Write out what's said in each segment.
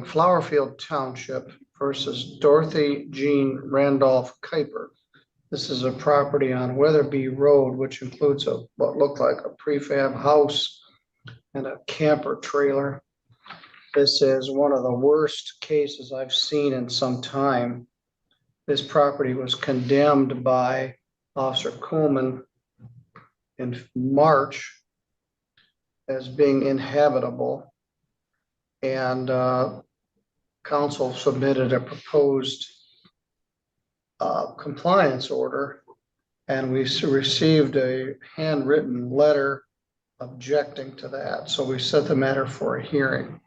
Flowerfield Township versus Dorothy Jean Randolph Kuiper. This is a property on Weatherby Road, which includes what looked like a prefab house and a camper trailer. This is one of the worst cases I've seen in some time. This property was condemned by Officer Coleman in March as being inhabitable, and council submitted a proposed compliance order, and we received a handwritten letter objecting to that. So we set the matter for a hearing.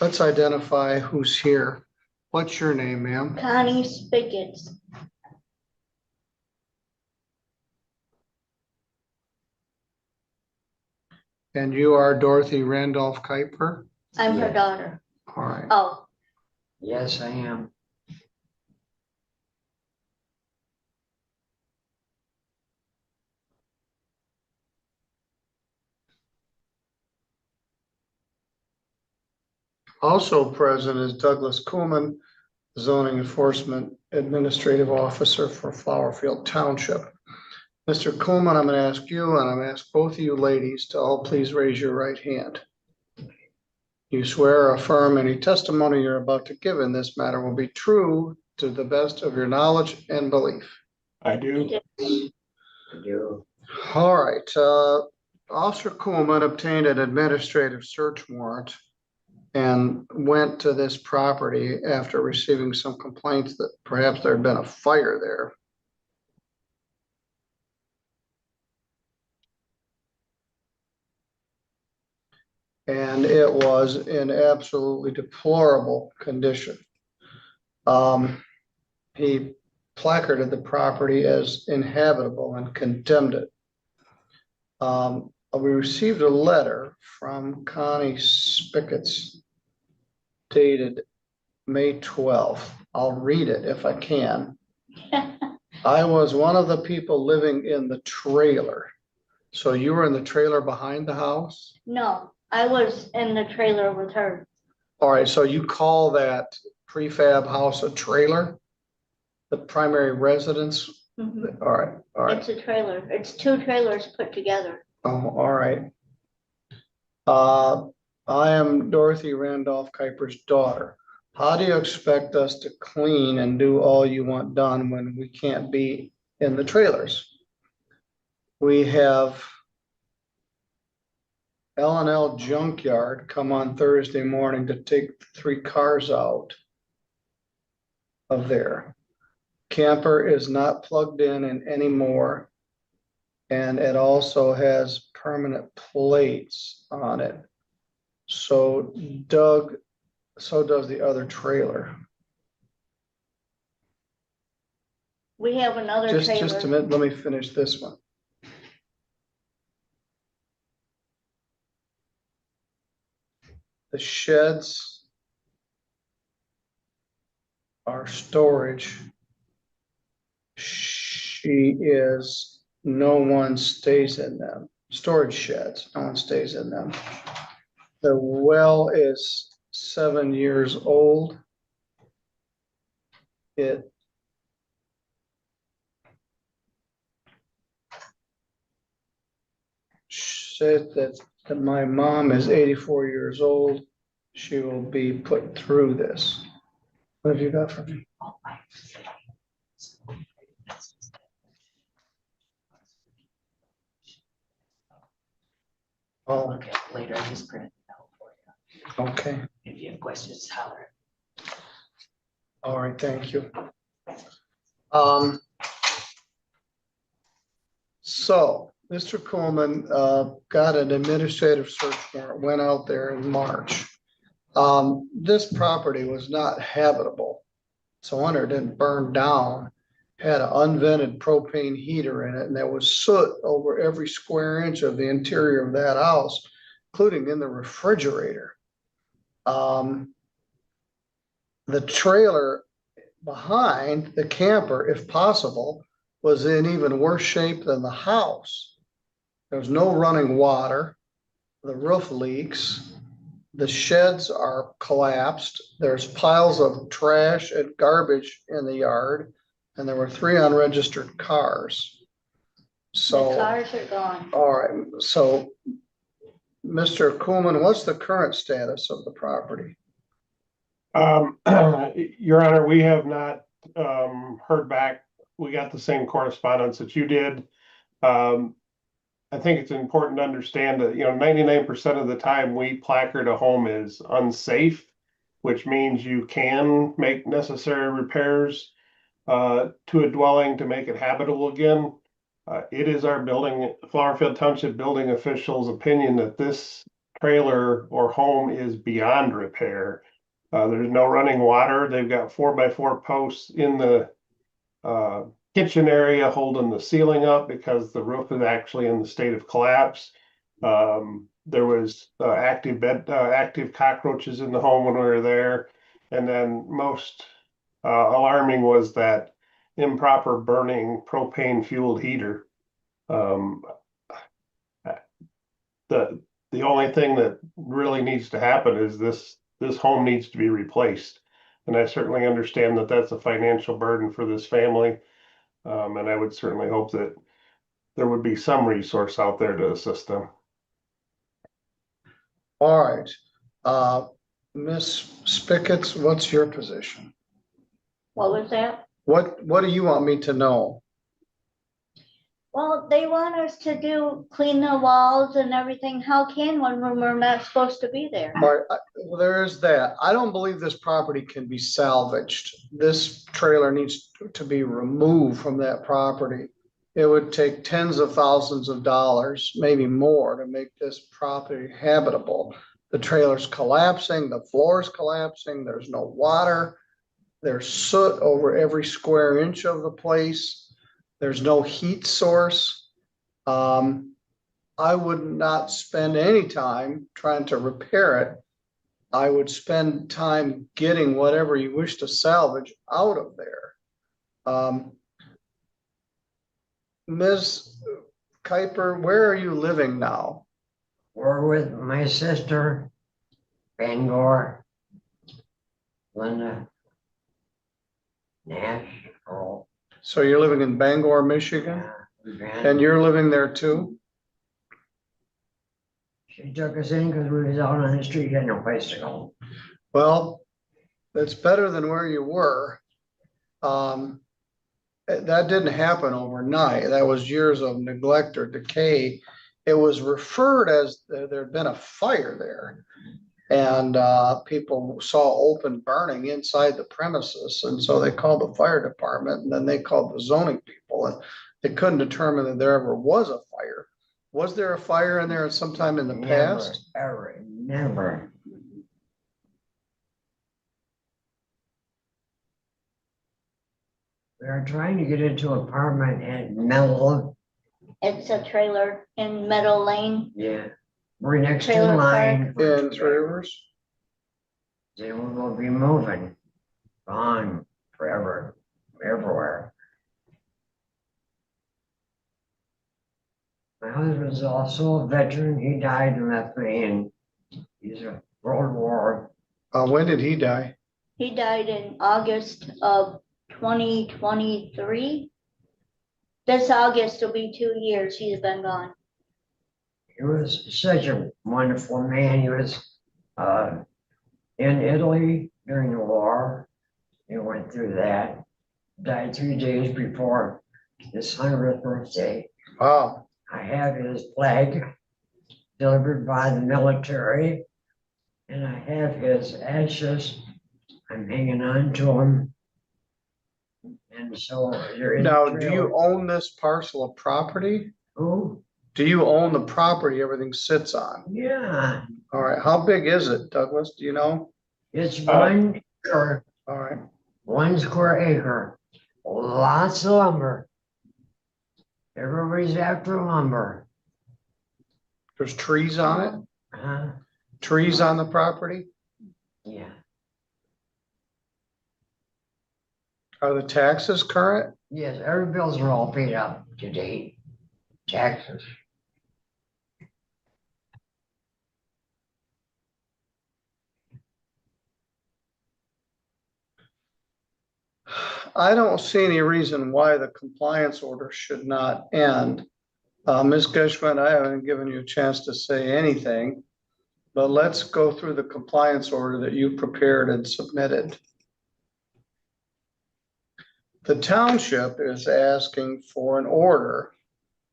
Let's identify who's here. What's your name, ma'am? Connie Spiggets. And you are Dorothy Randolph Kuiper? I'm her daughter. All right. Oh, Yes, I am. Also present is Douglas Coolman, Zoning Enforcement Administrative Officer for Flowerfield Township. Mr. Coolman, I'm going to ask you, and I'm going to ask both of you ladies to all please raise your right hand. You swear or affirm any testimony you're about to give in this matter will be true to the best of your knowledge and belief. I do. I do. All right. Officer Coolman obtained an administrative search warrant and went to this property after receiving some complaints that perhaps there had been a fire there. And it was in absolutely deplorable condition. He placarded the property as inhabitable and condemned it. We received a letter from Connie Spiggets dated May 12th. I'll read it if I can. I was one of the people living in the trailer. So you were in the trailer behind the house? no, I was in the trailer with her. All right, so you call that prefab house a trailer? The primary residence? Mhm. All right, all right. It's a trailer. It's two trailers put together. Oh, all right. I am Dorothy Randolph Kuiper's daughter. How do you expect us to clean and do all you want done when we can't be in the trailers? We have L&L Junkyard come on Thursday morning to take 3 cars out of there. Camper is not plugged in anymore. And it also has permanent plates on it. So so does the other trailer. We have another Just a trailer. minute, let me finish this one. The sheds are storage. No one stays in them. Storage sheds, no one stays in them. The well is 7 years old. It said that my mom is 84 years old. She will be put through this. What have you got for me? Oh, Okay, later I just printed it out for you. okay. If you have questions, holler. All right, thank you. So Mr. Coleman got an administrative search warrant, went out there in March. This property was not habitable. So under didn't burn down, had an unvented propane heater in it, and there was soot over every square inch of the interior of that house, including in the refrigerator. The trailer behind the camper, if possible, was in even worse shape than the house. There was no running water. The roof leaks. The sheds are collapsed. There's piles of trash and garbage in the yard. And there were 3 unregistered cars. The So, cars are gone. all right, so Mr. Coolman, what's the current status of the property? Your Honor, we have not, heard back. We got the same correspondence that you did. I think it's important to understand that, 99% of the time we placard a home is unsafe, which means you can make necessary repairs, to a dwelling to make it habitable again. It is our Flowerfield Township building officials' opinion that this trailer or home is beyond repair. There's no running water. They've got 4x4 posts in the kitchen area holding the ceiling up because the roof is actually in the state of collapse. There was active cockroaches in the home when we were there. And then most alarming was that improper burning propane fueled heater. The only thing that really needs to happen is this home needs to be replaced. And I certainly understand that that's a financial burden for this family. And I would certainly hope that there would be some resource out there to assist them. All right, Ms. Spickets, what's your position? What was that? What do you want me to know? Well, they want us to clean the walls and everything. How can one when we're not supposed to be there? All right, well, there is that. I don't believe this property can be salvaged. This trailer needs to be removed from that property. It would take tens of thousands of dollars, maybe more, to make this property habitable. The trailer's collapsing, the floor's collapsing, there's no water. There's soot over every square inch of the place. There's no heat source. I would not spend any time trying to repair it. I would spend time getting whatever you wish to salvage out of there. Ms. Kuiper, where are you living now? We're with my sister, Bangor, Linda, Nash, Earl. So you're living in Bangor, Michigan, and you're living there too? She took us in because we was out on the street, had no place to go. Well, it's better than where you were. That didn't happen overnight. That was years of neglect or decay. It was referred as there'd been a fire there. And people saw open burning inside the premises. And so they called the fire department, and then they called the zoning people, and they couldn't determine that there ever was a fire. Was there a fire in there sometime in the past? Ever, never. We are trying to get into an apartment at Mellow. It's a trailer in Meadow Lane. Yeah. We're next to the Trailer line. In Three Rivers? They will be moving, gone forever, everywhere. My husband's also a veteran. He died and left me, and he's a World War. When did he die? He died in August of 2023. This August will be 2 years he's been gone. He was such a wonderful man. He was in Italy during the war. He went through that. Died 3 days before his 100th birthday. Wow. I have his flag delivered by the military, and I have his ashes. I'm hanging on to them. And so you're in. Now, do you own this parcel of property? Oh, Do you own the property everything sits on? yeah. All right, how big is it, Douglas? Do you know? It's 1 acre, All right, 1 square acre. Lots of lumber. Everybody's after lumber. there's trees on it? Huh? Trees on the property? Yeah. Are the taxes current? Yes, every bills are all paid up to date. Taxes. I don't see any reason why the compliance order should not end. Ms. Geschwind, I haven't given you a chance to say anything, but let's go through the compliance order that you prepared and submitted. The township is asking for an order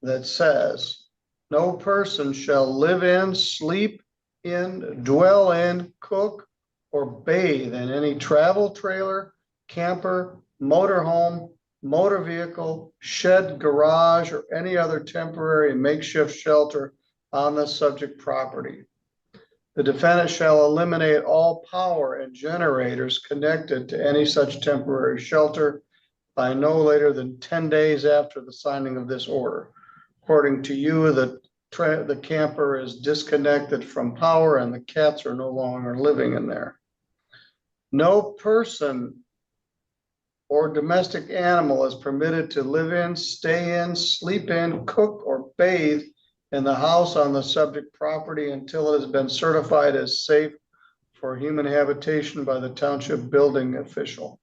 that says, no person shall live in, sleep in, dwell in, cook, or bathe in any travel trailer, camper, motorhome, motor vehicle, shed, garage, or any other temporary makeshift shelter on the subject property. The defendant shall eliminate all power and generators connected to any such temporary shelter by no later than 10 days after the signing of this order. According to you, the camper is disconnected from power and the cats are no longer living in there. No person or domestic animal is permitted to live in, stay in, sleep in, cook, or bathe in the house on the subject property until it has been certified as safe for human habitation by the township building official.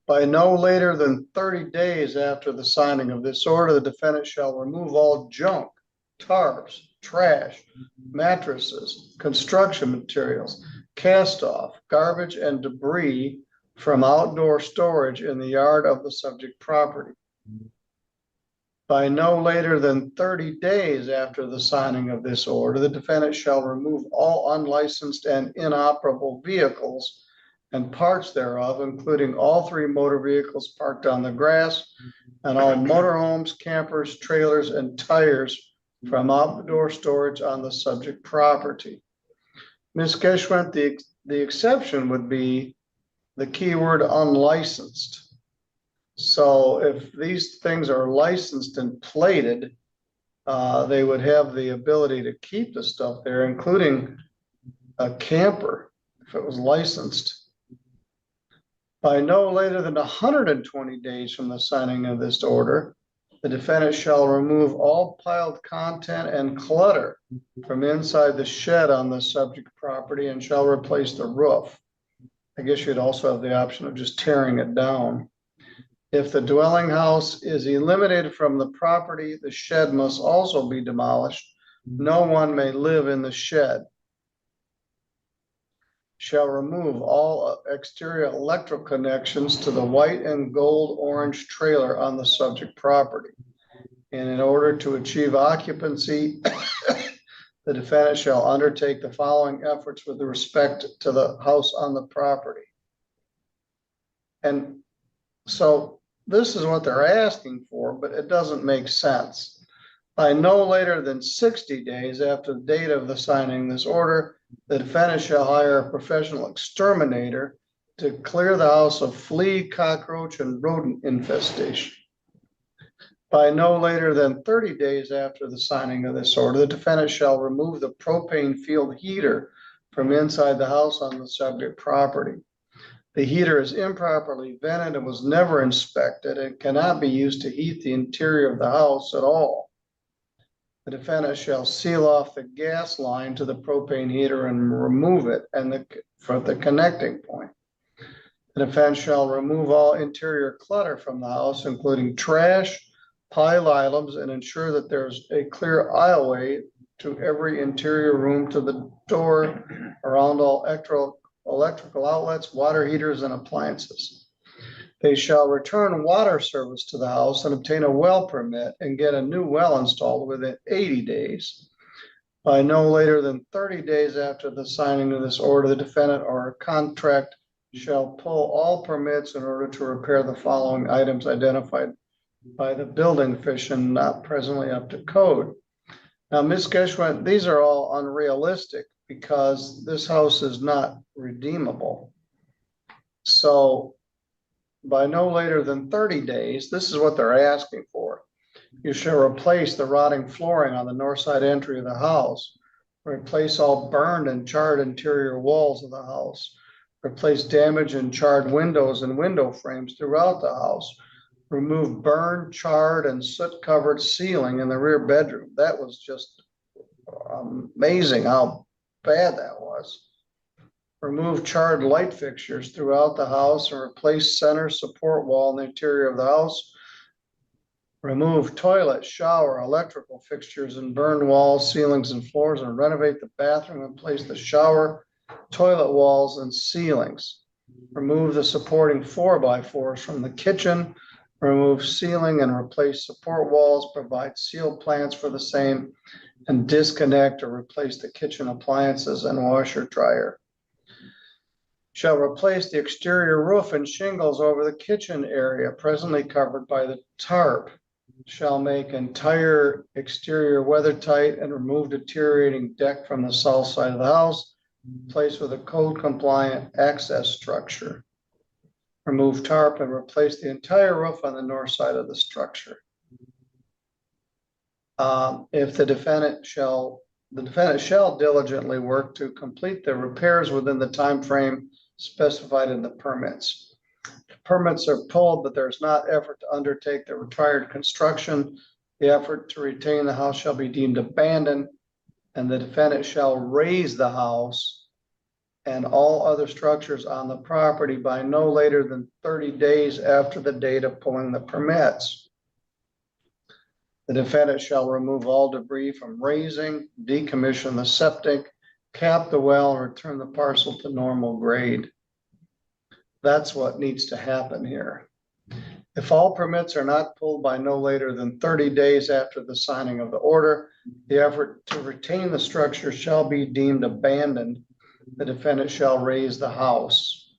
By no later than 30 days after the signing of this order, the defendant shall remove all junk, tarps, trash, mattresses, construction materials, cast off, garbage, and debris from outdoor storage in the yard of the subject property. By no later than 30 days after the signing of this order, the defendant shall remove all unlicensed and inoperable vehicles and parts thereof, including all 3 motor vehicles parked on the grass and all motorhomes, campers, trailers, and tires from outdoor storage on the subject property. Ms. Geschwind, the exception would be the keyword unlicensed. So if these things are licensed and plated, they would have the ability to keep the stuff there, including a camper, if it was licensed. By no later than 120 days from the signing of this order, the defendant shall remove all piled content and clutter from inside the shed on the subject property and shall replace the roof. I guess you'd also have the option of just tearing it down. If the dwelling house is eliminated from the property, the shed must also be demolished. No one may live in the shed. Shall remove all exterior electrical connections to the white and gold orange trailer on the subject property. And in order to achieve occupancy, the defendant shall undertake the following efforts with respect to the house on the property. And so this is what they're asking for, but it doesn't make sense. By no later than 60 days after the date of the signing of this order, the defendant shall hire a professional exterminator to clear the house of flea, cockroach, and rodent infestation. By no later than 30 days after the signing of this order, the defendant shall remove the propane field heater from inside the house on the subject property. The heater is improperly vented and was never inspected and cannot be used to heat the interior of the house at all. The defendant shall seal off the gas line to the propane heater and remove it from the connecting point. The defendant shall remove all interior clutter from the house, including trash, pile items, and ensure that there's a clear aisleway to every interior room to the door around all electrical outlets, water heaters, and appliances. They shall return water service to the house and obtain a well permit and get a new well installed within 80 days. By no later than 30 days after the signing of this order, the defendant or a contract shall pull all permits in order to repair the following items identified by the building official not presently up to code. Now, Ms. Geschwind, these are all unrealistic because this house is not redeemable. So by no later than 30 days, this is what they're asking for. You shall replace the rotting flooring on the north side entry of the house, replace all burned and charred interior walls of the house, replace damaged and charred windows and window frames throughout the house, remove burned, charred, and soot-covered ceiling in the rear bedroom. That was just amazing how bad that was. Remove charred light fixtures throughout the house and replace center support wall in the interior of the house. Remove toilet, shower, electrical fixtures and burn walls, ceilings and floors, and renovate the bathroom and place the shower, toilet walls and ceilings. Remove the supporting 4x4s from the kitchen. Remove ceiling and replace support walls, provide sealed plants for the same, and disconnect or replace the kitchen appliances and washer dryer. Shall replace the exterior roof and shingles over the kitchen area presently covered by the tarp. Shall make entire exterior weather tight and remove deteriorating deck from the south side of the house. Place with a code compliant access structure. Remove tarp and replace the entire roof on the north side of the structure. If the defendant shall diligently work to complete the repairs within the time frame specified in the permits. Permits are pulled, but there's not effort to undertake the required construction. The effort to retain the house shall be deemed abandoned, and the defendant shall raise the house and all other structures on the property by no later than 30 days after the date of pulling the permits. The defendant shall remove all debris from raising, decommission the septic, cap the well, and return the parcel to normal grade. That's what needs to happen here. If all permits are not pulled by no later than 30 days after the signing of the order, the effort to retain the structure shall be deemed abandoned. The defendant shall raise the house.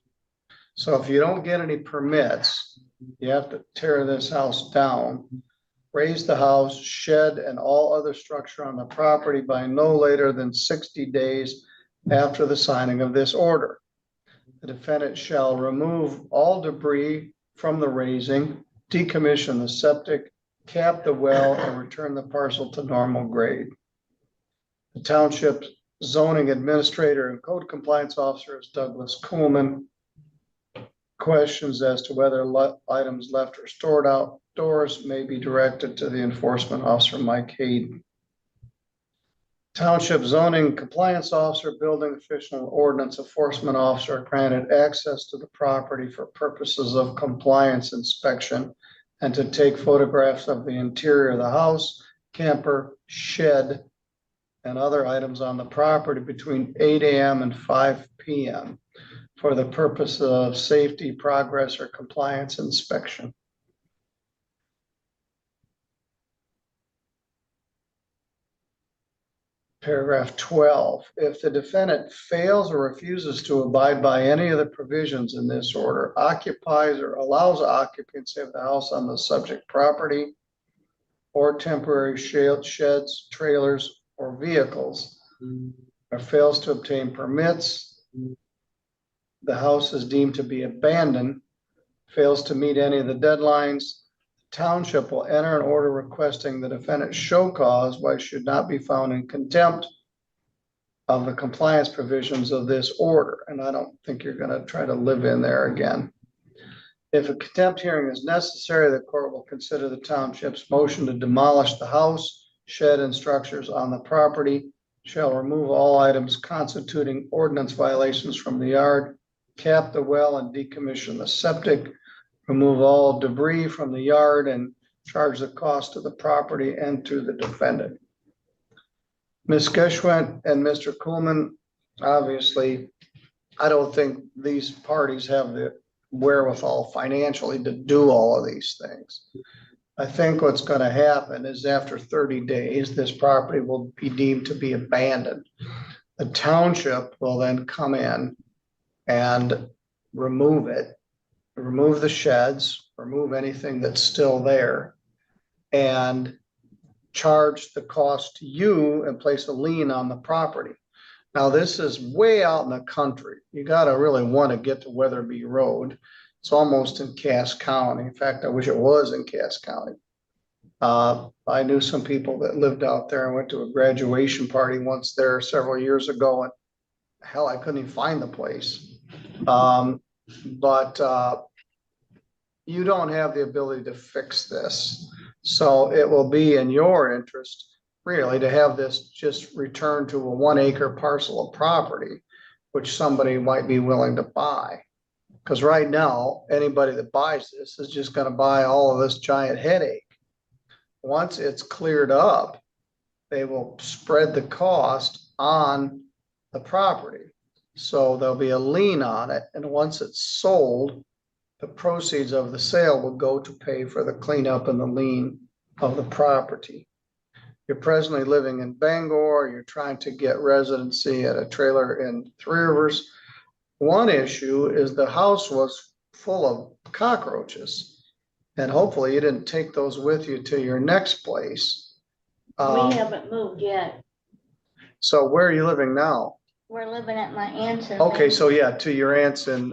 So if you don't get any permits, you have to tear this house down, raise the house, shed, and all other structure on the property by no later than 60 days after the signing of this order. The defendant shall remove all debris from the raising, decommission the septic, cap the well, and return the parcel to normal grade. The township zoning administrator and code compliance officer is Douglas Coolman. Questions as to whether items left or stored outdoors may be directed to the enforcement officer, Mike Hayden. Township zoning compliance officer, building official, and ordinance enforcement officer are granted access to the property for purposes of compliance inspection and to take photographs of the interior of the house, camper, shed, and other items on the property between 8 a.m. and 5 p.m. for the purpose of safety, progress, or compliance inspection. Paragraph 12, if the defendant fails or refuses to abide by any of the provisions in this order, occupies or allows occupancy of the house on the subject property, or temporary sheds, trailers, or vehicles, or fails to obtain permits, the house is deemed to be abandoned, fails to meet any of the deadlines, township will enter an order requesting the defendant show cause why should not be found in contempt of the compliance provisions of this order. And I don't think you're going to try to live in there again. If a contempt hearing is necessary, the court will consider the township's motion to demolish the house, shed, and structures on the property, shall remove all items constituting ordinance violations from the yard, cap the well, and decommission the septic, remove all debris from the yard, and charge the cost to the property and to the defendant. Ms. Geschwint and Mr. Coolman, obviously, I don't think these parties have the wherewithal financially to do all of these things. I think what's going to happen is after 30 days, this property will be deemed to be abandoned. The township will then come in and remove it, remove the sheds, remove anything that's still there, and charge the cost to you and place a lien on the property. Now, this is way out in the country. You got to really want to get to Weatherby Road. It's almost in Cass County. In fact, I wish it was in Cass County. I knew some people that lived out there and went to a graduation party once there several years ago, and hell, I couldn't even find the place. But you don't have the ability to fix this. So it will be in your interest really to have this just returned to a 1 acre parcel of property which somebody might be willing to buy. Because right now, anybody that buys this is just gonna buy all of this giant headache. Once it's cleared up, they will spread the cost on the property. So there'll be a lien on it, and once it's sold, the proceeds of the sale will go to pay for the cleanup and the lien of the property. You're presently living in Bangor, you're trying to get residency at a trailer in Three Rivers. One issue is the house was full of cockroaches. And hopefully you didn't take those with you to your next place. We haven't moved yet. So where are you living now? We're living at my aunt's. in Okay, so Bangor. yeah, to your aunt's in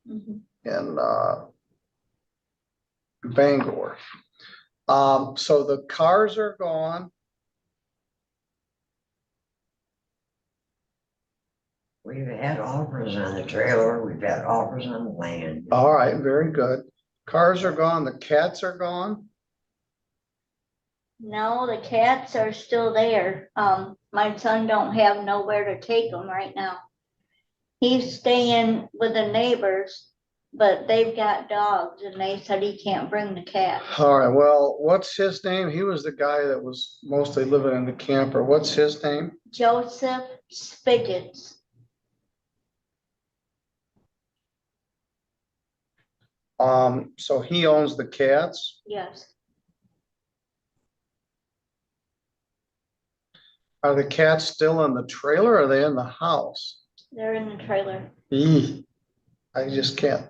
Mhm. Bangor. So the cars are gone. We've had offers on the trailer, we've had offers on the land. All right, very good. Cars are gone, the cats are gone. No, the cats are still there. My son don't have nowhere to take them right now. He's staying with the neighbors, but they've got dogs and they said he can't bring the cat. All right, well, what's his name? He was the guy that was mostly living in the camper. What's his name? Joseph Spidgets. So he owns the cats. Yes, Are the cats still in the trailer or are they in the house? they're in the trailer. Eeh, I just can't.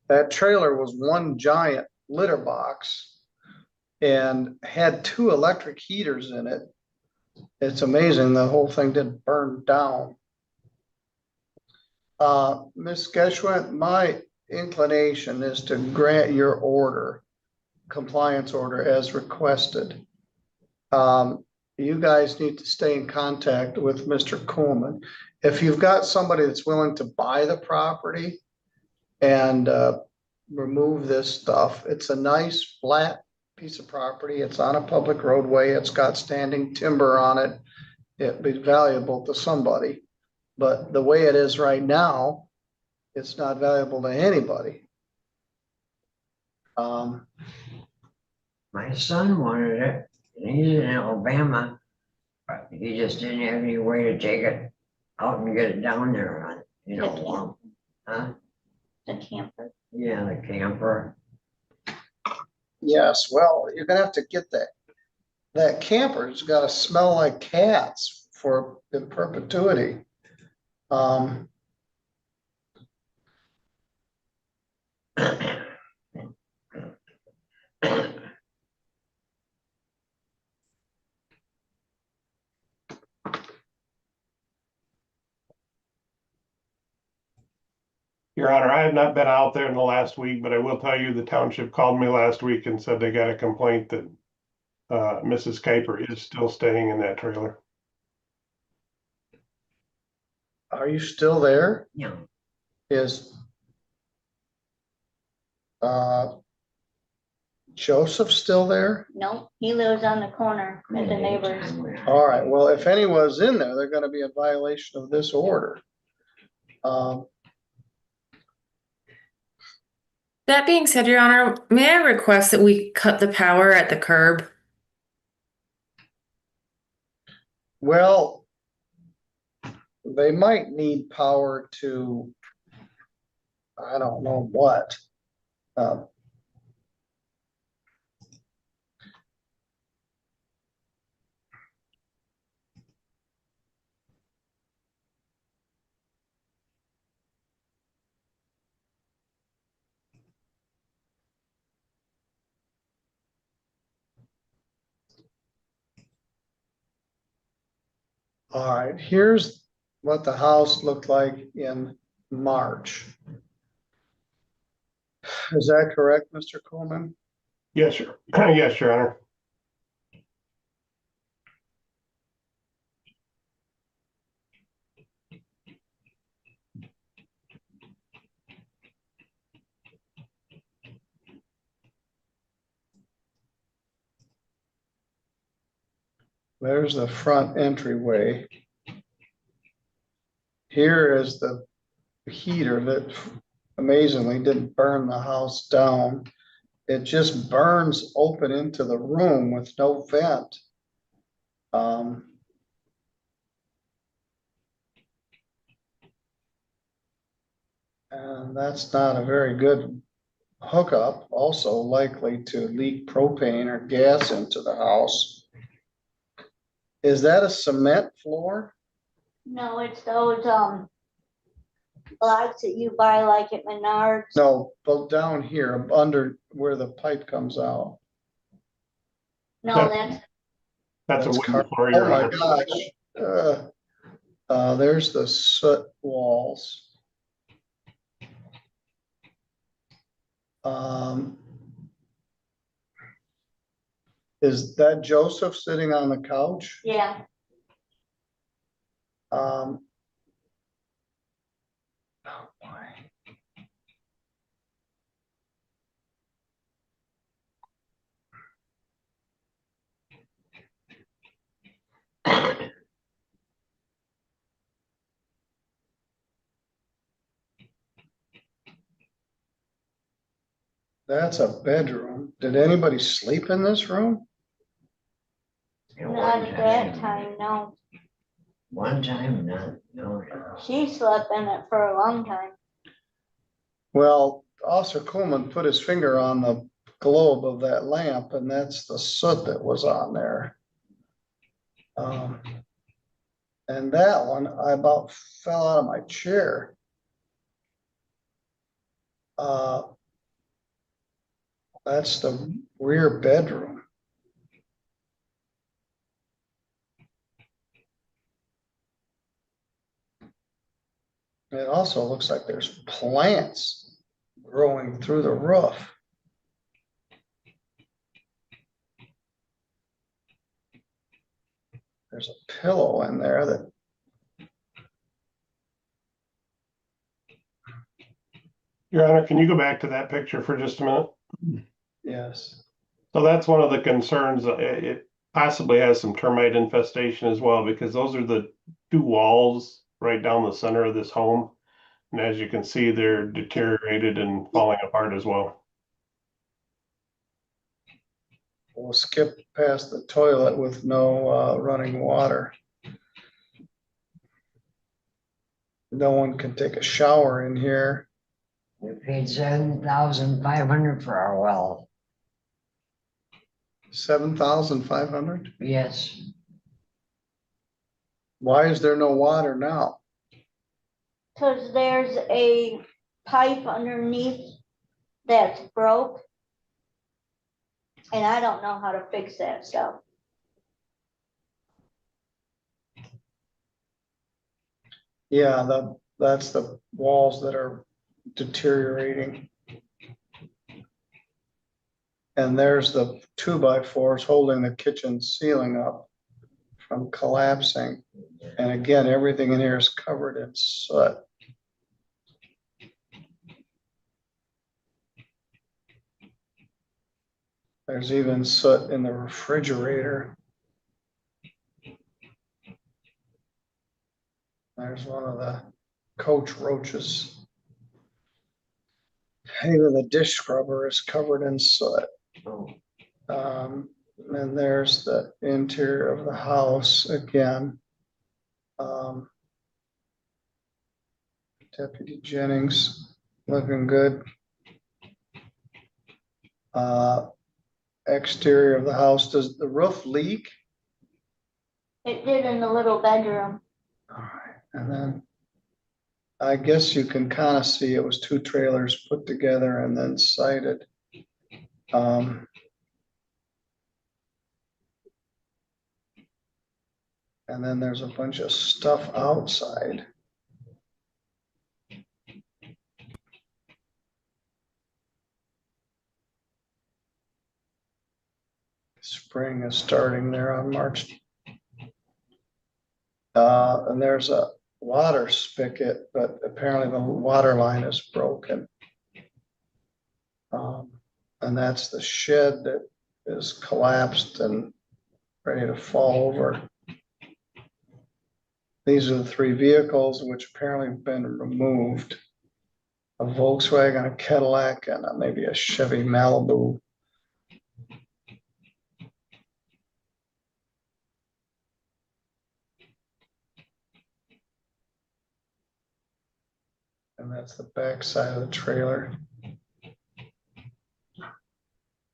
That trailer was one giant litter box and had two electric heaters in it. It's amazing, the whole thing didn't burn down. Ms. Geschwint, my inclination is to grant your order, compliance order as requested. You guys need to stay in contact with Mr. Coolman. If you've got somebody that's willing to buy the property and remove this stuff, it's a nice flat piece of property. It's on a public roadway. It's got standing timber on it. It'd be valuable to somebody. But the way it is right now, it's not valuable to anybody. My son wanted it, and he's in Alabama, but he just didn't have any way to take it out and get it down there on, huh? The camper. Yeah, the camper. Yes, well, you're gonna have to get that camper's gotta smell like cats for in perpetuity. Your Honor, I have not been out there in the last week, but I will tell you the township called me last week and said they got a complaint that Mrs. Kuiper is still staying in that trailer. Are you still there? Yeah, Is Joseph still there? No, he lives on the corner at the neighbors. All right, well, if anyone's in there, they're gonna be in violation of this order. That being said, Your Honor, may I request that we cut the power at the curb? Well, they might need power to, I don't know what. All right, here's what the house looked like in March. Is that correct, Mr. Coleman? Yes, sir. Yes, Your Honor. There's the front entryway. Here is the heater that amazingly didn't burn the house down. It just burns open into the room with no vent. And that's not a very good hookup, also likely to leak propane or gas into the house. Is that a cement floor? No, it's those, blocks that you buy like at Menards. No, but down here, under where the pipe comes out. No, that's, That's a That's wooden car- floor. Oh Your my Honor. gosh. There's the soot walls. Is that Joseph sitting on the couch? yeah, Um. Oh boy. That's a bedroom. Did anybody sleep in this room? not at that time, no. One time, not, no. She slept in it for a long time. Well, Officer Coleman put his finger on the globe of that lamp, and that's the soot that was on there. And that one, I about fell out of my chair. That's the rear bedroom. It also looks like there's plants growing through the roof. There's a pillow in there that, Your Honor, can you go back to that picture for just a minute? yes. So that's one of the concerns. It possibly has some termite infestation as well, because those are the two walls right down the center of this home. And as you can see, they're deteriorated and falling apart as well. We'll skip past the toilet with no running water. No one can take a shower in here. We paid 7,500 for our well. 7,500? Yes, Why is there no water now? Cause there's a pipe underneath that's broke. And I don't know how to fix that stuff. Yeah, that's the walls that are deteriorating. And there's the 2x4s holding the kitchen ceiling up from collapsing. And again, everything in here is covered in soot. There's even soot in the refrigerator. There's one of the cockroaches. Even the dish scrubber is covered in soot. oh, And there's the interior of the house again. Deputy Jennings looking good. Exterior of the house, does the roof leak? It did in the little bedroom. All right, and then I guess you can kind of see it was two trailers put together and then sited. And then there's a bunch of stuff outside. Spring is starting there on March. And there's a water spigot, but apparently the water line is broken. And that's the shed that is collapsed and ready to fall over. These are the three vehicles which apparently have been removed. A Volkswagen, a Cadillac, and maybe a Chevy Malibu. And that's the back side of the trailer.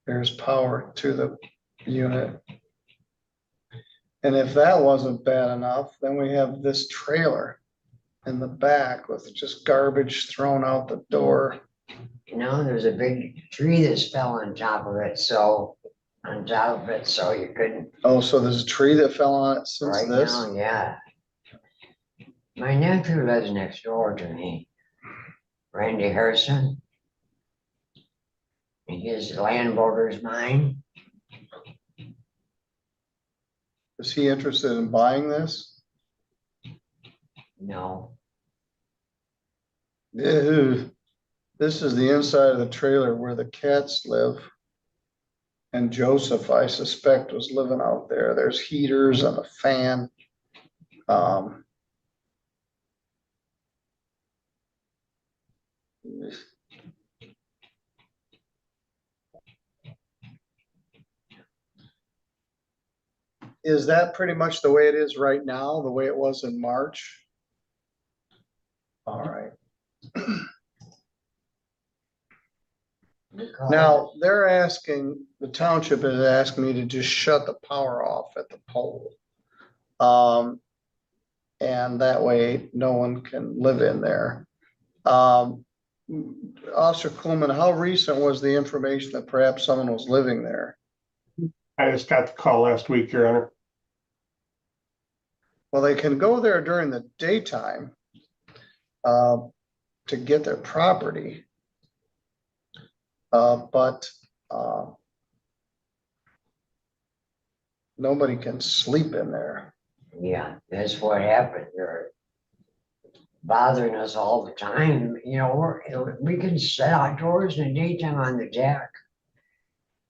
There's power to the unit. And if that wasn't bad enough, then we have this trailer in the back with just garbage thrown out the door. You know, there's a big tree that's fell on top of it, so you couldn't. Oh, so there's a tree that fell on it since Right this? now, yeah. My nephew lives next door to me, Randy Harrison. And his land borders mine. Is he interested in buying this? No, Ew. This is the inside of the trailer where the cats live. And Joseph, I suspect, was living out there. There's heaters and a fan. Is that pretty much the way it is right now, the way it was in March? All right. Now, they're asking, the township is asking me to just shut the power off at the pole. And that way no one can live in there. Officer Coleman, how recent was the information that perhaps someone was living there? I just got the call last week, Your Honor. Well, they can go there during the daytime to get their property. But nobody can sleep in there. Yeah, that's what happened. They're bothering us all the time. You know, we can sit outdoors in the daytime on the deck.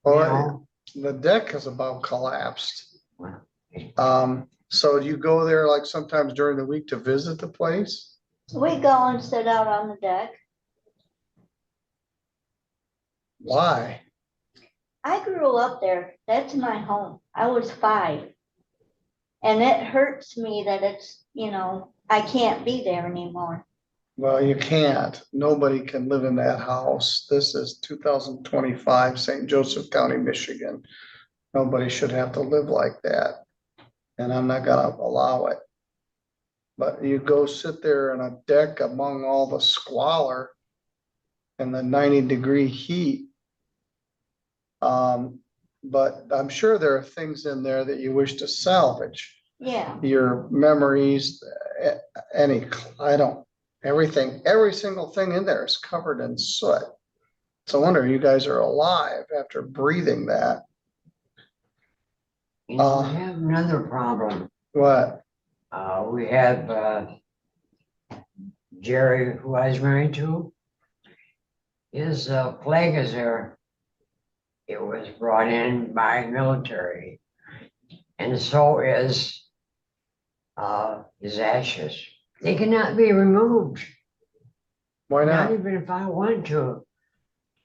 You Well, know, the deck is about collapsed. Well, So do you go there like sometimes during the week to visit the place? We go and sit out on the deck. Why? I grew up there. That's my home. I was 5. And it hurts me that it's, I can't be there anymore. Well, you can't. Nobody can live in that house. This is 2025, St. Joseph County, Michigan. Nobody should have to live like that. And I'm not gonna allow it. But you go sit there on a deck among all the squalor and the 90-degree heat. But I'm sure there are things in there that you wish to salvage. Yeah, Your memories, everything, every single thing in there is covered in soot. It's a wonder you guys are alive after breathing that. we have another problem. What? We have Jerry, who I was married to. His flag is there. It was brought in by military. And so is his ashes. They cannot be removed, Why not not? even if I want to,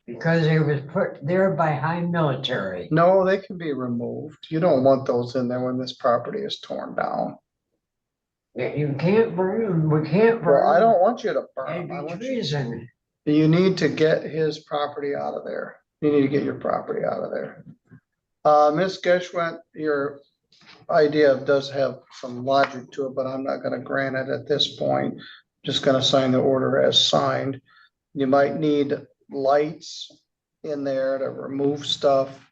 because it was put there by high military. No, they can be removed. You don't want those in there when this property is torn down. You can't burn them. We can't burn Well, I them. don't want you to burn That'd them. I be want you, treason. you need to get his property out of there. You need to get your property out of there. Ms. Geschwint, your idea does have some logic to it, but I'm not gonna grant it at this point. Just gonna sign the order as signed. You might need lights in there to remove stuff.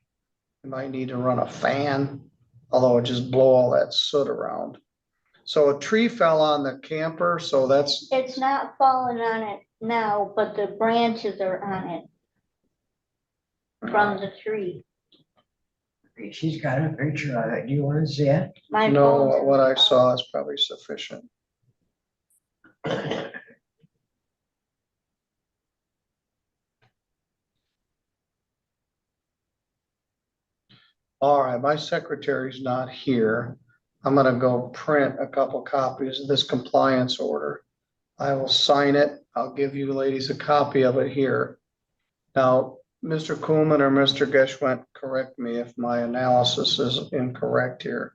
You might need to run a fan, although it just blow all that soot around. So a tree fell on the camper, so that's, it's not falling on it now, but the branches are on it from the tree. She's got a picture of it. Do you want to see it? My no, phone's- what I saw is probably sufficient. All right, my secretary's not here. I'm gonna go print a couple copies of this compliance order. I will sign it. I'll give you ladies a copy of it here. Now, Mr. Coolman or Mr. Geschwint, correct me if my analysis is incorrect here.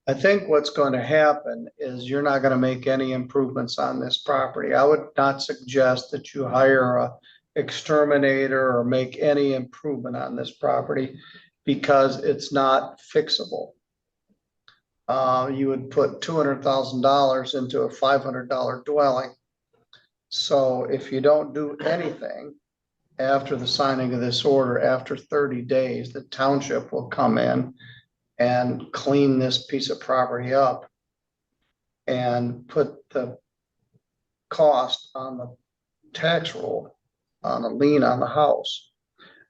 I think what's going to happen is you're not going to make any improvements on this property. I would not suggest that you hire a exterminator or make any improvement on this property because it's not fixable. You would put $200,000 into a $500 dwelling. So if you don't do anything after the signing of this order, after 30 days, the township will come in and clean this piece of property up and put the cost on the tax roll, on a lien on the house.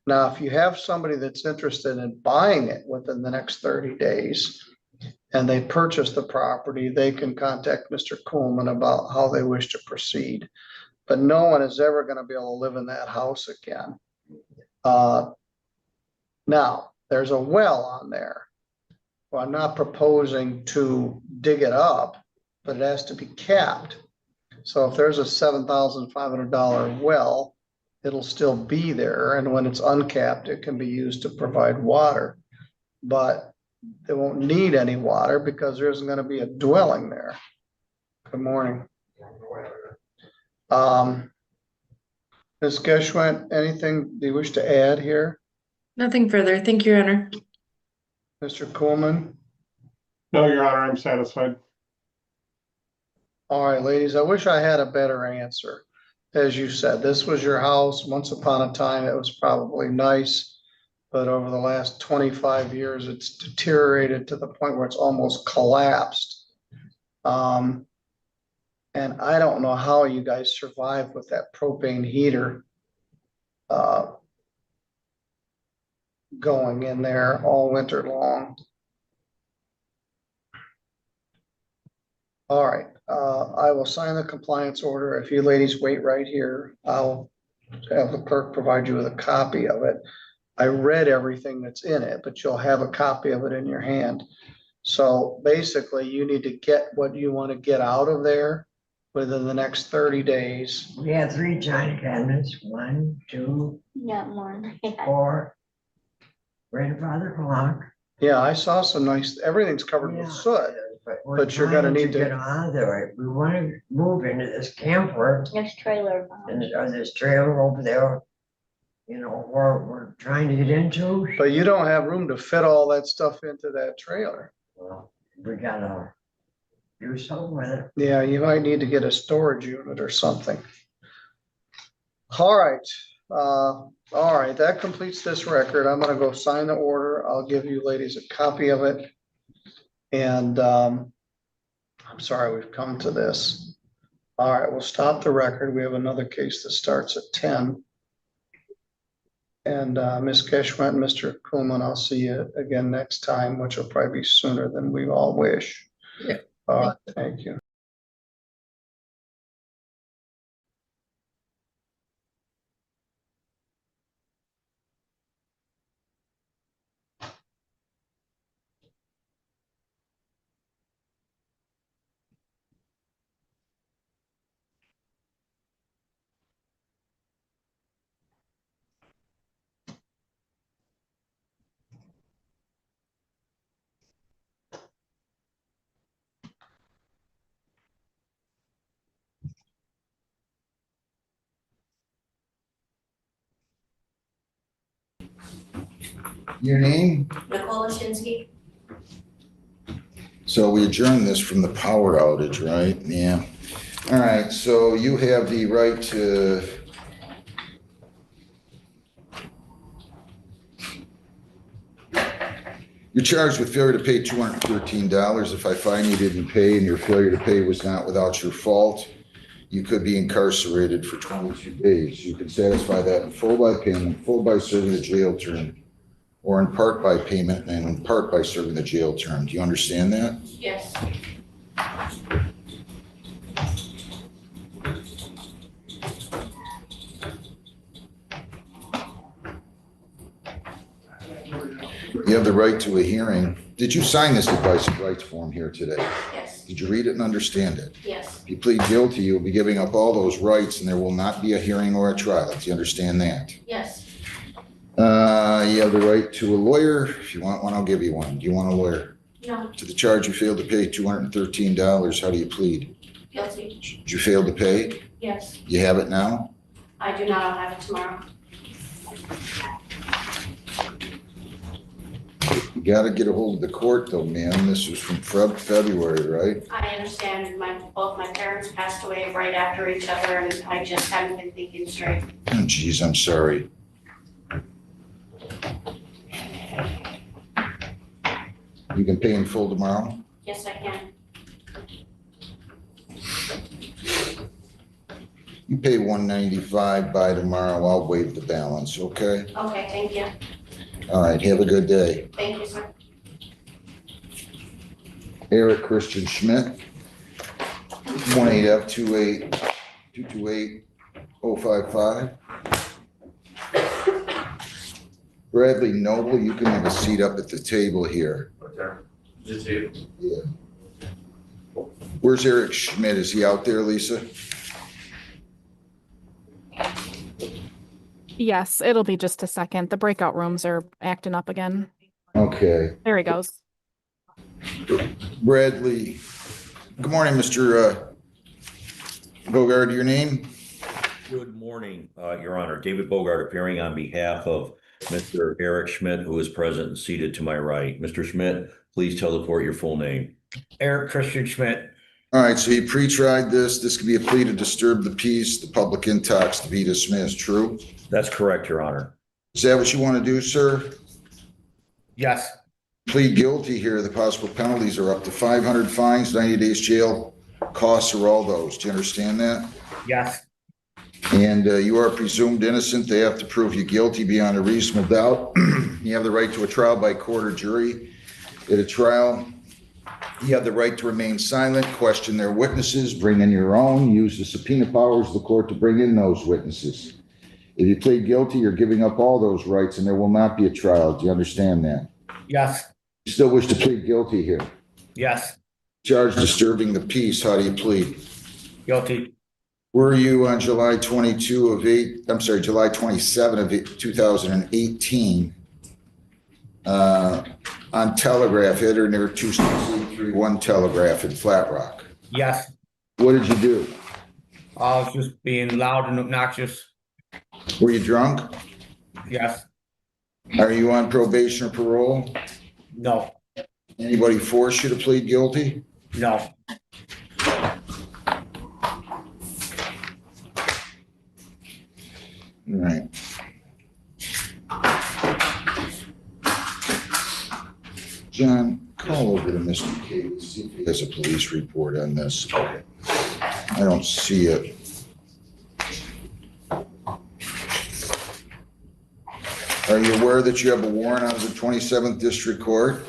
Now, if you have somebody that's interested in buying it within the next 30 days and they purchase the property, they can contact Mr. Coolman about how they wish to proceed. But no one is ever going to be able to live in that house again. Now, there's a well on there. Well, I'm not proposing to dig it up, but it has to be capped. So if there's a $7,500 well, it'll still be there. And when it's uncapped, it can be used to provide water. But they won't need any water because there isn't going to be a dwelling there. Good morning. Ms. Geschwint, anything do you wish to add here? Nothing further. Thank you, Your Honor. Mr. Coolman? No, Your Honor, I'm satisfied. All right, ladies, I wish I had a better answer. As you said, this was your house. Once upon a time, it was probably nice. But over the last 25 years, it's deteriorated to the point where it's almost collapsed. And I don't know how you guys survive with that propane heater going in there all winter long. All right, I will sign the compliance order. If you ladies wait right here, I'll have the clerk provide you with a copy of it. I read everything that's in it, but you'll have a copy of it in your hand. So basically, you need to get what you want to get out of there within the next 30 days. We have 3 giant cabinets, 1, 2, Not more. 4. Grandfather clock. Yeah, I saw some nice, everything's covered with soot. We're But you're gonna trying need to- get out of there. We want to move into this camper This trailer. and this trailer over there. You know, we're trying to get into. But you don't have room to fit all that stuff into that trailer. Well, we gotta do something with it. Yeah, you might need to get a storage unit or something. All right, that completes this record. I'm gonna go sign the order. I'll give you ladies a copy of it. And I'm sorry we've come to this. All right, we'll stop the record. We have another case that starts at 10. And Ms. Geschwint and Mr. Coolman, I'll see you again next time, which will probably be sooner than we all wish. Yeah. All right, thank you. Your name? Nicole Lashinsky. So we adjourned this from the power outage, right? Yeah. All right, so you have the right to. You're charged with failure to pay $213. If I find you didn't pay and your failure to pay was not without your fault, you could be incarcerated for 22 days. You can satisfy that in full by payment, full by serving the jail term, or in part by payment and in part by serving the jail term. Do you understand that? Yes. You have the right to a hearing. Did you sign this advice of rights form here today? Yes, Did you read it and understand it? yes, If you plead guilty, you'll be giving up all those rights and there will not be a hearing or a trial. Do you understand that? yes, You have the right to a lawyer. If you want one, I'll give you one. Do you want a lawyer? no, To the charge you failed to pay $213, how do you plead? guilty, Did you fail to pay? yes. You have it now? I do not, I'll have it tomorrow. You gotta get a hold of the court though, man. This was from February, right? I understand both my parents passed away right after each other and I just haven't been thinking straight. Oh, geez, I'm sorry. You can pay in full tomorrow? Yes, I can. You pay $195 by tomorrow. I'll waive the balance, okay? Okay, thank you. All right, have a good day. Thank you, sir. Eric Christian Schmidt, 18F28228-055. Bradley Noble, you can have a seat up at the table here. Okay. Just you. Yeah. Where's Eric Schmidt? Is he out there, Lisa? Yes, it'll be just a second. The breakout rooms are acting up again. Okay. There he goes. Bradley, good morning, Mr. Bogard, your name? Good morning, Your Honor. David Bogart appearing on behalf of Mr. Eric Schmidt, who is present and seated to my right. Mr. Schmidt, please tell the court your full name. Eric Christian Schmidt. All right, so you pre-tried this. This could be a plea to disturb the peace, the public intox to be dismissed, true? That's correct, Your Honor. Is that what you want to do, sir? Yes. Plead guilty here. The possible penalties are up to 500 fines, 90 days jail. Costs are all those. Do you understand that? Yes. And you are presumed innocent. They have to prove you guilty beyond a reasonable doubt. You have the right to a trial by court or jury. At a trial, you have the right to remain silent, question their witnesses, bring in your own, use the subpoena powers of the court to bring in those witnesses. If you plead guilty, you're giving up all those rights and there will not be a trial. Do you understand that? Yes. You still wish to plead guilty here? Yes. Charge disturbing the peace. How do you plead? Guilty. Were you on July 27 of 2018 on Telegraph, hit or near 231 Telegraph in Flat Rock? Yes. What did you do? I was just being loud and obnoxious. Were you drunk? Yes. Are you on probation or parole? No. Anybody force you to plead guilty? No. All right. John, call over to Mr. Cade, see if he has a police report on this. I don't see it. Are you aware that you have a warrant out of the 27th District Court?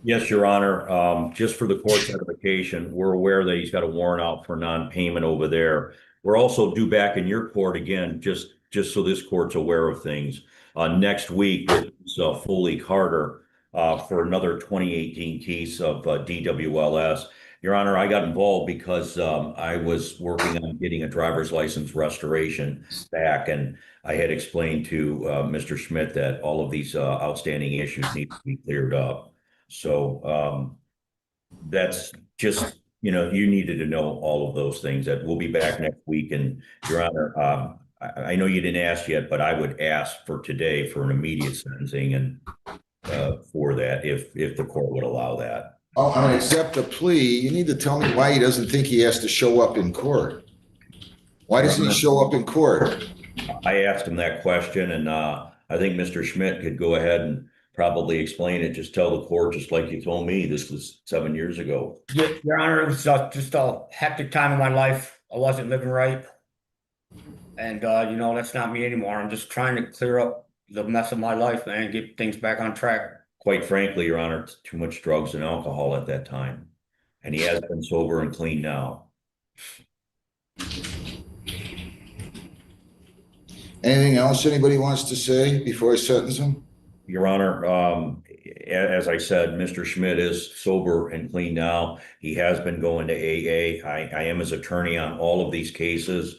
Yes, Your Honor. Just for the court's edification, we're aware that he's got a warrant out for non-payment over there. We're also due back in your court again, just so this court's aware of things. Next week, it's Foley Carter for another 2018 case of DWLS. Your Honor, I got involved because I was working on getting a driver's license restoration back, and I had explained to Mr. Schmidt that all of these outstanding issues need to be cleared up. So that's just, you needed to know all of those things. That we'll be back next week. And Your Honor, I know you didn't ask yet, but I would ask for today for an immediate sentencing and for that, if the court would allow that. Oh, I accept a plea. You need to tell me why he doesn't think he has to show up in court. Why doesn't he show up in court? I asked him that question, and I think Mr. Schmidt could go ahead and probably explain it. Just tell the court, just like you told me, this was 7 years ago. Your Honor, it was just a hectic time in my life. I wasn't living right. And, that's not me anymore. I'm just trying to clear up the mess of my life, man, and get things back on track. Quite frankly, Your Honor, it's too much drugs and alcohol at that time. And he has been sober and clean now. Anything else anybody wants to say before I sentence them? Your Honor, as I said, Mr. Schmidt is sober and clean now. He has been going to AA. I am his attorney on all of these cases.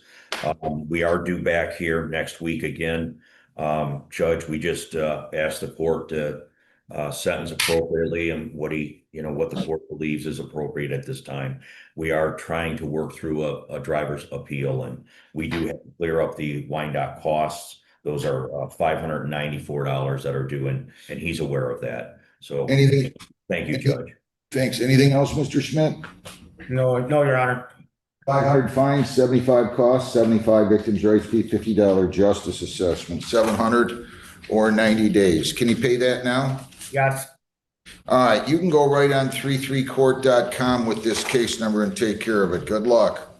We are due back here next week again. Judge, we just asked the court to sentence appropriately and what the court believes is appropriate at this time. We are trying to work through a driver's appeal, and we do have to clear up the Wyandotte costs. Those are $594 that are due, and he's aware of that. So Anything? thank you, Judge. Thanks. Anything else, Mr. Schmidt? No, Your Honor. 500 fines, 75 costs, 75 victims' rights fee, $50 justice assessment, 700 or 90 days. Can you pay that now? Yes. All right, you can go right on 33court.com with this case number and take care of it. Good luck.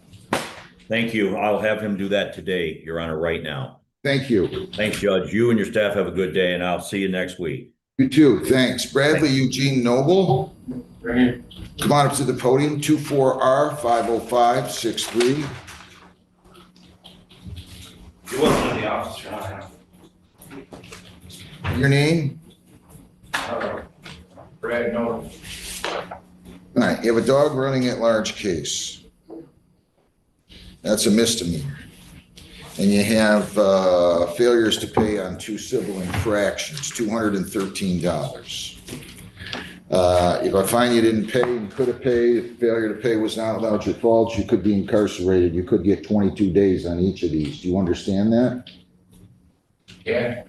Thank you. I'll have him do that today, Your Honor, right now. Thank you. Thanks, Judge. You and your staff have a good day, and I'll see you next week. You too. Thanks. Bradley Eugene Noble. Come on up to the podium, 24R50563. He wasn't in the office, Your Honor. Your name? Brad Noble. All right, you have a dog running at large case. That's a misdemeanor. And you have failures to pay on 2 civil infractions, $213. If I find you didn't pay and could have paid, failure to pay was not allowed your fault, you could be incarcerated. You could get 22 days on each of these. Do you understand that? Yeah.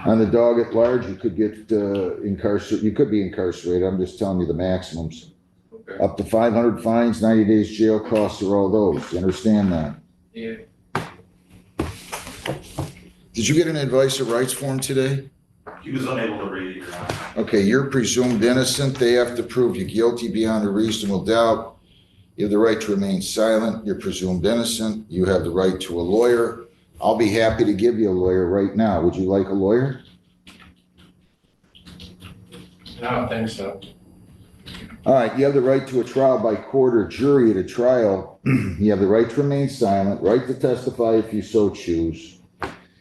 On the dog at large, you could get incarcerated. You could be incarcerated. I'm just telling you the maximums. Okay. Up to 500 fines, 90 days jail costs are all those. You understand that? Yeah. Did you get an advice of rights form today? He was unable to read it, Your Honor. Okay, you're presumed innocent. They have to prove you guilty beyond a reasonable doubt. You have the right to remain silent. You're presumed innocent. You have the right to a lawyer. I'll be happy to give you a lawyer right now. Would you like a lawyer? I don't think so. All right, you have the right to a trial by court or jury at a trial. You have the right to remain silent, right to testify if you so choose,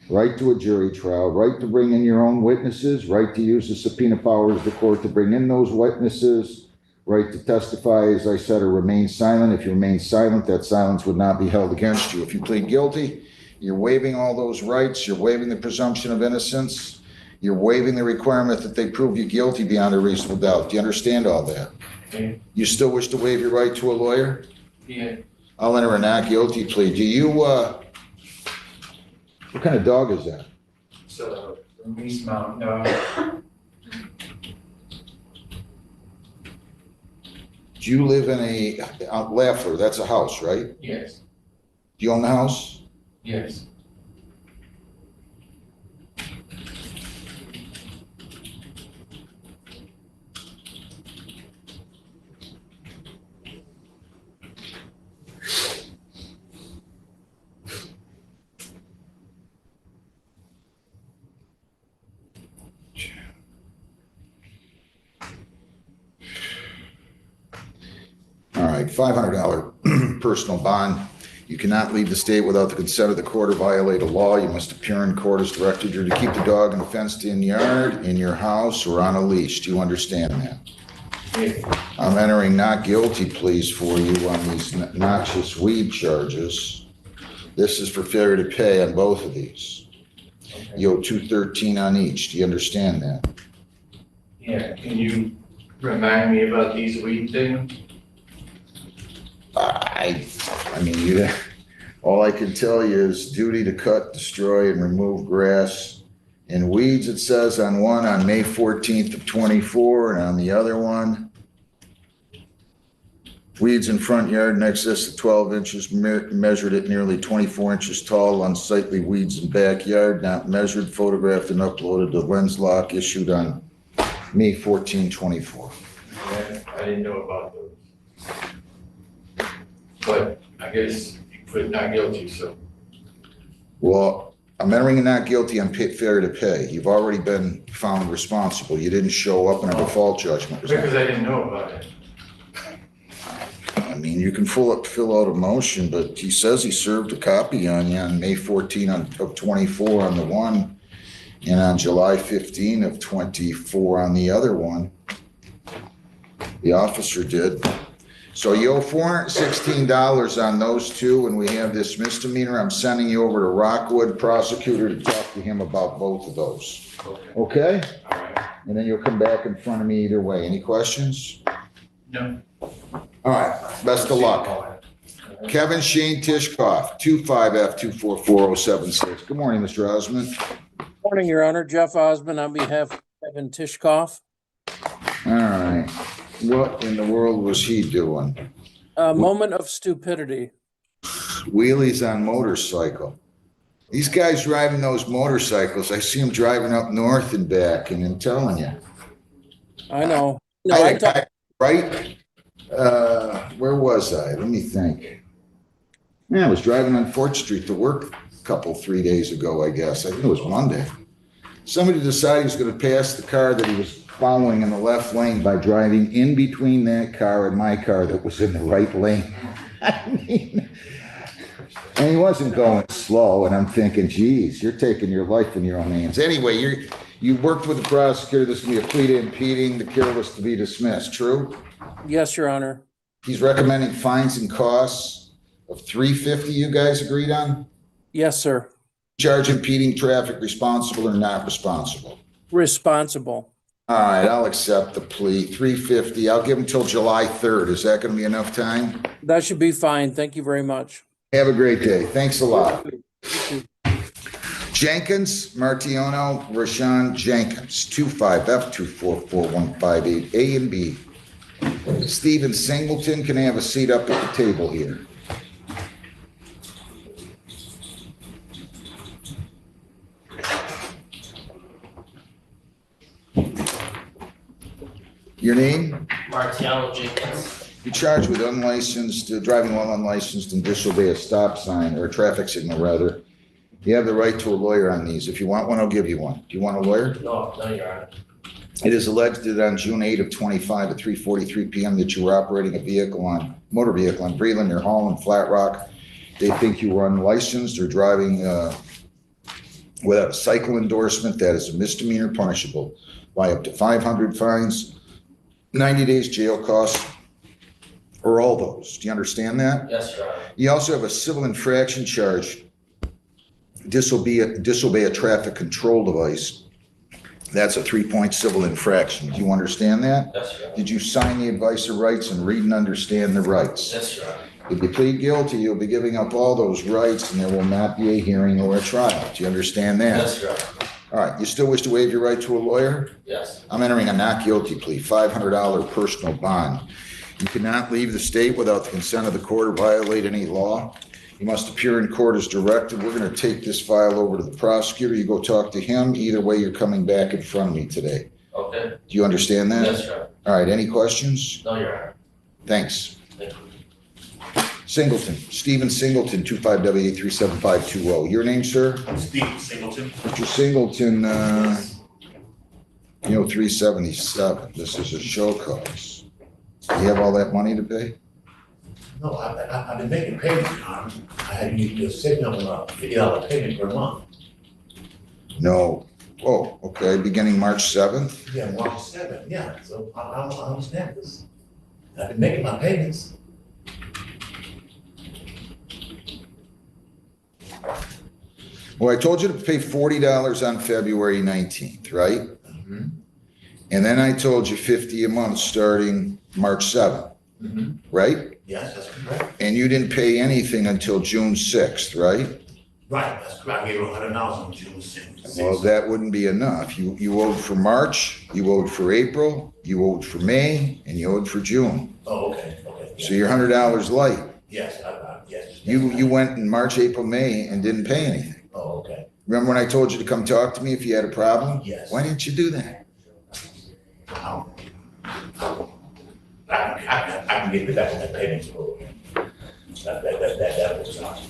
right to a jury trial, right to bring in your own witnesses, right to use the subpoena powers of the court to bring in those witnesses, right to testify, as I said, or remain silent. If you remain silent, that silence would not be held against you. If you plead guilty, you're waiving all those rights. You're waiving the presumption of innocence. You're waiving the requirement that they prove you guilty beyond a reasonable doubt. Do you understand all that? Yeah. You still wish to waive your right to a lawyer? Yeah. I'll enter a not guilty plea. Do you, what kind of dog is that? So, East Mountain Dog. Do you live in a, Lafleur, that's a house, right? Yes. Do you own the house? Yes. All right, $500 personal bond. You cannot leave the state without the consent of the court or violate a law. You must appear in court as directed. You're to keep the dog in a fenced-in yard, in your house, or on a leash. Do you understand that? Yeah. I'm entering not guilty pleas for you on these noxious weed charges. This is for failure to pay on both of these. Okay. You owe $213 on each. Do you understand that? Yeah. Can you remind me about these weed things? I mean, all I can tell you is duty to cut, destroy, and remove grass and weeds, it says on one on May 14th of 24, and on the other one, weeds in front yard in excess of 12 inches, measured at nearly 24 inches tall, unsightly weeds in backyard, not measured, photographed, and uploaded to LensLock, issued on May 14, 24. Yeah, I didn't know about those. But I guess you put not guilty, so. Well, I'm entering a not guilty on failure to pay. You've already been found responsible. You didn't show up in a default judgment. Because I didn't know about it. I mean, you can fill out a motion, but he says he served a copy on you on May 14 of 24 on the one, and on July 15 of 24 on the other one. The officer did. So you owe $416 on those two, and we have this misdemeanor. I'm sending you over to Rockwood prosecutor to talk to him about both of those. Okay? All right. And then you'll come back in front of me either way. Any questions? No. All right, best of luck. Kevin Shane Tishkoff, 25F244076. Good morning, Mr. Osmond. Morning, Your Honor. Jeff Osmond on behalf of Kevin Tishkoff. All right. What in the world was he doing? A moment of stupidity. Wheelies on motorcycle. These guys driving those motorcycles, I see them driving up north and back, and I'm telling you. I know. No, I I had a talked, guy, right? Where was I? Let me think. Yeah, I was driving on 4th Street to work 3 days ago, I guess. I think it was Monday. Somebody decided he was going to pass the car that he was following in the left lane by driving in between that car and my car that was in the right lane. I mean, and he wasn't going slow, and I'm thinking, geez, you're taking your life in your own hands. Anyway, you worked with the prosecutor. This will be a plea to impeding the careless to be dismissed. True? yes, Your Honor. He's recommending fines and costs of $350. You guys agreed on? Yes, sir. Charge impeding traffic responsible or not responsible? Responsible. All right, I'll accept the plea. $350. I'll give him till July 3rd. Is that going to be enough time? That should be fine. Thank you very much. Have a great day. Thanks a lot. Jenkins, Martiano, Rashawn Jenkins, 25F244158, A and B. Stephen Singleton, can I have a seat up at the table here? Your name? Martiano Jenkins. You're charged with unlicensed, driving while unlicensed and disobey a stop sign or a traffic signal, rather. You have the right to a lawyer on these. If you want one, I'll give you one. Do you want a lawyer? No, Your Honor. It is alleged that on June 8 of 25 at 3:43 p.m. that you were operating a motor vehicle on Breland near Hall and Flat Rock. They think you were unlicensed or driving without a cycle endorsement. That is a misdemeanor punishable by up to 500 fines, 90 days jail costs, or all those. Do you understand that? Yes, Your Honor. You also have a civil infraction charge, disobey a traffic control device. That's a 3-point civil infraction. Do you understand that? Yes, Your Honor. Did you sign the advice of rights and read and understand the rights? Yes, Your Honor. If you plead guilty, you'll be giving up all those rights and there will not be a hearing or a trial. Do you understand that? Yes, Your Honor. All right, you still wish to waive your right to a lawyer? Yes. I'm entering a not guilty plea, $500 personal bond. You cannot leave the state without the consent of the court or violate any law. You must appear in court as directed. We're going to take this file over to the prosecutor. You go talk to him. Either way, you're coming back in front of me today. Okay. Do you understand that? Yes, Your Honor. All right, any questions? No, Your Honor. Thanks. Thank you. Singleton, Stephen Singleton, 25W37520. Your name, sir? Steve Singleton. Mr. Singleton, 377. This is a show cause. Do you have all that money to pay? No, I've been making payments, Your Honor. I had used a signal $50 payment per month. No. Oh, okay, beginning March 7th? Yeah, March 7th, yeah, so I understand this. I've been making my payments. Well, I told you to pay $40 on February 19th, right? And then I told you 50 a month starting March 7th, right? Yes, that's correct. And you didn't pay anything until June 6th, right? Right, that's correct. I gave you $100 on June 6th. Well, that wouldn't be enough. You owed for March, you owed for April, you owed for May, and you owed for June. Oh, okay, okay. So you're $100 light. Yes, yes. You went in March, April, May and didn't pay anything. Oh, okay. Remember when I told you to come talk to me if you had a problem? Yes. Why didn't you do that? I can get back on that payment program. That was not.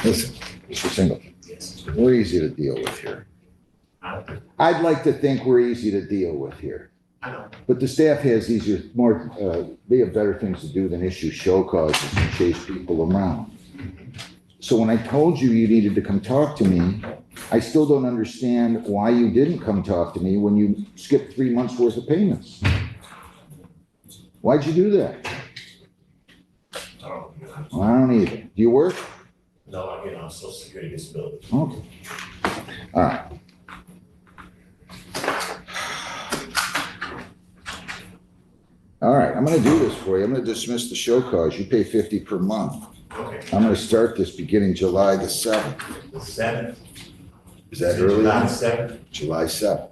Listen, Mr. Singleton, Yes. we're easy to deal with here. I'd like to think we're easy to deal with here. I know. But the staff has easier, more, they have better things to do than issue show causes and chase people around. So when I told you you needed to come talk to me, I still don't understand why you didn't come talk to me when you skipped 3 months worth of payments. Why'd you do that? I don't, you know, Well, I don't either. Do you work? no, I get on social security disability. Okay. All right. All right, I'm gonna do this for you. I'm gonna dismiss the show cause. You pay 50 per month. Okay. I'm gonna start this beginning July the 7th. The 7th. Is that early? July 7th. July 7th.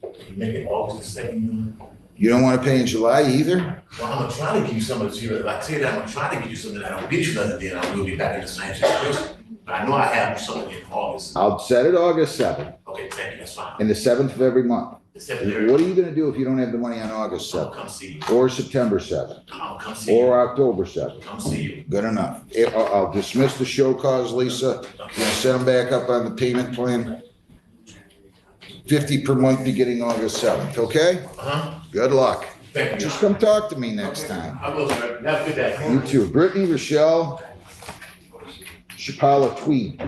You make it August the 2nd. You don't wanna pay in July either? Well, I'm gonna try to give you some of this, like I said, I'm gonna try to give you something, I don't get you nothing, then I will be back in the same situation. But I know I have something in August. I'll set it August 7th Okay, thank you, that's fine. and the 7th of every month. The 7th, What are you gonna do if you don't have the money on August I'll 7th? come see you. Or September 7th? I'll come see you. Or October 7th? Come see you. Good enough. I'll dismiss the show cause, Lisa. Gonna set them back up on the payment plan. 50 per month beginning August 7th, okay? Uh-huh, Good luck. thank you. Just come talk to me next time. I will, sir. Have a good day. You too. Brittany, Rochelle, Chapala Tweed.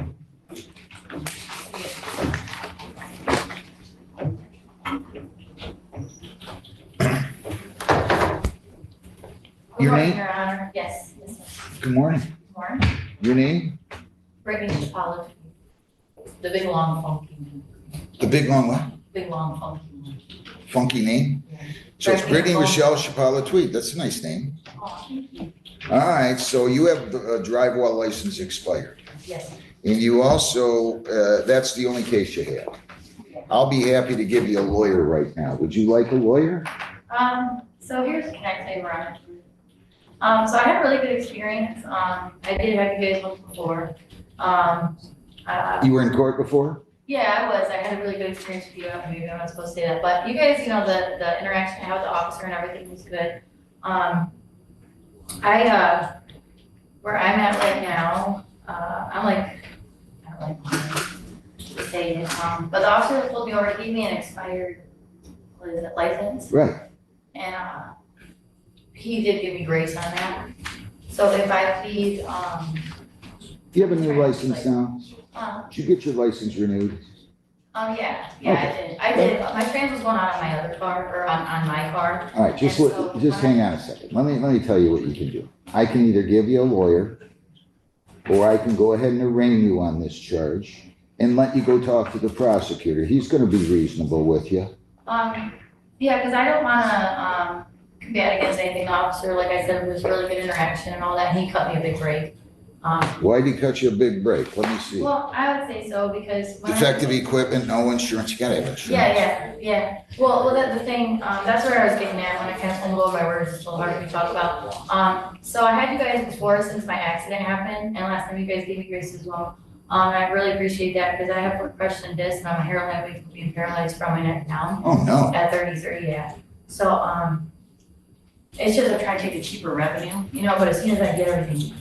Good Your morning, name? Your Honor. Yes. Yes, sir. Good morning. Good morning. Your name? Brittany Chapala. The big long funky one. The big long what? Big long funky one. Funky name? So it's Brittany Rochelle Chapala Tweed. That's a nice name. Oh, thank you. All right, so you have a drive while license expired. Yes. And you also, that's the only case you have. I'll be happy to give you a lawyer right now. Would you like a lawyer? So here's, can I say, Your Honor? So I had a really good experience. I did have you guys once before. You were in court before? Yeah, I was. I had a really good experience with you. Maybe I'm not supposed to say that, but you guys, you know, the interaction I had with the officer and everything was good. Where I'm at right now, I'm like, I don't like to say it, but the officer that pulled me over, he gave me an expired, what is it, license? Right. And, he did give me grace on that. So if I plead, You have a new license now? Did you get your license renewed? yeah, I did. My trans was going on my other car, or on my car. All right, just, And so- just hang on a second. Let me tell you what you can do. I can either give you a lawyer, or I can go ahead and arraign you on this charge and let you go talk to the prosecutor. He's gonna be reasonable with you. Yeah, because I don't wanna, combat against anything, officer. Like I said, it was really good interaction and all that. He cut me a big break. Why'd he cut you a big break? Let me see. Well, I would say so because. when I- Defective equipment, no insurance, you gotta have insurance. Yeah. Well, that's the thing, that's where I was getting at when I kind of stumbled over my words, it's a little hard for me to talk about. So I had you guys before since my accident happened, and last time you guys gave me grace as well. And I really appreciate that because I have percussion disc and I'm a heroin from being paralyzed from my neck down. Oh, no. At 33, yeah. So, it's just I'm trying to take a cheaper revenue, you know, but as soon as I get everything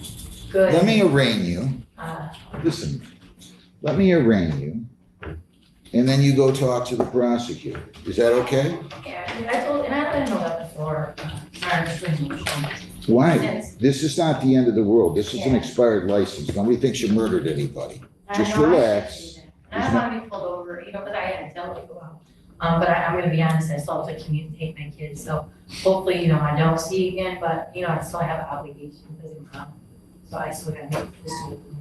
good. Let me arraign you. Uh, Listen, let me arraign you. And then you go talk to the prosecutor. Is that okay? yeah, and I didn't know that before. Sorry, just bringing it up. Why? Yes. This is not the end of the world. This is an Yeah. expired license. Nobody thinks you murdered anybody. I Just know I relax. appreciate that. And I don't want to be pulled over, you know, because I had to tell people out. But I'm gonna be honest, I still have to communicate my kids, so hopefully, you know, I don't see you again, but, you know, I still have an obligation because of, so I still gotta make this,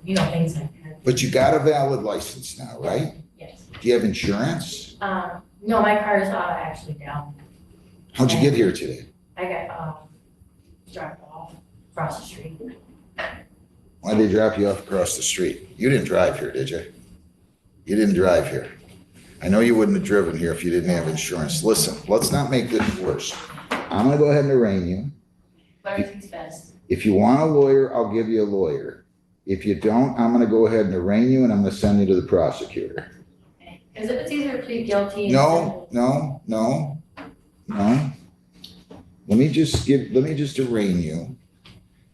you know, things like that. But you got a valid license now, right? Yes. Do you have insurance? No, my car is actually down. How'd you get here today? I got, dropped off across the street. Why'd they drop you off across the street? You didn't drive here, did you? You didn't drive here. I know you wouldn't have driven here if you didn't have insurance. Listen, let's not make this worse. I'm gonna go ahead and arraign you. Everything's best. If you want a lawyer, I'll give you a lawyer. If you don't, I'm gonna go ahead and arraign you and I'm gonna send you to the prosecutor. Because if it's easier to plead guilty. No. Let me just arraign you.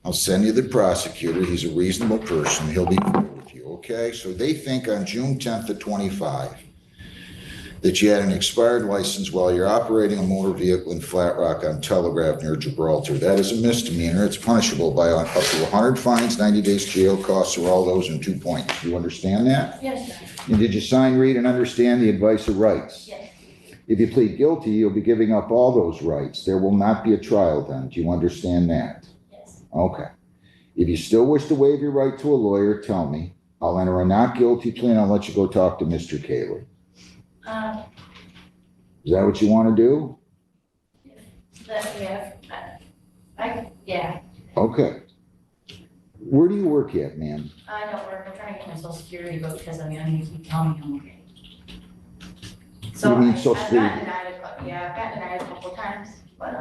I'll send you the prosecutor. He's a reasonable person. He'll be with you, okay? So they think on June 10th of 25, that you had an expired license while you're operating a motor vehicle in Flat Rock on Telegraph near Gibraltar. That is a misdemeanor. It's punishable by up to 100 fines, 90 days jail, costs, or all those in 2 points. Do you understand that? Yes, sir. And did you sign, read, and understand the advice of rights? Yes. If you plead guilty, you'll be giving up all those rights. There will not be a trial then. Do you understand that? Yes. Okay. If you still wish to waive your right to a lawyer, tell me. I'll enter a not guilty plea and I'll let you go talk to Mr. Cayley. Is that what you want to do? Yeah. Okay. Where do you work at, ma'am? I don't work, I'm trying to get my social security book because I'm gonna keep telling me I'm okay. So You mean I've Social gotten Security? denied I've gotten denied a couple times, but,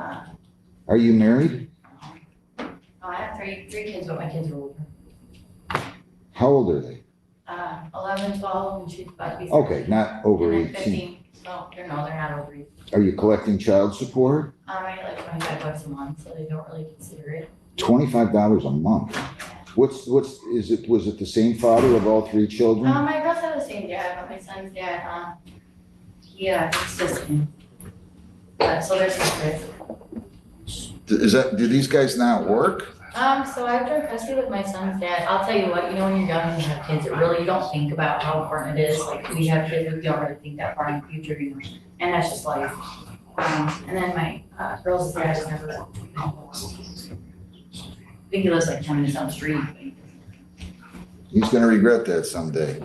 Are you married? I have three kids, but my kids are older. How old are they? 11, 12, and she's about to be. Okay, not over And then 18. 15, so, they're not over 18. Are you collecting child support? I get like $25 a month, so they don't really consider it. $25 a month? Was it the same father of all 3 children? My girls have the same dad, but my son's dad, it's just him. So they're separate. Do these guys not work? So I've done custody with my son's dad. I'll tell you what, when you're young and you have kids, you don't think about how important it is. Like, we have kids, we don't really think that far in the future, and that's just life. And then my girls' dad is never. I think he lives like 10 minutes down the street. He's gonna regret that someday.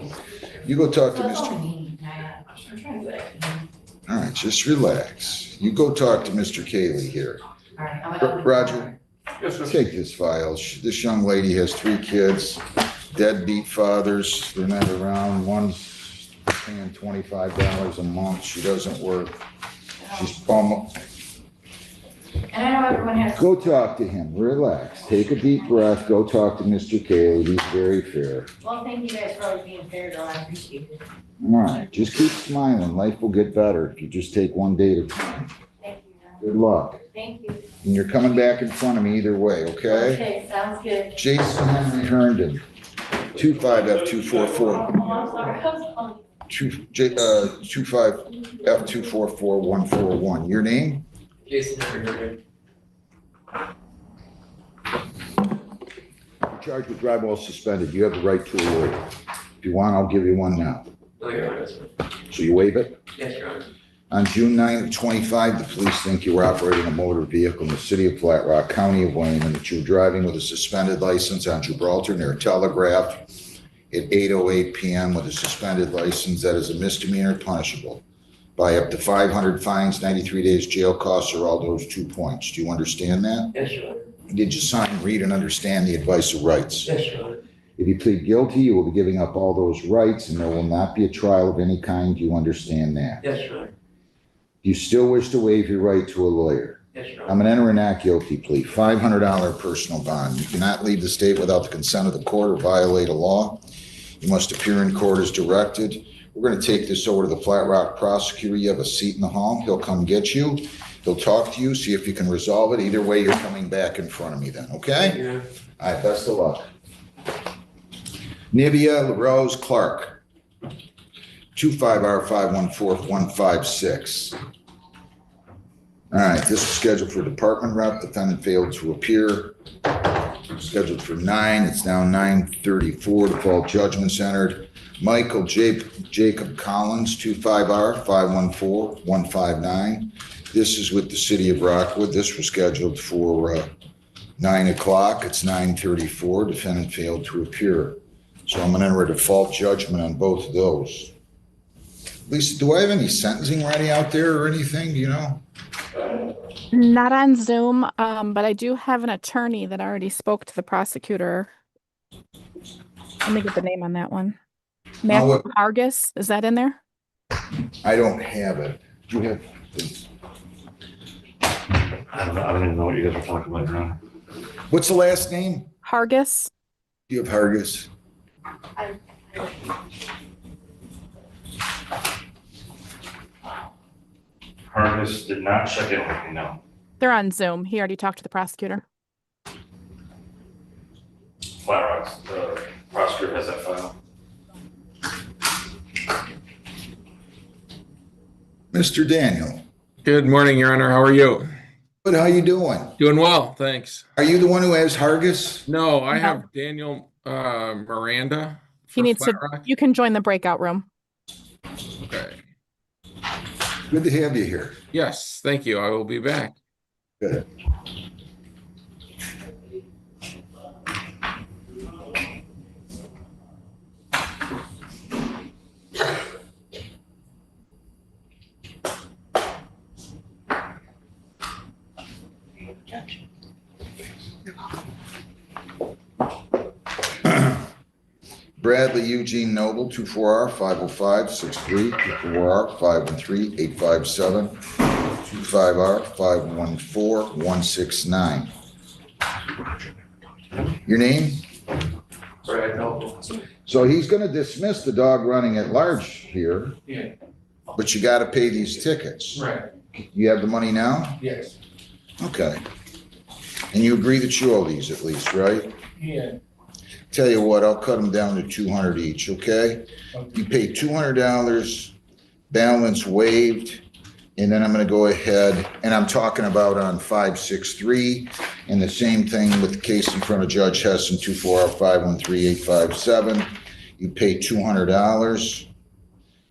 You go talk to So it's Mr. only me. I'm trying to do what I can. All right, just relax. You go talk to Mr. Cayley here. All right, I'm gonna. Roger, take this file. This young lady has 3 kids, deadbeat fathers. They're not around. One's paying $25 a month. She doesn't work. She's almost. And I know everyone has. Go talk to him. Relax. Take a deep breath. Go talk to Mr. Cayley. He's very fair. Well, thank you guys for always being fair, though. I appreciate it. All right, just keep smiling. Life will get better if you just take one day at a time. Thank you. Good luck. Thank you. And you're coming back in front of me either way, okay? Okay, sounds good. Jason Henry Herndon, 25F244. Oh, I'm sorry. 25F244-141. Your name? Jason Henry. Charged with driving while suspended. You have the right to a lawyer. If you want, I'll give you one now. So you waive it? Yes, Your Honor. On June 9 of 25, the police think you were operating a motor vehicle in the city of Flat Rock, County of Wayne, and that you were driving with a suspended license on Gibraltar near Telegraph at 8:08 p.m. with a suspended license. That is a misdemeanor, punishable by up to 500 fines, 93 days jail, costs, or all those 2 points. Do you understand that? Yes, Your Honor. Did you sign, read, and understand the advice of rights? Yes, Your Honor. If you plead guilty, you will be giving up all those rights, and there will not be a trial of any kind. Do you understand that? Yes, Your Honor. Do you still wish to waive your right to a lawyer? Yes, Your I'm Honor. going to enter a not guilty plea, $500 personal bond. You cannot leave the state without the consent of the court or violate a law. You must appear in court as directed. We're going to take this over to the Flat Rock prosecutor. You have a seat in the hall. He'll come get you. He'll talk to you, see if you can resolve it. Either way, you're coming back in front of me then, okay? Yeah. All right, best of luck. Nivea LaRose Clark, 25R514156. All right, this is scheduled for department rep. Defendant failed to appear. Scheduled for 9. It's now 9:34. Default judgment's entered. Michael Jacob Collins, 25R514159. This is with the city of Rockwood. This was scheduled for 9 o'clock. It's 9:34. Defendant failed to appear. So I'm going to enter a default judgment on both of those. Lisa, do I have any sentencing ready out there or anything? Do you know? Not on Zoom, but I do have an attorney that already spoke to the prosecutor. Let me get the name on that one. Matthew Hargis, is that in there? I don't have it. Do you have? I don't even know what you guys are talking about, Your Honor. What's the last name? Hargis. Do you have Hargis? Hargis did not check in with me, no. They're on Zoom. He already talked to the prosecutor. Flat Rock's, the prosecutor has that file. Mr. Daniel. Good morning, Your Honor. How are you? Good, how you doing? Doing well, thanks. Are you the one who has Hargis? No, I have Daniel Miranda. He for needs to, Flat Rock. you can join the breakout room. Okay. Good to have you here. Yes, thank you. I will be back. Good. Bradley Eugene Noble, 24R 505-63, 24R 513-857, 25R 514-169. Your name? Brad Noble. So he's gonna dismiss the dog running at large here, Yeah, but you gotta pay these tickets. right, You have the money now? yes, Okay. And you agree that you owe these at least, right? yeah, Tell you what, I'll cut them down to 200 each, okay? You pay $200, balance waived, and then I'm gonna go ahead, and I'm talking about on 563, and the same thing with the case in front of Judge Hessen, 24R 513-857. You pay $200,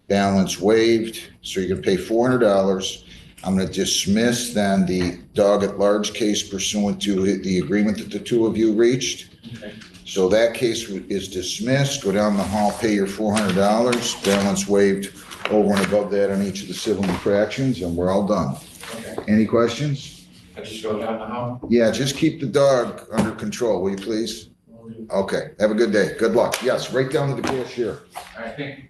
balance waived, so you're gonna pay $400. I'm gonna dismiss then the dog at large case pursuant to the agreement that the two of you reached. okay, So that case is dismissed. Go down the hall, pay your $400, balance waived over and above that on each of the civil infractions, and we're all done. okay. Any questions? I just go down the hall. Yeah, just keep the dog under control, will you please? Okay, have a good day. Good luck. Yes, right down to the cashier. All right, thank you.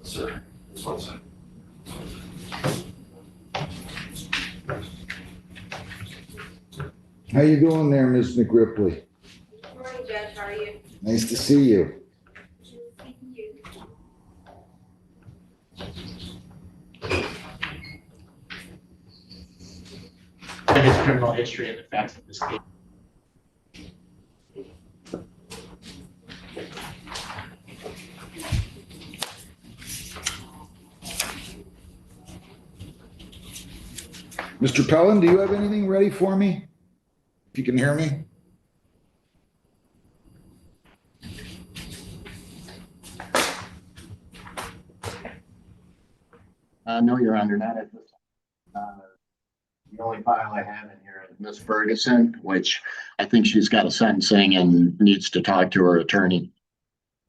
Sir, this one, sir. How you doing there, Ms. McRipley? Morning, Judge, how are you? Nice to see you. His criminal history and the facts of this case. Mr. Pellin, do you have anything ready for me? If you can hear me? No, Your Honor, not at this time. The only file I have in here is Miss Ferguson, which I think she's got a sentencing and needs to talk to her attorney.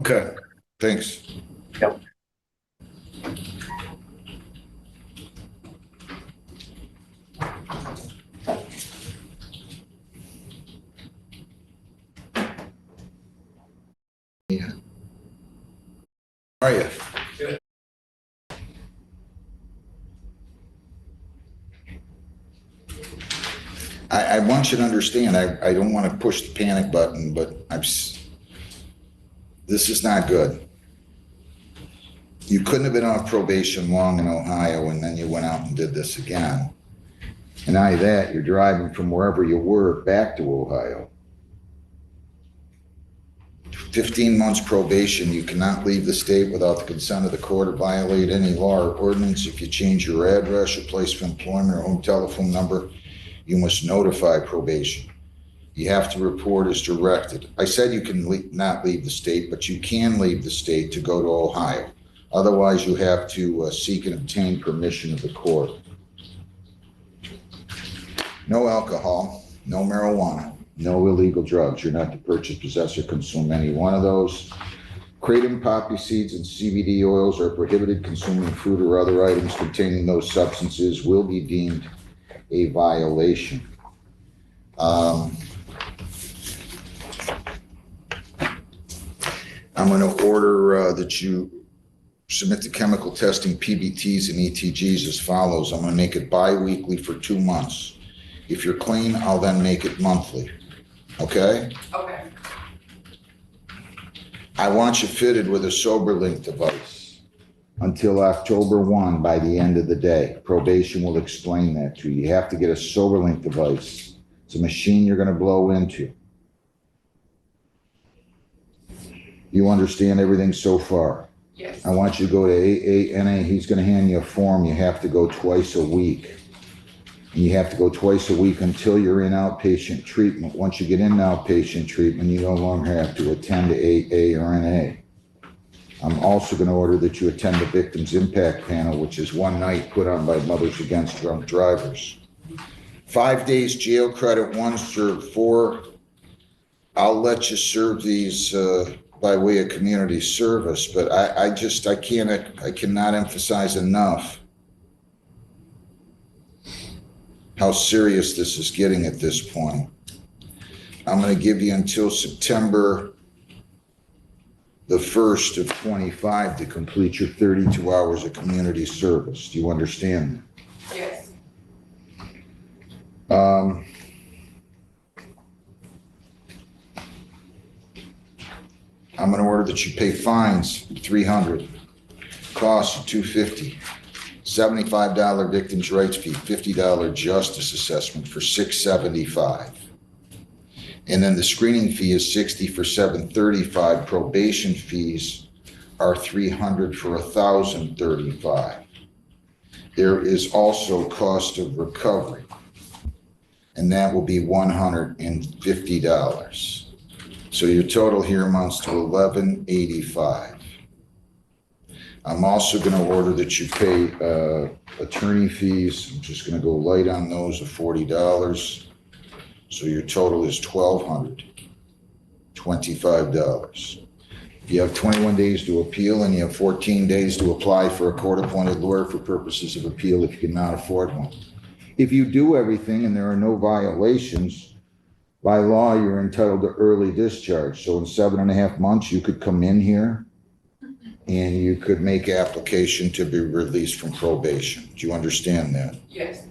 Okay, thanks. Yep. How are you? I want you to understand, I don't want to push the panic button, but this is not good. You couldn't have been off probation long in Ohio and then you went out and did this again. And not only that, you're driving from wherever you were back to Ohio. 15 months probation, you cannot leave the state without the consent of the court or violate any law or ordinance. If you change your address, your place of employment, or home telephone number, you must notify probation. You have to report as directed. I said you can not leave the state, but you can leave the state to go to Ohio. Otherwise, you have to seek and obtain permission of the court. No alcohol, no marijuana, no illegal drugs. You're not to purchase, possess, or consume any one of those. Kratom poppy seeds and CBD oils are prohibited. Consuming fruit or other items containing those substances will be deemed a violation. I'm going to order that you submit the chemical testing PBTs and ETGs as follows. I'm going to make it bi-weekly for 2 months. If you're clean, I'll then make it monthly. Okay? Okay. I want you fitted with a SoberLink device until October 1 by the end of the day. Probation will explain that to you. You have to get a SoberLink device. It's a machine you're going to blow into. You understand everything so far? Yes. I want you to go to AANA. He's going to hand you a form. You have to go twice a week. And you have to go twice a week until you're in outpatient treatment. Once you get in outpatient treatment, you no longer have to attend to AA or NA. I'm also going to order that you attend the Victims Impact Panel, which is one night put on by Mothers Against Drunk Drivers. 5 days jail credit, 1 served, 4. I'll let you serve these by way of community service, but I cannot emphasize enough how serious this is getting at this point. I'm going to give you until September the 1st of 25 to complete your 32 hours of community service. Do you understand? Yes. I'm going to order that you pay fines, $300, costs $250, $75 victims' rights fee, $50 justice assessment for $675. And then the screening fee is $60 for $735. Probation fees are $300 for $1,035. There is also cost of recovery, and that will be $150. So your total here amounts to $1,185. I'm also going to order that you pay attorney fees. I'm just going to go light on those of $40. So your total is $1,225. You have 21 days to appeal, and you have 14 days to apply for a court-appointed lawyer for purposes of appeal if you cannot afford one. If you do everything and there are no violations, by law, you're entitled to early discharge. So in 7.5 months, you could come in here and you could make application to be released from probation. Do you understand that? Yes.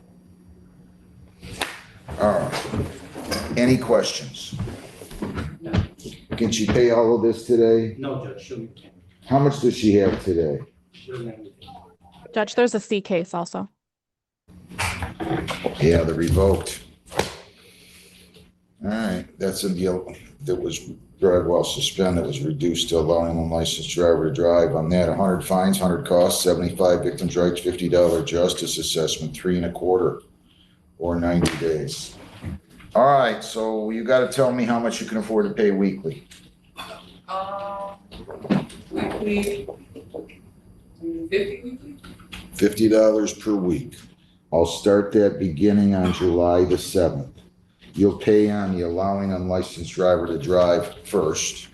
All right. Any questions? No. Can she pay all of this today? No, Judge, she'll be. How much does she have today? Judge, there's a C case also. Yeah, the revoked. All right, that's a deal that was drive while suspended, was reduced to allowing an unlicensed driver to drive. On that, 100 fines, 100 costs, 75 victims' rights, $50 justice assessment, 3 1/4 or 90 days. All right, so you got to tell me how much you can afford to pay weekly. Weekly, 50 weekly? $50 per week. I'll start that beginning on July the 7th. You'll pay on the allowing unlicensed driver to drive first,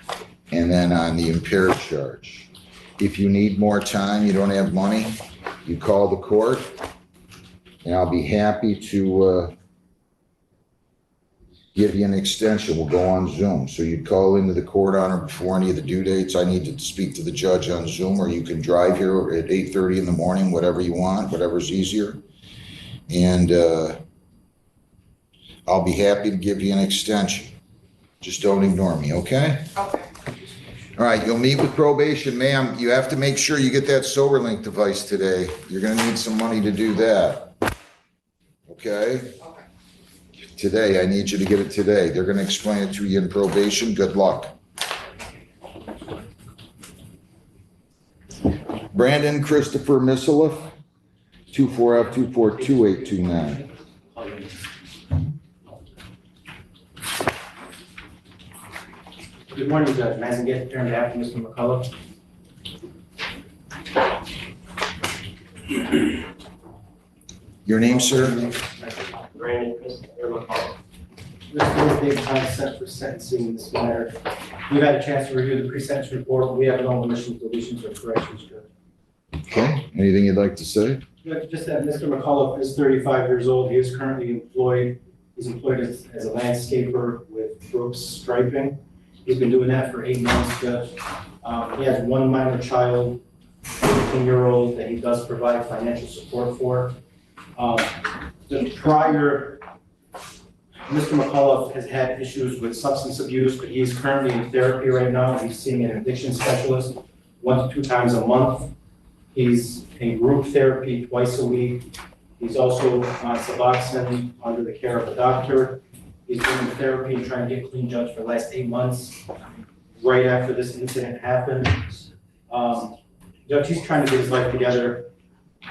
and then on the impaired charge. If you need more time, you don't have money, you call the court, and I'll be happy to give you an extension. We'll go on Zoom. So you'd call into the court on or before any of the due dates. I need to speak to the judge on Zoom, or you can drive here at 8:30 in the morning, whatever you want, whatever's easier. And I'll be happy to give you an extension. Just don't ignore me, okay? Okay. All right, you'll meet with probation, ma'am. You have to make sure you get that SoberLink device today. You're gonna need some money to do that. Okay? Today, I need you to get it today. They're gonna explain it to you in probation. Good luck. Brandon Christopher Misselif, 24F242829. Good morning, Judge. Madison get turned after Mr. McCullough. Your name, sir? Brandon Christopher McCullough. This Thursday, time set for sentencing in this matter. We've had a chance to review the pre-sentence report. We have no omissions, deletions, or corrections, Judge. Okay, anything you'd like to say? Just that Mr. McCullough is 35 years old. He is currently employed. He's employed as a landscaper with Brooks Striping. He's been doing that for 8 months, Judge. He has one minor child, 15-year-old, that he does provide financial support for. The prior, Mr. McCullough has had issues with substance abuse, but he's currently in therapy right now. He's seeing an addiction specialist 1 to 2 times a month. He's in group therapy twice a week. He's also on Suboxone under the care of a doctor. He's doing therapy and trying to get clean, Judge, for the last 8 months, right after this incident happened. Judge, he's trying to get his life together.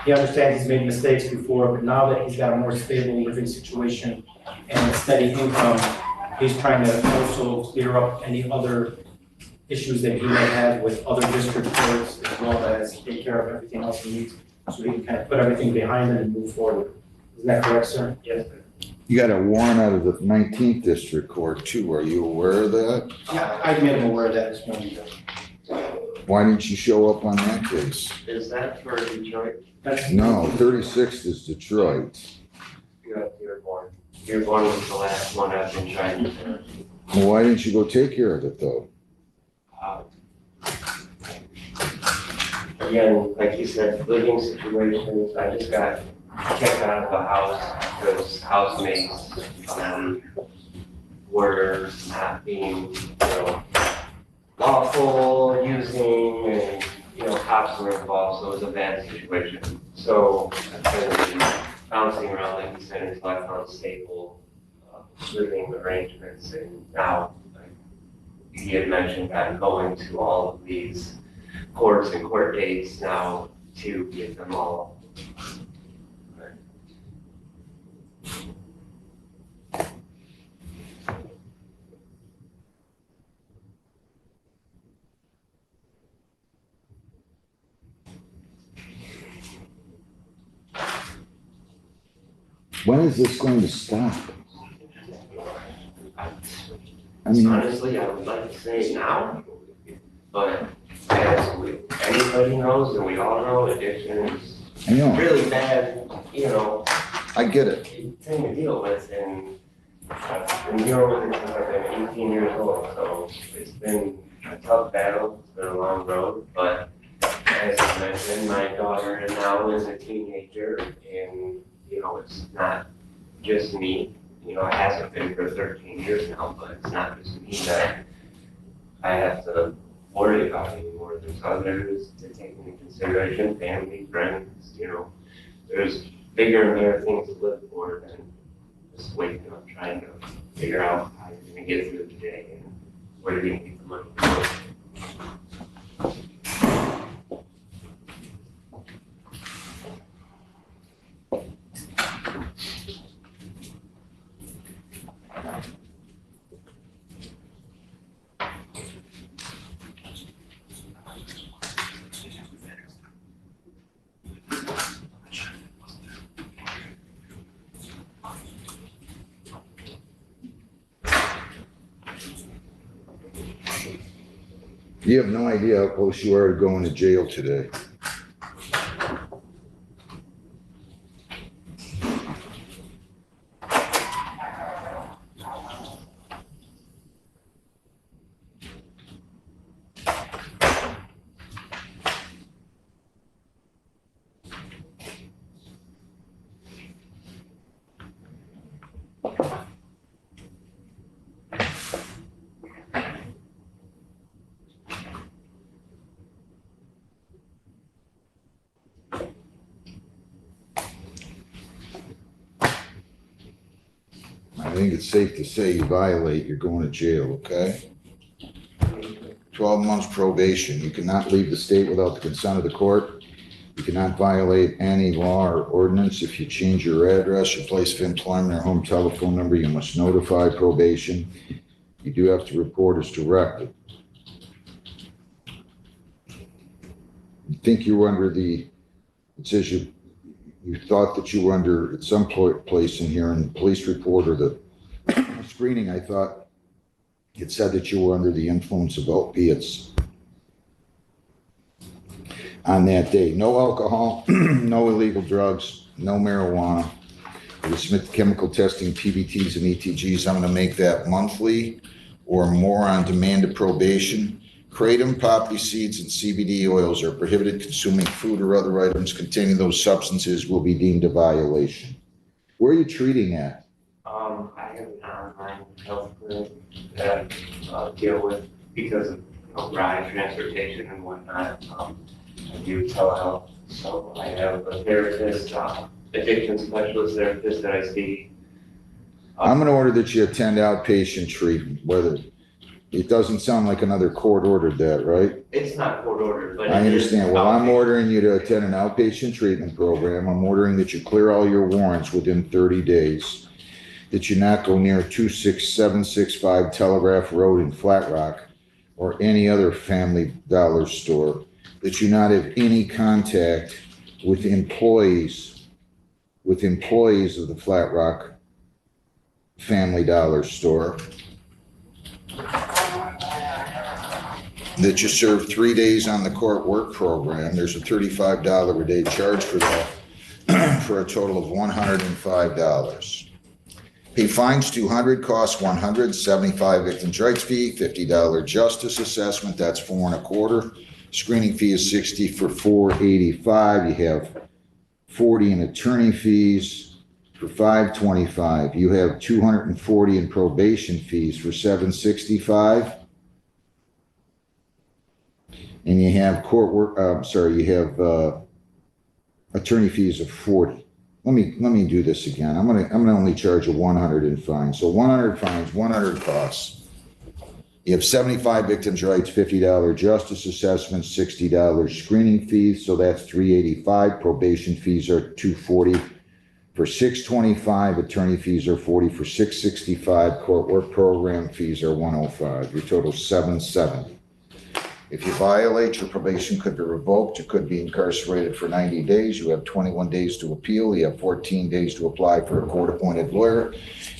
He understands he's made mistakes before, but now that he's got a more stable living situation and a steady income, he's trying to also clear up any other issues that he may have with other district courts, as well as take care of everything else he needs, so he can kind of put everything behind him and move forward. Isn't that correct, sir? Yes, sir. You got a warrant out of the 19th District Court too. Are you aware of that? Yeah, I made him aware of that this morning, Judge. Why didn't you show up on that case? Is that for Detroit? No, 36th is Detroit. Your one was the last one I've been trying to. Well, why didn't you go take care of it though? Again, like you said, living situations, I just got kicked out of the house because housemates were not being, lawful, using, and, cops were involved, so it was a bad situation. So I've been bouncing around, like you said, until I found stable living arrangements, and now, like he had mentioned, I'm going to all of these courts and court dates now to get them all. When is this going to stop? I mean, Honestly, I would like to say now, but as anybody knows, and we all know, addiction is I know. really bad, I get it. thing to deal with, and I've been dealing with it since I've been 18 years old, so it's been a tough battle, it's been a long road, but as I mentioned, my daughter now is a teenager, and, it's not just me, it hasn't been for 13 years now, but it's not just me that I have to worry about anymore. There's others to take into consideration, family, friends, there's bigger and better things to live for than just waking up trying to figure out how you're gonna get through the day and where you're gonna get the money from. You have no idea how close you are to going to jail today. I think it's safe to say you violate, you're going to jail, okay? 12 months probation. You cannot leave the state without the consent of the court. You cannot violate any law or ordinance. If you change your address, your place of employment, or home telephone number, you must notify probation. You do have to report as directed. You think you were under it says you thought that you were under, at some place in here in the police report or the screening, I thought It said that you were under the influence of opiates on that day. No alcohol, no illegal drugs, no marijuana. We submit chemical testing, PBTs and ETGs. I'm gonna make that monthly or more on demand of probation. Kratom, poppy seeds, and CBD oils are prohibited. Consuming food or other items containing those substances will be deemed a violation. Where are you treating at? I have an online health clinic that deal with because of ride transportation and whatnot. I do telehealth, so I have a therapist, addiction specialist therapist that I see. I'm gonna order that you attend outpatient treatment, whether, it doesn't sound like another court ordered that, right? It's not court ordered, but. I it is understand. Well, I'm outpatient. ordering you to attend an outpatient treatment program. I'm ordering that you clear all your warrants within 30 days, that you not go near 26765 Telegraph Road in Flat Rock or any other Family Dollar store, that you not have any contact with employees of the Flat Rock Family Dollar store, that you serve 3 days on the court work program. There's a $35 a day charge for that, for a total of $105. Pay fines $200, costs $100, 75 victims' rights fee, $50 justice assessment, that's $4.25. Screening fee is $60 for $485. You have $40 in attorney fees for $525. You have $240 in probation fees for $765. And you have you have attorney fees of $40. Let me do this again. I'm gonna only charge you $100 in fines. So $100 fines, $100 costs. You have 75 victims' rights, $50 justice assessment, $60 screening fees, so that's $385. Probation fees are $240 for $625. Attorney fees are $40 for $665. Court work program fees are $105. Your total $770. If you violate, your probation could be revoked. You could be incarcerated for 90 days. You have 21 days to appeal. You have 14 days to apply for a court-appointed lawyer.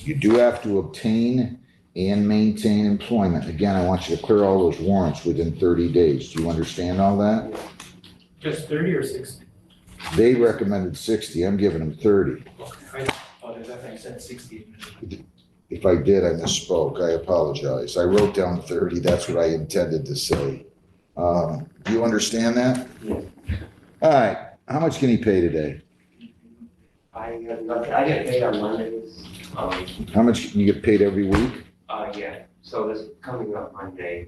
You do have to obtain and maintain employment. Again, I want you to clear all those warrants within 30 days. Do you understand all that? Just 30 or 60? They recommended 60. I'm giving them 30. I apologize, I think I said 60. If I did, I misspoke. I apologize. I wrote down 30. That's what I intended to say. Do you understand that? Yeah. All right. How much can he pay today? I have nothing, I get paid on Mondays. How much can you get paid every week? Yeah, so this coming up Monday.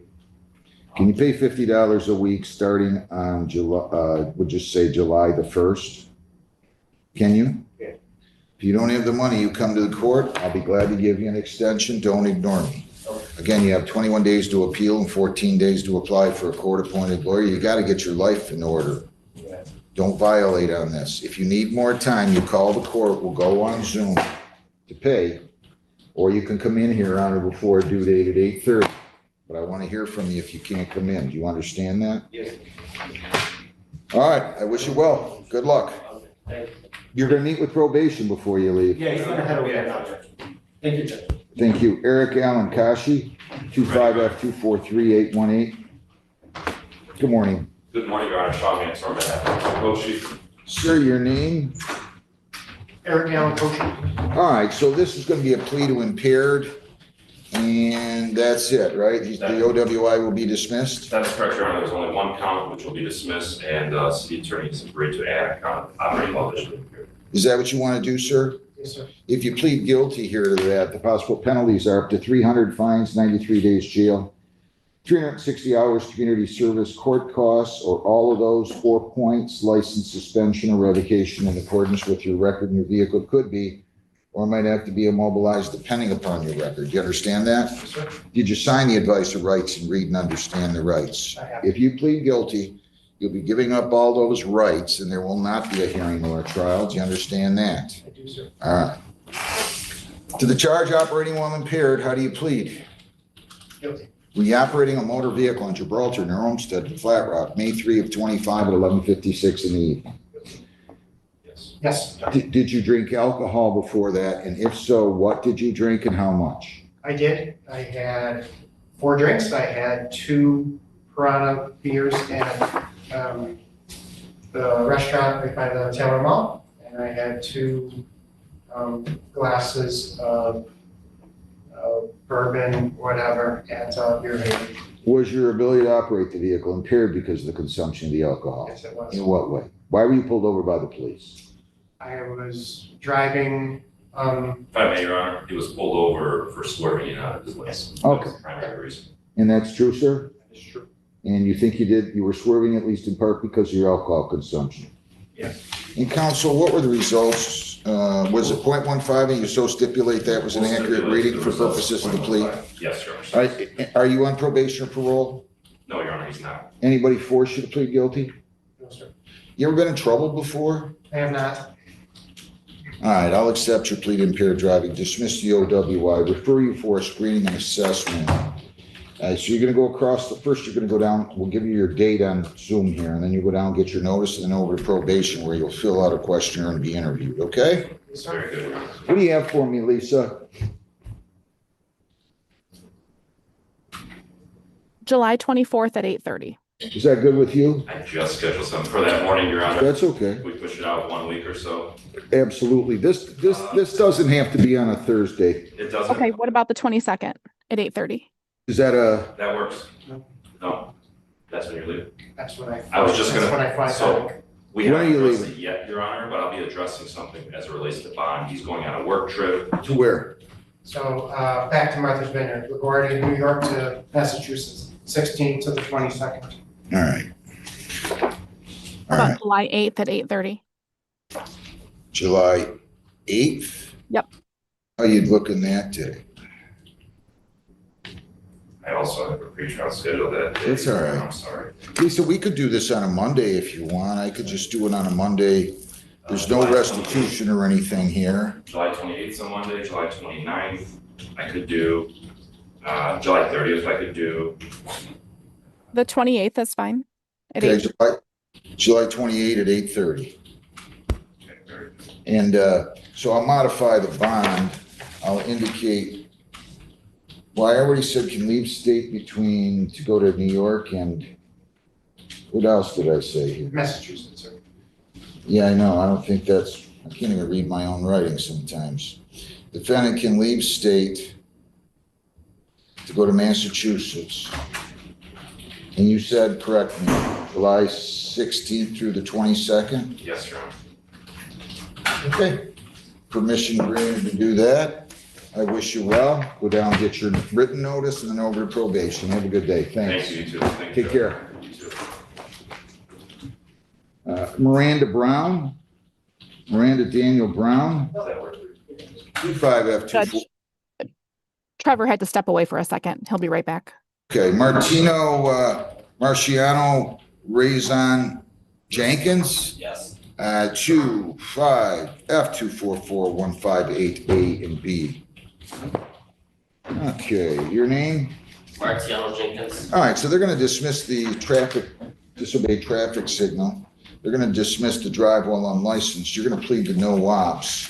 Can you pay $50 a week starting on July, we'll just say July the 1st? Can you? Yeah. If you don't have the money, you come to the court. I'll be glad to give you an extension. Don't ignore me. Again, you have 21 days to appeal and 14 days to apply for a court-appointed lawyer. You got to get your life in order. Yeah. Don't violate on this. If you need more time, you call the court. We'll go on Zoom to pay, or you can come in here on or before due date at 8:30. But I want to hear from you if you can't come in. Do you understand that? Yes. All right. I wish you well. Good luck. Thank you. You're going to meet with probation before you leave. Yeah, he's gonna head over there now, Judge. Thank you, Judge. Thank you. Eric Allen Kashi, 25F243818. Good morning. Good morning, Your Honor. Sean Manson on behalf of Koshi. Sir, your name? Eric Allen, Coach. All right, so this is going to be a plea to impaired, and that's it, right? The OWI will be dismissed? That's correct, Your Honor. There's only one count which will be dismissed, and city attorney has agreed to add a count operating while visually impaired. Is that what you want to do, sir? Yes, sir. If you plead guilty here to that, the possible penalties are up to 300 fines, 93 days jail, 360 hours community service, court costs, or all of those, 4 points, license suspension or revocation in accordance with your record in your vehicle could be, or might have to be immobilized depending upon your record. Do you understand that? Yes, sir. Did you sign the advice of rights and read and understand the rights? I have. If you plead guilty, you'll be giving up all those rights and there will not be a hearing or a trial. Do you understand that? I do, sir. All right. To the charge operating while impaired, how do you plead? Guilty. Were you operating a motor vehicle in Gibraltar near Olmsted to Flat Rock, May 3 of 25 at 11:56 in the evening? Yes. Yes, Judge. Did you drink alcohol before that? And if so, what did you drink and how much? I did. I had 4 drinks. I had 2 Piranha beers at the restaurant right by the Taylor Mall. And I had 2 glasses of bourbon, whatever, at Beer Haven. Was your ability to operate the vehicle impaired because of the consumption of the alcohol? Yes, it was. In what way? Why were you pulled over by the police? I was driving, If I may, Your Honor, he was pulled over for swerving out of his license. That was Okay. the primary reason. And that's true, sir? It's true. And you think you were swerving at least in part because of your alcohol consumption? Yes. And counsel, what were the results? Was it 0.15 and you so stipulate that was an We'll accurate stipulate reading the for results purposes of of the plea? 0.15. Yes, Your Honor. Are you on probation or parole? No, Your Honor, he's not. Anybody force you to plead guilty? No, sir. You ever been in trouble before? I am not. All right, I'll accept your plea to impaired driving, dismiss the OWI, refer you for a screening and assessment. So you're gonna go across, first you're gonna go down, we'll give you your date on Zoom here, and then you go down, get your notice, and then over to probation where you'll fill out a questionnaire and be interviewed, okay? Very good, Your Honor. What do you have for me, Lisa? July 24th at 8:30. Is that good with you? I just scheduled something for that morning, Your Honor. That's okay. We push it out 1 week or so. Absolutely. This doesn't have to be on a Thursday. It doesn't. Okay, what about the 22nd at 8:30? Is that That works. No, that's when you're leaving. That's what I. I was just That's when I gonna, find so, out. we When are haven't you addressed leaving? it yet, Your Honor, but I'll be addressing something as it relates to bond. He's going on a work trip. to where? So, back to Martha's Vineyard, LaGuardia, New York to Massachusetts, 16th to the 22nd. All right. All About right, July 8th at 8:30. July 8th? Yep. How you looking that day? I also have a pre-trial schedule that day. That's all right. I'm sorry. Lisa, we could do this on a Monday if you want. I could just do it on a Monday. There's no restitution or anything here. July 28th on Monday, July 29th, I could do, July 30th, I could do. The 28th is fine. At Okay, 8. July 28 at 8:30. Okay, very good. And so I'll modify the bond. I'll indicate, well, I already said can leave state between, to go to New York and, what else did I say here? Massachusetts, sir. Yeah, I know. I don't think that's, I can't even read my own writing sometimes. Defendant can leave state to go to Massachusetts. And you said, correct me, July 16th through the 22nd? Yes, Your Honor. Okay. Permission granted to do that. I wish you well. Go down, get your written notice, and then over to probation. Have a good day. Thanks. Thank you, you too. Thank you. Take care. You too. Miranda Brown. Miranda Daniel Brown. That works. 25F24. Judge, Trevor had to step away for a second. He'll be right back. Okay, Marciano Raison Jenkins. Yes. 25F244158A and B. Okay, your name? Marciano Jenkins. All right, so they're gonna dismiss the disobeyed traffic signal. They're gonna dismiss the drive while unlicensed. You're gonna plead to no ops.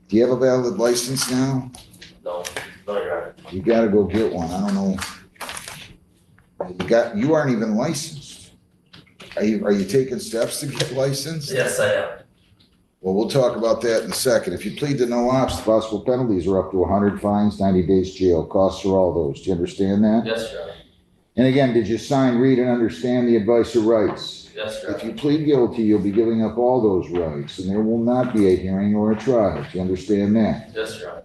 Do you have a valid license now? No, Your Honor. You gotta go get one. I don't know. You aren't even licensed. Are you taking steps to get licensed? Yes, I am. Well, we'll talk about that in a second. If you plead to no ops, the possible penalties are up to 100 fines, 90 days jail. Costs are all those. Do you understand that? Yes, Your Honor. And again, did you sign, read, and understand the advice of rights? Yes, Your If you Honor. plead guilty, you'll be giving up all those rights, and there will not be a hearing or a trial. Do you understand that? Yes, Your Honor.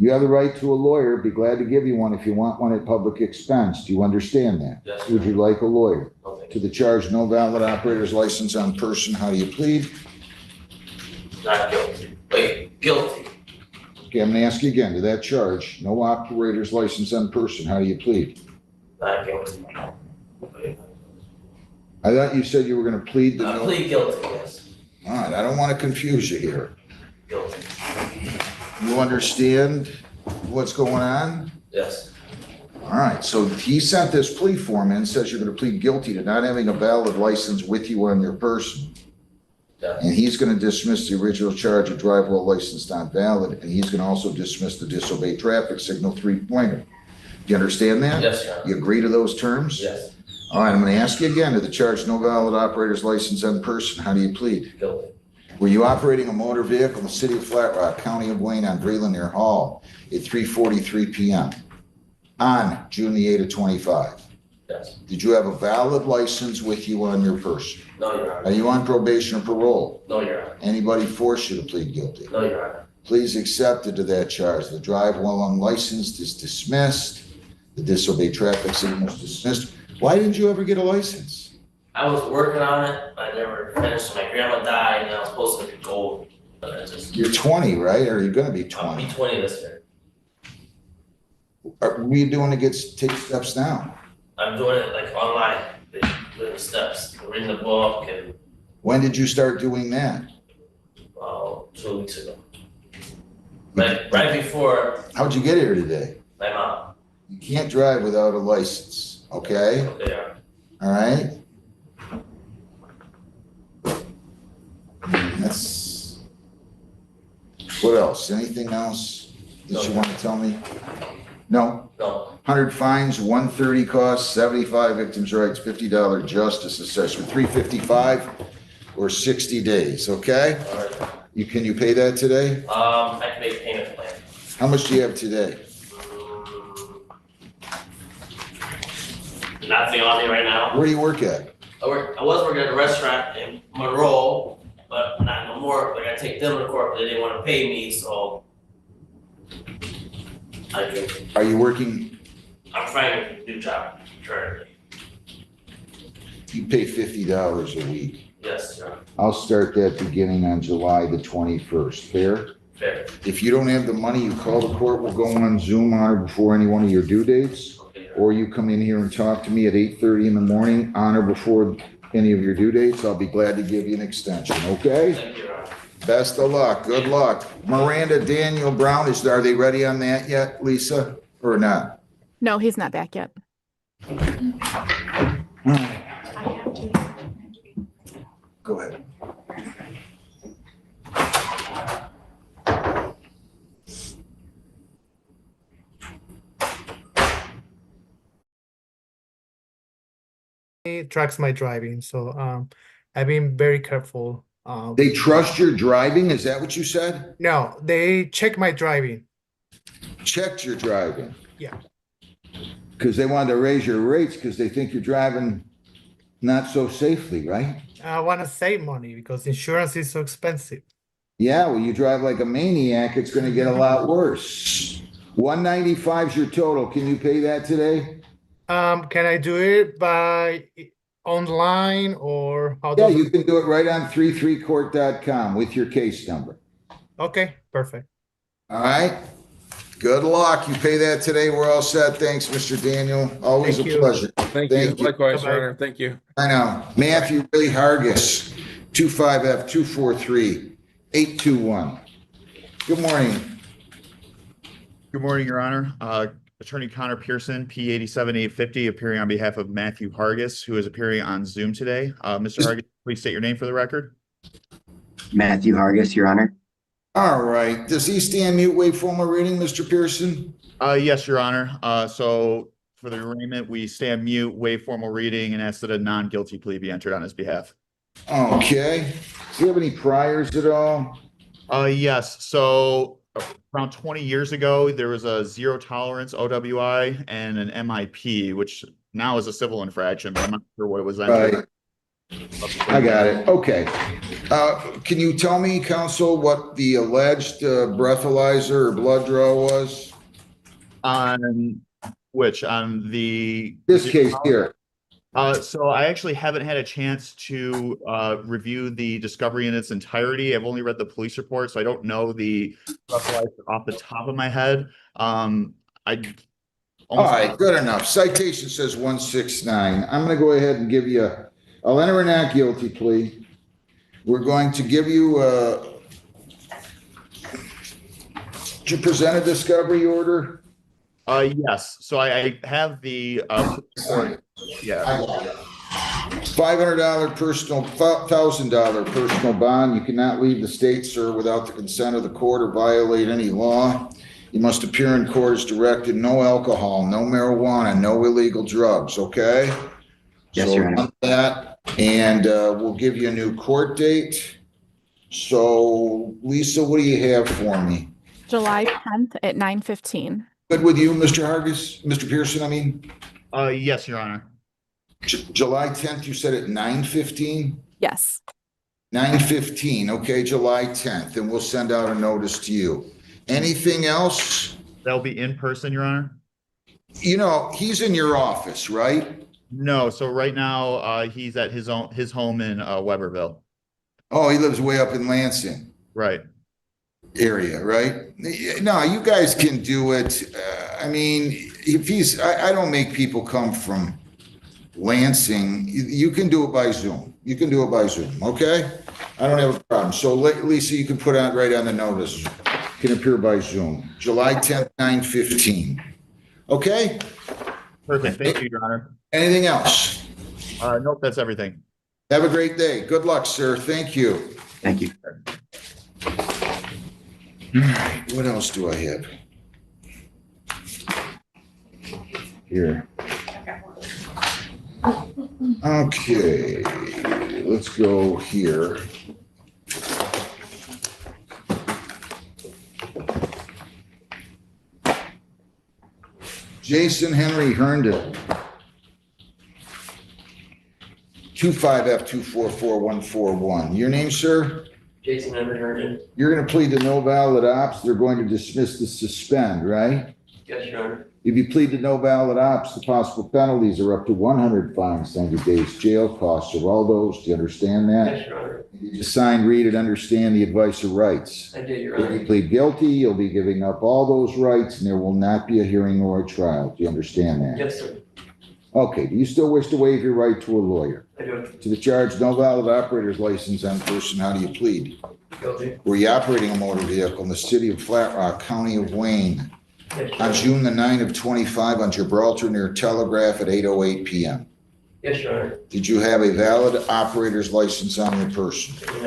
You have the right to a lawyer. Be glad to give you one if you want one at public expense. Do you understand that? Yes, Your Would you like a lawyer? Okay. To the charge, no valid operator's license on person, how do you plead? Not guilty. Wait, guilty. Okay, I'm gonna ask you again, to that charge, no operator's license on person, how do you plead? Not guilty. Wait. I thought you said you were gonna plead to I no. plead guilty, yes. All right, I don't wanna confuse you here. Guilty. You understand what's going on? Yes. All right, so he sent this plea form in, says you're gonna plead guilty to not having a valid license with you on your person. Yeah. And he's gonna dismiss the original charge of drive while license not valid, and he's gonna also dismiss the disobeyed traffic signal 3-pointer. You understand that? Yes, Your Honor. You agree to those terms? Yes, All right, I'm gonna ask you again, to the charge no valid operator's license in person, how do you plead? guilty. Were you operating a motor vehicle in the city of Flat Rock, county of Wayne on Vreeland near Hall at 3:43 PM on June the 8th of 25? Yes. Did you have a valid license with you on your person? No, Your Are Honor. you on probation or parole? No, Your Honor. Anybody force you to plead guilty? No, Your Honor. Please accept it to that charge. The drive while unlicensed is dismissed. The disobey traffic signal is dismissed. Why didn't you ever get a license? I was working on it. I never finished. My grandma died and I was supposed to go. But I just, You're 20, right? Or are you gonna be I'll 20? be 20 this year. What are you doing to take steps now? I'm doing it like online, the steps, reading the book and, When did you start doing that? 2 weeks ago. Right before How'd you get here today? my mom. You can't drive without a license, okay? Okay, Your Honor. All right? That's, what else? Anything else that you want to tell me? No? No. 100 fines, 130 costs, 75 victims' rights, $50 justice assessment, 355 or 60 days, okay? All right. Can you pay that today? I can make a payment plan. How much do you have today? Nothing on me right now. Where do you work at? I was working at a restaurant in Monroe, but not no more. But I take them to court, but they didn't want to pay me, so Are you working, I'm trying to do job currently. you pay $50 a week. Yes, sir. I'll start that beginning on July the 21st, fair? Fair. If you don't have the money, you call the court, we'll go on Zoom on or before any one of your due dates. Okay. Or you come in here and talk to me at 8:30 in the morning, on or before any of your due dates. I'll be glad to give you an extension, okay? Thank you, Your Honor. Best of luck, good luck. Miranda, Daniel Brown, are they ready on that yet, Lisa, or not? No, he's not back yet. Go ahead. Tracks my driving, so I've been very careful. They trust your driving, is that what you said? No, they check my driving. Checked your driving? Yeah. Because they wanted to raise your rates because they think you're driving not so safely, right? I want to save money because insurance is so expensive. Yeah, well, you drive like a maniac, it's gonna get a lot worse. 195 is your total. Can you pay that today? Can I do it by online or how Yeah, does you it? can do it right on 33court.com with your case number. Okay, perfect. All right? Good luck. You pay that today. We're all set. Thanks, Mr. Daniel. Always Thank a you. pleasure. Thank you. Likewise, Your Honor. Thank you. I know. Matthew Ray Hargis, 25F243-821. Good morning. Good morning, Your Honor. Attorney Connor Pearson, P87-850, appearing on behalf of Matthew Hargis, who is appearing on Zoom today. Mr. Hargis, please state your name for the record. Matthew Hargis, Your Honor. All right. Does he stand mute, wait formal reading, Mr. Pearson? Yes, Your Honor. So for the arraignment, we stand mute, waive formal reading, and ask that a non-guilty plea be entered on his behalf. Okay. Do you have any priors at all? Yes. So around 20 years ago, there was a zero tolerance OWI and an MIP, which now is a civil infraction, but I'm not sure what it was then. Right. I got it. Okay. Can you tell me, counsel, what the alleged breathalyzer or blood draw was? On which? On this case here. So I actually haven't had a chance to review the discovery in its entirety. I've only read the police report, so I don't know the breathalyzer off the top of my head. All right, good enough. Citation says 169. I'm going to go ahead and give you, I'll enter a not guilty plea. We're going to give you, did you present a discovery order? Yes. So I have the report. Yeah. $500 personal, $1,000 personal bond. You cannot leave the state, sir, without the consent of the court or violate any law. You must appear in court as directed, no alcohol, no marijuana, no illegal drugs, okay? Yes, So Your Honor. on that, and we'll give you a new court date. So Lisa, what do you have for me? July 10th at 9:15. Good with you, Mr. Hargis, Mr. Pearson, I mean? Yes, Your Honor. July 10th, you said at 9:15? Yes. 9:15, okay, July 10th, and we'll send out a notice to you. Anything else? That'll be in person, Your Honor? You know, he's in your office, right? No, so right now, he's at his home in Weberville. Oh, he lives way up in Lansing Right. area, right? No, you guys can do it. I mean, if I don't make people come from Lansing. You can do it by Zoom. You can do it by Zoom, okay? I don't have a problem. So Lisa, you can put out right on the notice. Can appear by Zoom. July 10th, 9:15. Okay? Perfect. Thank you, Your Honor. Anything else? Nope, that's everything. Have a great day. Good luck, sir. Thank you. Thank you. All right, what else do I have? Here. Okay, let's go here. Jason Henry Herndon. 25F244141. Your name, sir? Jason Herndon. You're going to plead to no valid ops. They're going to dismiss the suspend, right? Yes, Your Honor. If you plead to no valid ops, the possible penalties are up to 100 fines, 90 days jail, costs of all those. Do you understand that? Yes, Your Honor. You just sign, read, and understand the advice of rights. I did, Your If Honor. you plead guilty, you'll be giving up all those rights, and there will not be a hearing or a trial. Do you understand that? Yes, sir. Okay, do you still wish to waive your right to a lawyer? I do. To the charge, no valid operator's license on person, how do you plead? Guilty. Were you operating a motor vehicle in the city of Flat Rock, county of Wayne, Yes, Your on Honor. June the 9th of 25 on Gibraltar near Telegraph at 8:08 PM? Yes, Your Honor. Did you have a valid operator's license on your person? I did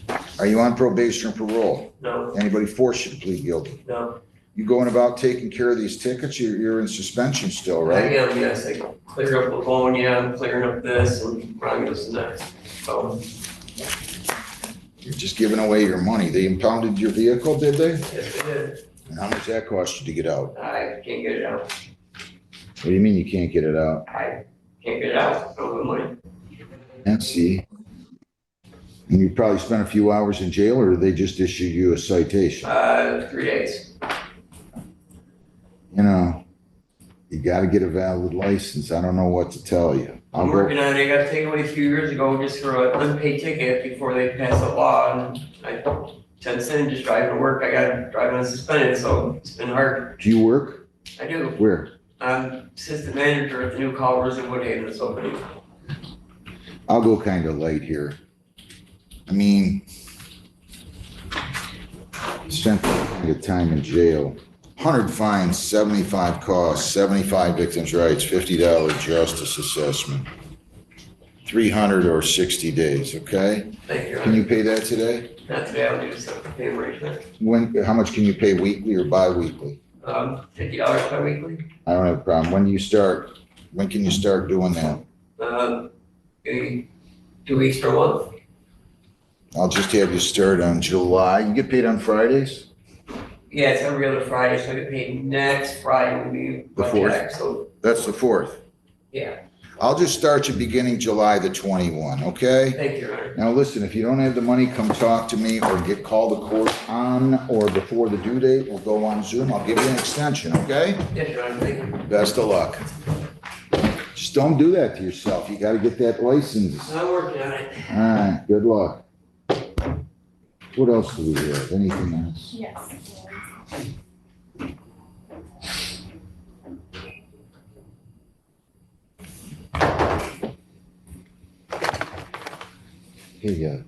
not. Are you on probation or parole? No. Anybody force you to plead guilty? No. You going about taking care of these tickets? You're in suspension still, I right? am, yes. I cleared up Livonia, I'm clearing up this, and Romulus next. So, You're just giving away your money. They impounded your vehicle, did they? yes, I did. And how much that cost you to get out? I can't get it out. What do you mean you can't get it out? I can't get it out. I don't have money. And see. And you probably spent a few hours in jail, or did they just issue you a citation? 3 days. You know, you gotta get a valid license. I don't know what to tell you. I'll I'm go- working on it. I got taken away a few years ago just for an unpaid ticket before they passed the law, and I, since then, just driving to work, I got driving unsuspended, so it's been hard. Do you work? I do. Where? I'm assistant manager at the new Culvers in Woodhaven that's opening. I'll go kind of late here. I mean, spent a time in jail. 100 fines, 75 costs, 75 victims' rights, $50 justice assessment. 300 or 60 days, okay? Thank you. Can you pay that today? Not today, I'll do some pay arrangement. How much can you pay weekly or bi-weekly? $50 bi-weekly. I don't have a problem. When can you start doing that? Maybe 2 weeks per month. I'll just have you start on July. You get paid on Fridays? Yeah, it's every other Friday, so I get paid next Friday will be The my 4th? check, so, That's the 4th. yeah. I'll just start you beginning July the 21, okay? Thank you, Your Honor. Now, listen, if you don't have the money, come talk to me or get called to court on or before the due date. We'll go on Zoom. I'll give you an extension, okay? Yes, Your Honor, thank you. Best of luck. Just don't do that to yourself. You gotta get that license. I'm working on it. All right, good luck. What else do we have? Anything else? Yes. Here you go.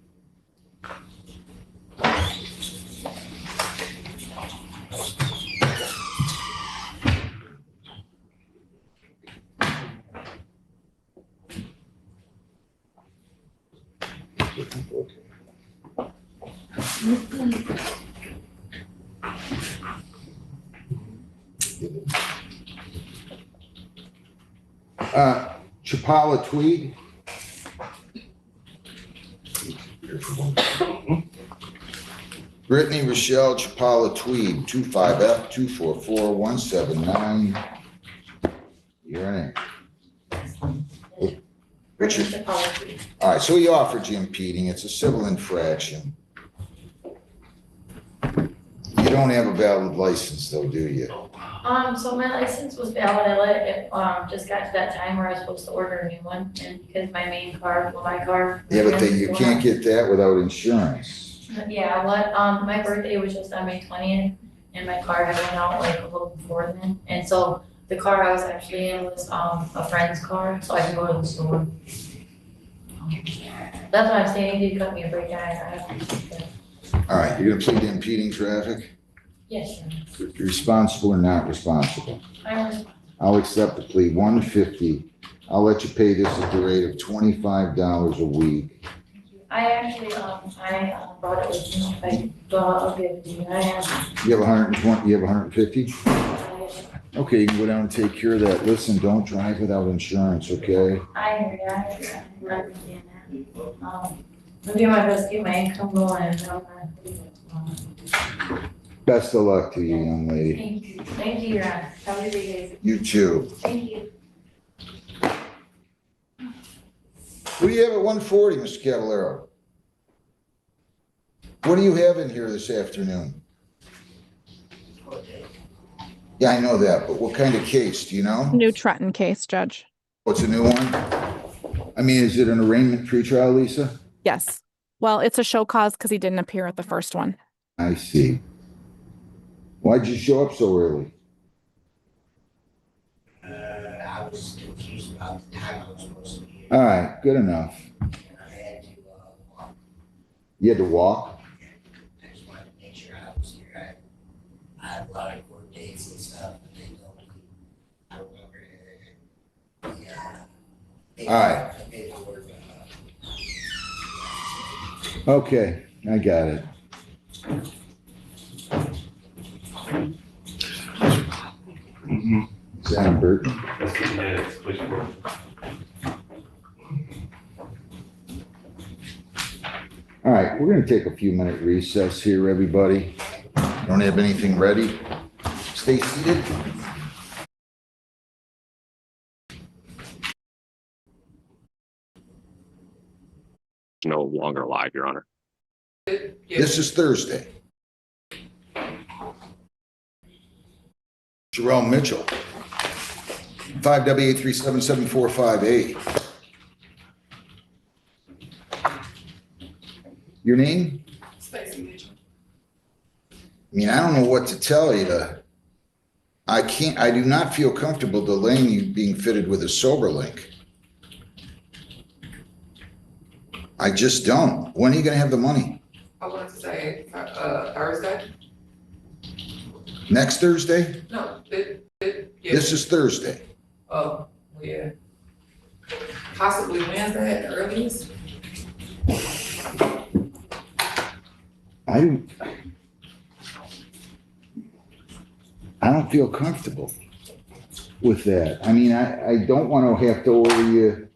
Chapala Tweed. Brittany Rochelle Chapala Tweed, 25F244179. Your name. Richard. All right, so he offered you impeding. It's a civil infraction. You don't have a valid license though, do you? So my license was valid, I let it, just got to that time where I was supposed to order a new one, and because my main car, well, my car. Yeah, but then you can't get that without insurance. Yeah, my birthday was just on May 20th, and my car had went out like a little before then, and so the car I was actually in was, a friend's car, so I could go to the store. That's what I'm saying, he did cut me a break, I appreciate that. All right, you're gonna plead to impeding traffic? Yes, sir. Responsible or not responsible? I was, I'll accept the plea, $150. I'll let you pay this at the rate of $25 a week. I actually, I brought it with me, I'll give it to you, I have. You have 120, you have 150? Okay, you can go down and take care of that. Listen, don't drive without insurance, okay? I hear you, I understand that. I'm doing my best to get my income going, and I'm not. Best of luck to you, young lady. Thank you, Your Honor. Have a good day, guys. You too. Thank you. What do you have at 140, Mr. Cavallaro? What do you have in here this afternoon? Yeah, I know that, but what kind of case, do you know? New Trenton case, Judge. What's a new one? I mean, is it an arraignment pretrial, Lisa? Yes. Well, it's a show cause because he didn't appear at the first one. I see. Why'd you show up so early? I was confused about the time I was supposed to be here. All right, good enough. And I had to, walk. You had to walk? I just wanted to make sure I was here. I had a lot of court dates and stuff, but they don't, I remember it. All right. Okay, I got it. Sam Burton. All right, we're gonna take a few minute recess here, everybody. Don't have anything ready? Stay seated. No longer live, Your Honor. This is Thursday. Jerome Mitchell. 5W8377458. Your name? Stacy Mitchell. I mean, I don't know what to tell you. I do not feel comfortable delaying you being fitted with a sober link. I just don't. When are you gonna have the money? I wanted to say, Thursday? Next Thursday? No, This is Thursday. Oh, yeah. Possibly Wednesday at the earliest? I don't feel comfortable with that. I mean, I don't want to have to order you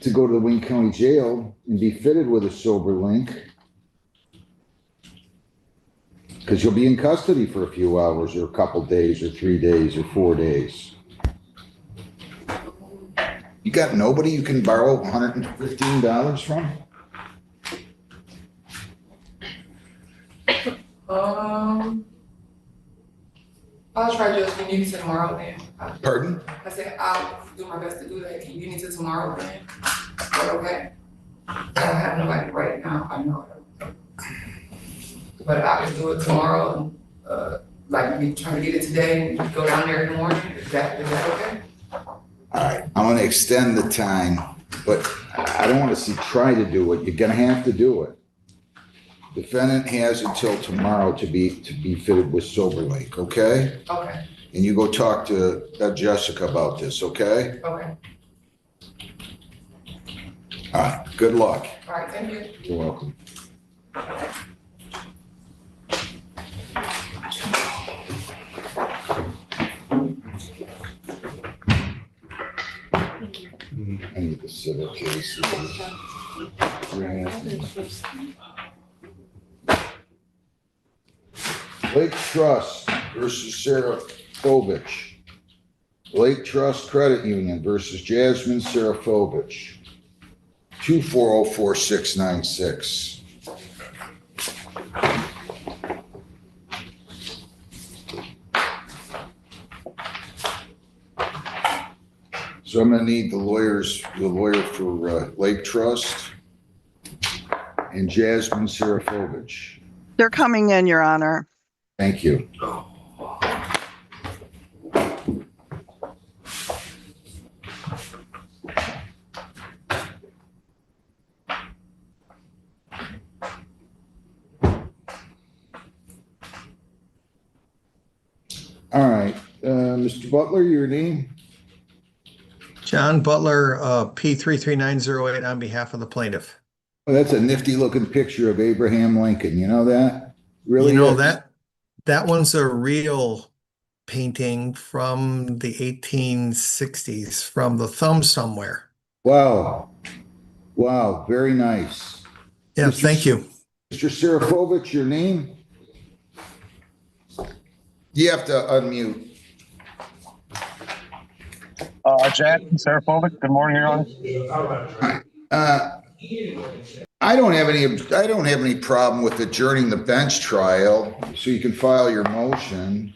to go to the Wayne County Jail and be fitted with a sober link. Because you'll be in custody for a few hours or a couple days or 3 days or 4 days. You got nobody you can borrow $115 from? I'll try just you need to tomorrow then. Pardon? I said, I'll do my best to do that. Can you need to tomorrow then? Is that okay? I don't have nobody right now, I know it. But I can do it tomorrow, like we try to get it today and go down there in the morning, is that okay? All right, I'm gonna extend the time, but I don't want to try to do it. You're gonna have to do it. Defendant has until tomorrow to be fitted with SoberLink, okay? Okay, And you go talk to Jessica about this, okay? okay, All right, good luck. all right, thank you. You're welcome. I need the civil case. Lake Trust versus Sarah Fovich. Lake Trust Credit Union versus Jasmine Serafovich. 2404696. So I'm gonna need the lawyer for Lake Trust and Jasmine Serafovich. They're coming in, Your Honor. Thank you. All right, Mr. Butler, your name? John Butler, P33908 on behalf of the plaintiff. Oh, that's a nifty looking picture of Abraham Lincoln. You know that? Really? You know that one's a real painting from the 1860s from the Thumb somewhere. Wow. Wow, very nice. Yeah, thank you. Mr. Serafovich, your name? You have to unmute. Jack Serafovic, good morning, Your Honor. I don't have any problem with adjourning the bench trial, so you can file your motion.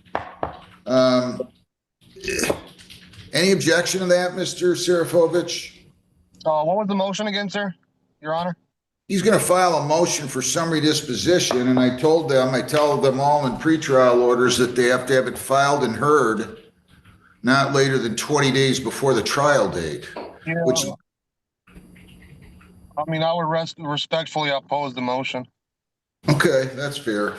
Any objection to that, Mr. Serafovich? What was the motion again, sir, Your Honor? He's going to file a motion for summary disposition, and I tell them all in pretrial orders that they have to have it filed and heard not later than 20 days before the trial date. Yeah. Which, I mean, I would respectfully oppose the motion. okay, that's fair.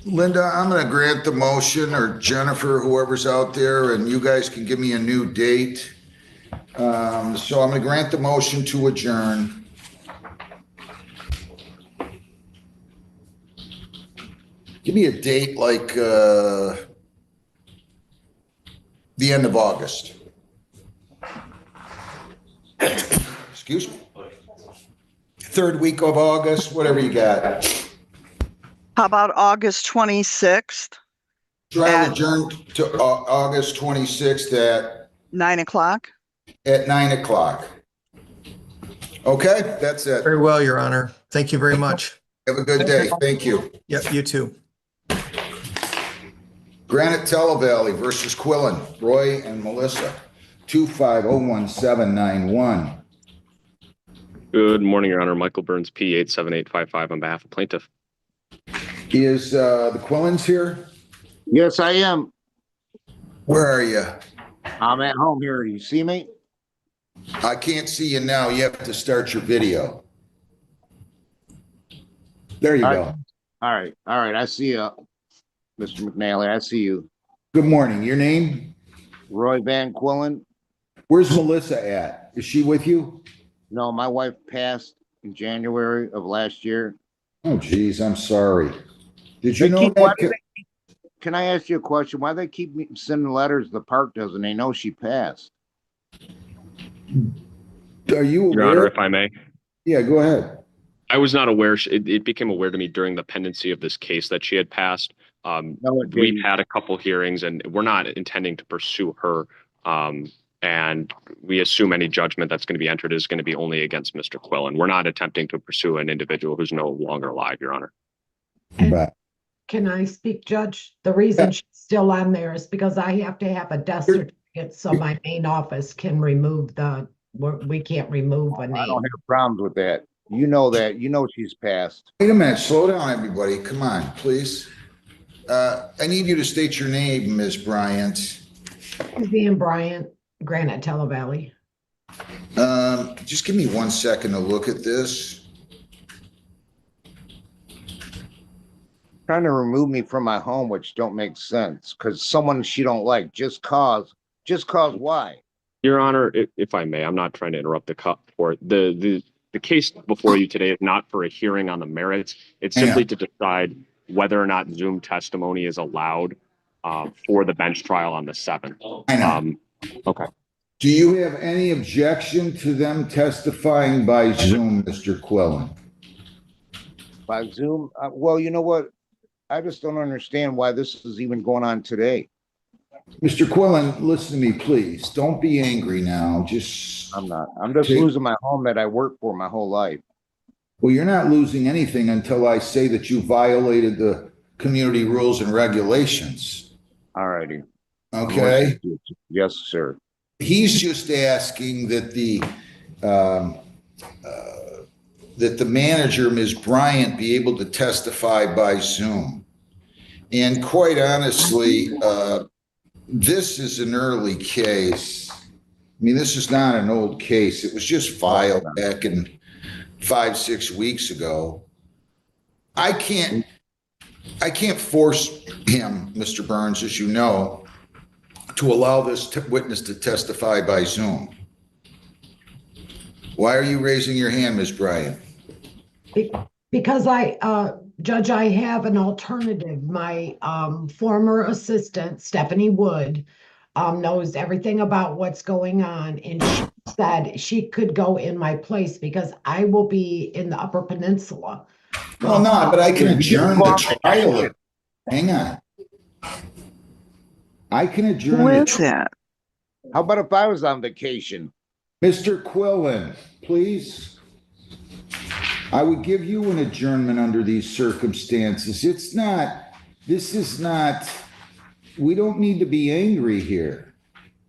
Linda, I'm going to grant the motion, or Jennifer, whoever's out there, and you guys can give me a new date. So I'm going to grant the motion to adjourn. Give me a date like the end of August. Excuse me. Third week of August, whatever you got. How about August 26th? Trial adjourned to August 26th at 9 o'clock? At 9 o'clock. Okay, that's it. Very well, Your Honor. Thank you very much. Have a good day. Thank you. Yep, you too. Granite Televalley versus Quillen, Roy and Melissa, 2501791. Good morning, Your Honor. Michael Burns, P87855 on behalf of plaintiff. Is the Quillens here? Yes, I am. Where are you? I'm at home here. You see me? I can't see you now. You have to start your video. There you go. All right. I see you, Mr. McNally. I see you. Good morning. Your name? Roy Van Quillen. Where's Melissa at? Is she with you? No, my wife passed in January of last year. Oh, geez, I'm sorry. Did you know that? Can I ask you a question? Why they keep sending letters to the park doesn't they know she passed? Are you aware? Your Honor, if I may. Yeah, go ahead. I was not aware. It became aware to me during the pendency of this case that she had passed. We've had a couple hearings, and we're not intending to pursue her. And we assume any judgment that's going to be entered is going to be only against Mr. Quillen. We're not attempting to pursue an individual who's no longer alive, Your Honor. Can I speak, Judge? The reason she's still on there is because I have to have a death certificate, so my main office can remove we can't remove a name. I don't have problems with that. You know that. You know she's passed. Wait a minute. Slow down, everybody. Come on, please. I need you to state your name, Ms. Bryant. Suzanne Bryant, Granite Televalley. Just give me 1 second to look at this. Trying to remove me from my home, which don't make sense, because someone she don't like, just cause why? Your Honor, if I may, I'm not trying to interrupt the court. The case before you today is not for a hearing on the merits. It's simply to decide whether or not Zoom testimony is allowed for the bench trial on the 7th. I know. Okay. Do you have any objection to them testifying by Zoom, Mr. Quillen? By Zoom? Well, you know what? I just don't understand why this is even going on today. Mr. Quillen, listen to me, please. Don't be angry now. I'm not. I'm just losing my home that I worked for my whole life. Well, you're not losing anything until I say that you violated the community rules and regulations. All righty. Okay? Yes, sir. He's just asking that the manager, Ms. Bryant, be able to testify by Zoom. And quite honestly, this is an early case. I mean, this is not an old case. It was just filed back in 5-6 weeks ago. I can't force him, Mr. Burns, as you know, to allow this witness to testify by Zoom. Why are you raising your hand, Ms. Bryant? Because Judge, I have an alternative. My former assistant, Stephanie Wood, knows everything about what's going on, and she said she could go in my place because I will be in the Upper Peninsula. Well, no, but I can adjourn the trial. Hang on. I can adjourn. Who is that? How about if I was on vacation? Mr. Quillen, please. I would give you an adjournment under these circumstances. This is not, we don't need to be angry here.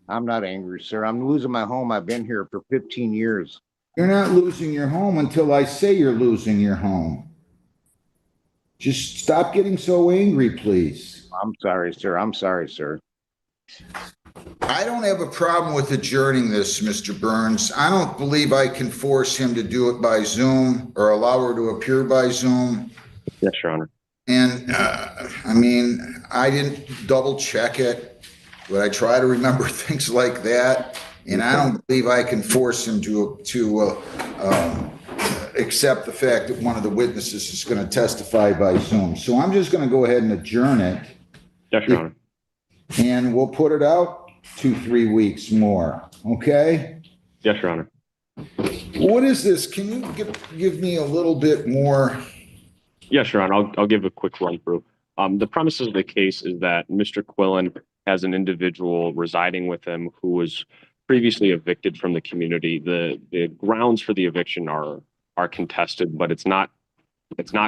I'm not angry, sir. I'm losing my home. I've been here for 15 years. You're not losing your home until I say you're losing your home. Just stop getting so angry, please. I'm sorry, sir. I'm sorry, sir. I don't have a problem with adjourning this, Mr. Burns. I don't believe I can force him to do it by Zoom or allow her to appear by Zoom. Yes, Your Honor. And I mean, I didn't double check it, but I try to remember things like that. And I don't believe I can force him to accept the fact that one of the witnesses is going to testify by Zoom. So I'm just going to go ahead and adjourn it. Yes, Your Honor. And we'll put it out 2-3 weeks more. Okay? Yes, Your Honor. What is this? Can you give me a little bit more? Yes, Your Honor. I'll give a quick run through. The premises of the case is that Mr. Quillen has an individual residing with him who was previously evicted from the community. The grounds for the eviction are contested, but it's not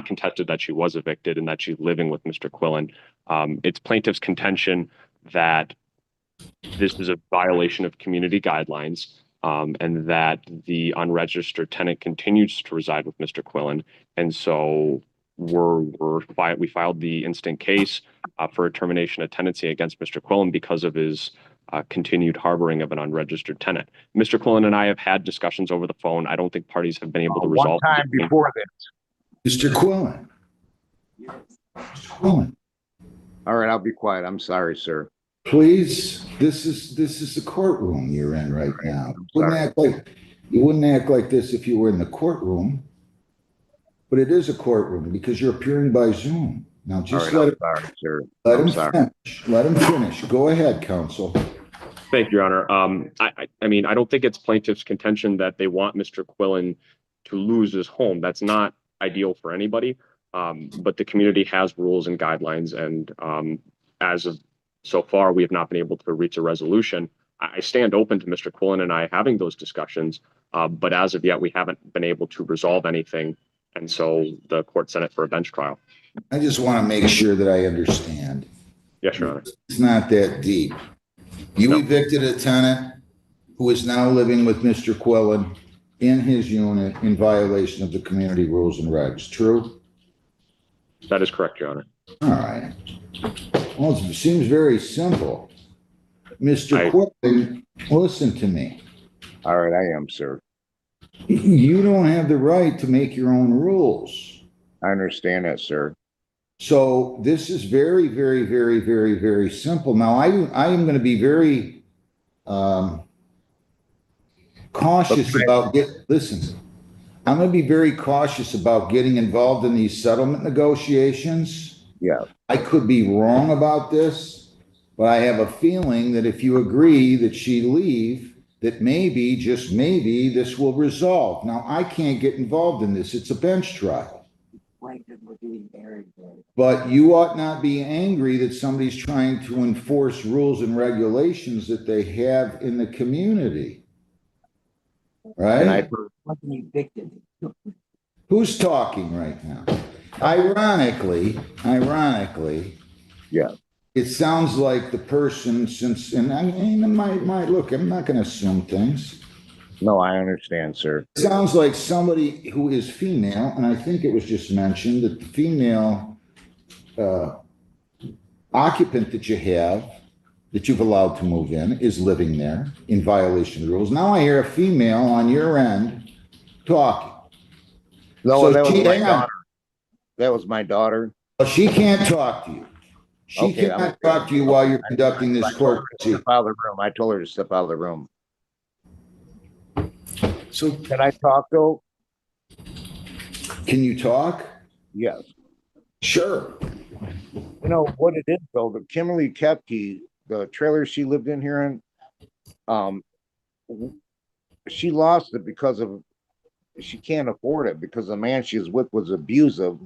contested that she was evicted and that she's living with Mr. Quillen. It's plaintiff's contention that this is a violation of community guidelines, and that the unregistered tenant continues to reside with Mr. Quillen. And so we filed the instant case for a termination of tenancy against Mr. Quillen because of his continued harboring of an unregistered tenant. Mr. Quillen and I have had discussions over the phone. I don't think parties have been able to resolve. One time before this. Mr. Quillen. Mr. Quillen. All right, I'll be quiet. I'm sorry, sir. Please, this is the courtroom you're in right now. You wouldn't act like this if you were in the courtroom, but it is a courtroom because you're appearing by Zoom. Now just let him finish. Go ahead, counsel. Thank you, Your Honor. I mean, I don't think it's plaintiff's contention that they want Mr. Quillen to lose his home. That's not ideal for anybody. But the community has rules and guidelines, and as of so far, we have not been able to reach a resolution. I stand open to Mr. Quillen and I having those discussions, but as of yet, we haven't been able to resolve anything, and so the court sent it for a bench trial. I just want to make sure that I understand. Yes, Your Honor. It's not that deep. You evicted a tenant who is now living with Mr. Quillen in his unit in violation of the community rules and regs. True? That is correct, Your Honor. All right. Well, it seems very simple. Mr. Quillen, listen to me. All right, I am, sir. You don't have the right to make your own rules. I understand that, sir. So this is very, very, very, very, very simple. Now, I am going to be very cautious about listen. I'm going to be very cautious about getting involved in these settlement negotiations. Yeah. I could be wrong about this, but I have a feeling that if you agree that she leave, that maybe, just maybe, this will resolve. Now, I can't get involved in this. It's a bench trial. But you ought not be angry that somebody's trying to enforce rules and regulations that they have in the community. Right? Who's talking right now? Ironically, Yeah. it sounds like the person and I mean, look, I'm not gonna assume things. No, I understand, sir. It sounds like somebody who is female, and I think it was just mentioned that the female occupant that you have, that you've allowed to move in, is living there in violation of the rules. Now I hear a female on your end talking. No, So that was she- my hang on. daughter. That was my daughter. Well, she can't talk to you. She Okay, cannot talk to you while you're conducting this court Step proceeding. out of the room. I told her to step out of the room. So Can I talk though? can you talk? Yes. Sure. You know what it is though, the Kimberly Kepke, the trailer she lived in here in, she lost it because of, she can't afford it because the man she was with was abusive.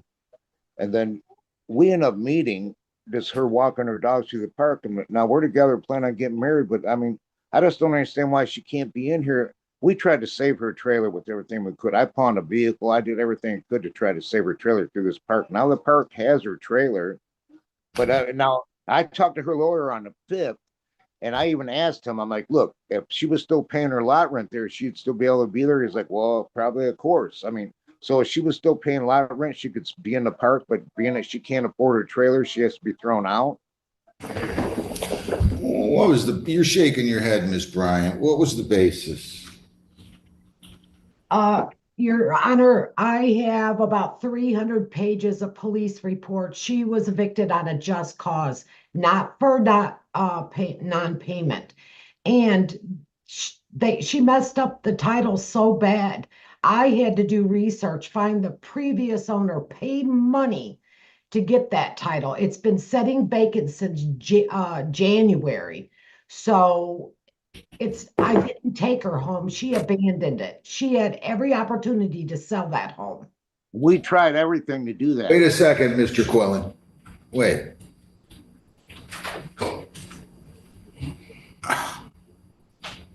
And then we end up meeting, just her walking her dog through the park. And now we're together, planning on getting married, but I mean, I just don't understand why she can't be in here. We tried to save her trailer with everything we could. I pawned a vehicle. I did everything I could to try to save her trailer through this park. Now the park has her trailer, but now I talked to her lawyer on the 5th, and I even asked him, I'm like, look, if she was still paying her lot rent there, she'd still be able to be there. He's like, well, probably, of course. I mean, so if she was still paying lot rent, she could be in the park, but being that she can't afford her trailer, she has to be thrown out. What was you're shaking your head, Ms. Bryant. What was the basis? Your Honor, I have about 300 pages of police reports. She was evicted on a just cause, not for non-payment. And she messed up the title so bad. I had to do research, find the previous owner, paid money to get that title. It's been sitting vacant since January. So I didn't take her home. She abandoned it. She had every opportunity to sell that home. We tried everything to do that. Wait a second, Mr. Quillen. Wait.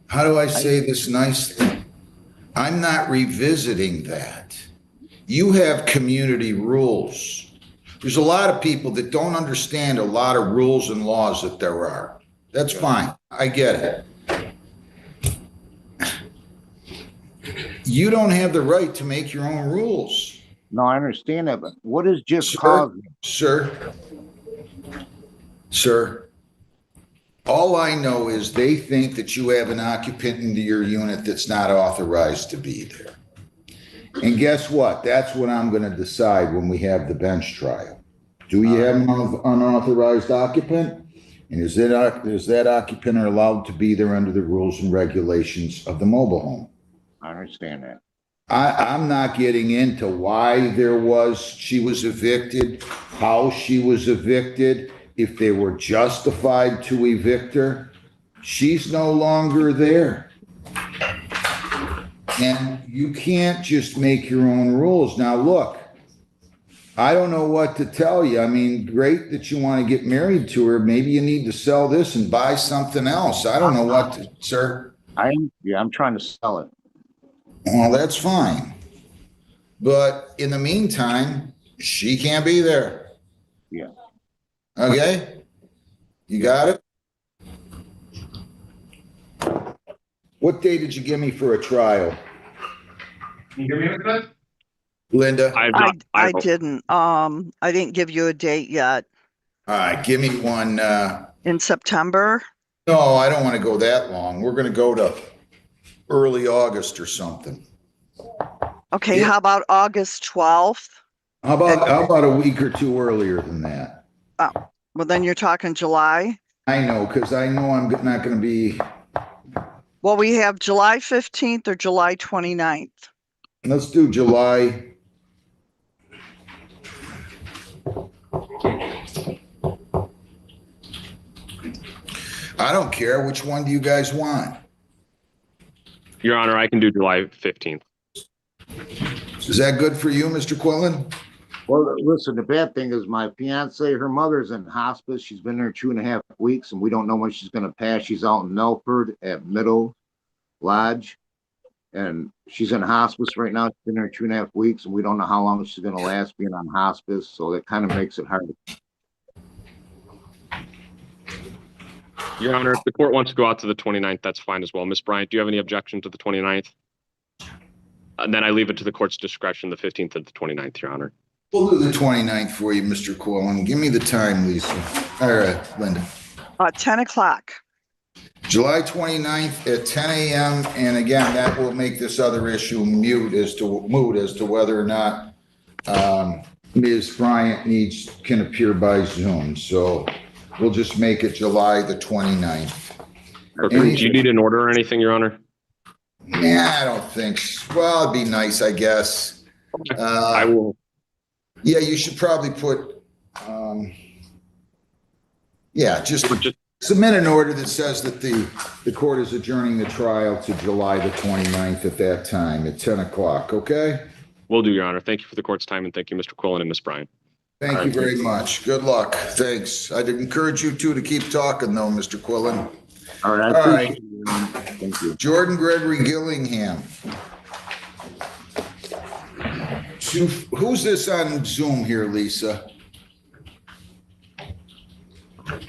How do I say this nicely? I'm not revisiting that. You have community rules. There's a lot of people that don't understand a lot of rules and laws that there are. That's fine. I get it. You don't have the right to make your own rules. No, I understand that, but what is just cause? Sir, all I know is they think that you have an occupant into your unit that's not authorized to be there. And guess what? That's what I'm going to decide when we have the bench trial. Do you have an unauthorized occupant? And is that occupant allowed to be there under the rules and regulations of the mobile home? I understand that. I'm not getting into why she was evicted, how she was evicted, if they were justified to evict her. She's no longer there. And you can't just make your own rules. Now, look, I don't know what to tell you. I mean, great that you want to get married to her. Maybe you need to sell this and buy something else. I don't know what to, sir. I'm trying to sell it. Well, that's fine. But in the meantime, she can't be there. Yeah. Okay? You got it? What day did you give me for a trial? Can you hear me, Elizabeth? Linda? I didn't. I didn't give you a date yet. All right, give me one. In September? No, I don't want to go that long. We're going to go to early August or something. Okay, how about August 12th? How about a week or two earlier than that? Oh, well, then you're talking July? I know, because I know I'm not going to be. Well, we have July 15th or July 29th. Let's do July. I don't care. Which one do you guys want? Your Honor, I can do July 15th. Is that good for you, Mr. Quillen? Well, listen, the bad thing is my fiance, her mother's in hospice. She's been there 2.5 weeks and we don't know when she's gonna pass. She's out in Melford at Middle Lodge. And she's in hospice right now. She's been there 2.5 weeks and we don't know how long she's gonna last being on hospice. So that kind of makes it hard. Your Honor, if the court wants to go out to the 29th, that's fine as well. Ms. Bryant, do you have any objection to the 29th? And then I leave it to the court's discretion, the 15th and the 29th, Your Honor. We'll do the 29th for you, Mr. Quillen. Give me the time, Lisa. All right, Linda. 10 o'clock. July 29th at 10 a.m. And again, that will make this other issue moot as to whether or not Ms. Bryant can appear by Zoom. So we'll just make it July the 29th. Do you need an order or anything, Your Honor? Yeah, I don't think so. Well, it'd be nice, I guess. I will. Yeah, you should probably put, just submit an order that says that the court is adjourning the trial to July the 29th at that time at 10 o'clock, okay? Will do, Your Honor. Thank you for the court's time, and thank you, Mr. Quillen and Ms. Bryant. Thank you very much. Good luck. Thanks. I'd encourage you two to keep talking though, Mr. Quillen. All right. All right. Thank you. Jordan Gregory Gillingham. Who's this on Zoom here, Lisa?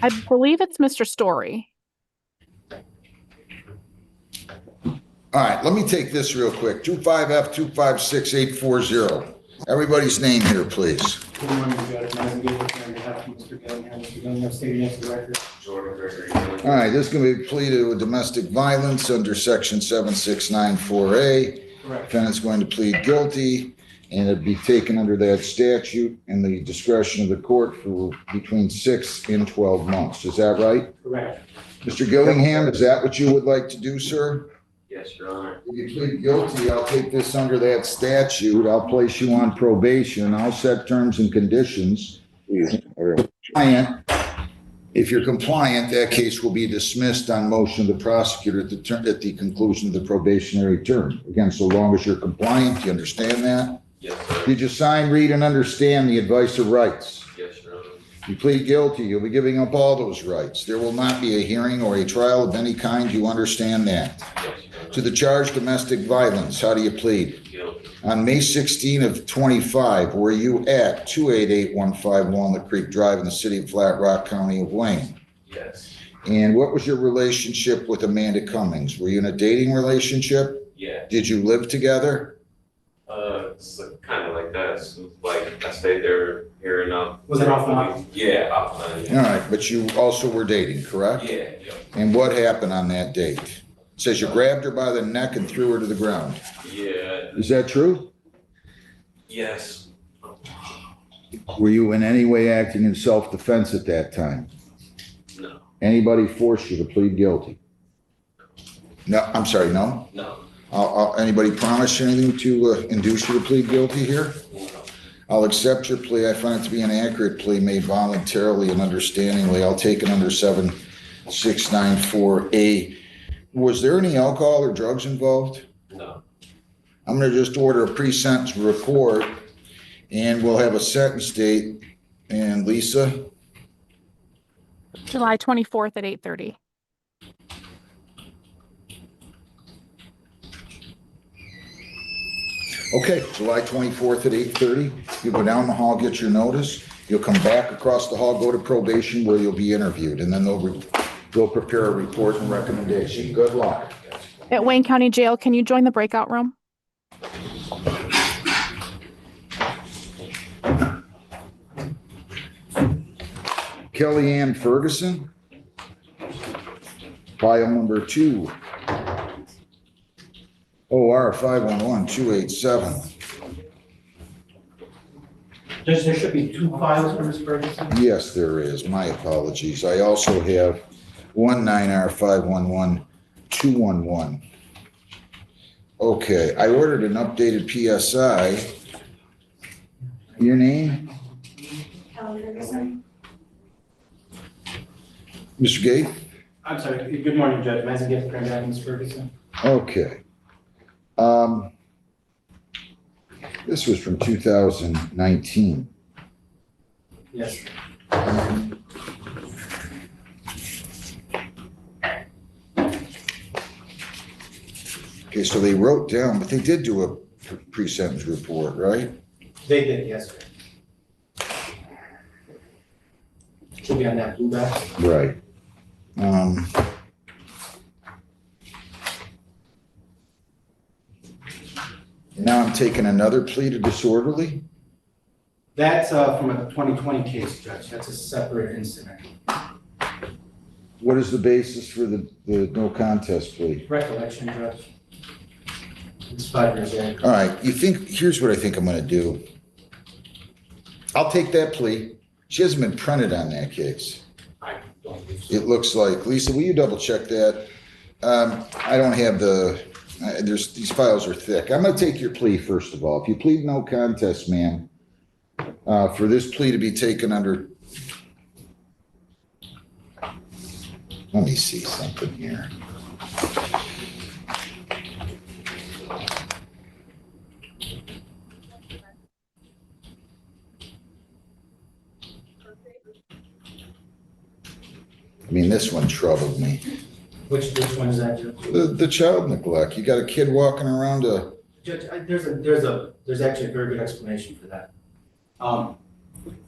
I believe it's Mr. Story. All right, let me take this real quick. 25F256840. Everybody's name here, please. Good morning, Judge. I'm going to on behalf of Mr. Gillingham. Mr. Gillingham, stating next to the record. Jordan Gregory. All right, this is going to be pleaded with domestic violence under section 7694A. Correct. Defendant's going to plead guilty, and it'd be taken under that statute in the discretion of the court for between 6 and 12 months. Is that right? Correct. Mr. Gillingham, is that what you would like to do, sir? Yes, Your Honor. If you plead guilty, I'll take this under that statute. I'll place you on probation. I'll set terms and conditions. If you're compliant, that case will be dismissed on motion of the prosecutor at the conclusion of the probationary term. Again, so long as you're compliant, you understand that? Yes, sir. Did you sign, read, and understand the advice of rights? Yes, Your Honor. You plead guilty, you'll be giving up all those rights. There will not be a hearing or a trial of any kind. You understand that? Yes, Your Honor. To the charge domestic violence, how do you plead? Guilty. On May 16 of 25, were you at 28815 Walnut Creek Drive in the city of Flat Rock, County of Wayne? Yes. And what was your relationship with Amanda Cummings? Were you in a dating relationship? Yeah. Did you live together? It's kind of like that. So like I stayed there here enough. Was it offline? Yeah, offline. All right, but you also were dating, correct? Yeah, yeah. And what happened on that date? It says you grabbed her by the neck and threw her to the ground. Yeah. Is that true? Yes. Were you in any way acting in self-defense at that time? No. Anybody force you to plead guilty? No, I'm sorry, no? No. Anybody promise you anything to induce you to plead guilty here? No. I'll accept your plea. I find it to be an accurate plea made voluntarily and understandingly. I'll take it under 7694A. Was there any alcohol or drugs involved? No. I'm going to just order a pre-sentence report and we'll have a sentence date. And Lisa? July 24th at 8:30. Okay, July 24th at 8:30. You go down the hall, get your notice. You'll come back across the hall, go to probation where you'll be interviewed, and then they'll prepare a report and recommendation. Good luck. At Wayne County Jail, can you join the breakout room? Kellyanne Ferguson. File number 2. OR 511287. Judge, there should be 2 files for Ms. Ferguson. Yes, there is. My apologies. I also have 19R 511211. Okay, I ordered an updated PSI. Your name? Mr. Gate? I'm sorry. Good morning, Judge. Mazzy Gift, Grand Ms. Ferguson. Okay. This was from 2019. Yes. Okay, so they wrote down, but they did do a pre-sentence report, right? They did, yes, sir. Should be on that blue back. Right. Now I'm taking another plea to disorderly? That's from a 2020 case, Judge. That's a separate incident. What is the basis for the no contest plea? Recollection, Judge. It's 5 years old. All right, here's what I think I'm gonna do. I'll take that plea. She hasn't been printed on that case. I don't believe so. It looks like, Lisa, will you double check that? I don't have these files are thick. I'm gonna take your plea first of all. If you plead no contest, ma'am, for this plea to be taken under, let me see something here. I mean, this one troubled me. Which one is that, Judge? The child neglect. You got a kid walking around Judge, there's actually a very good explanation for that.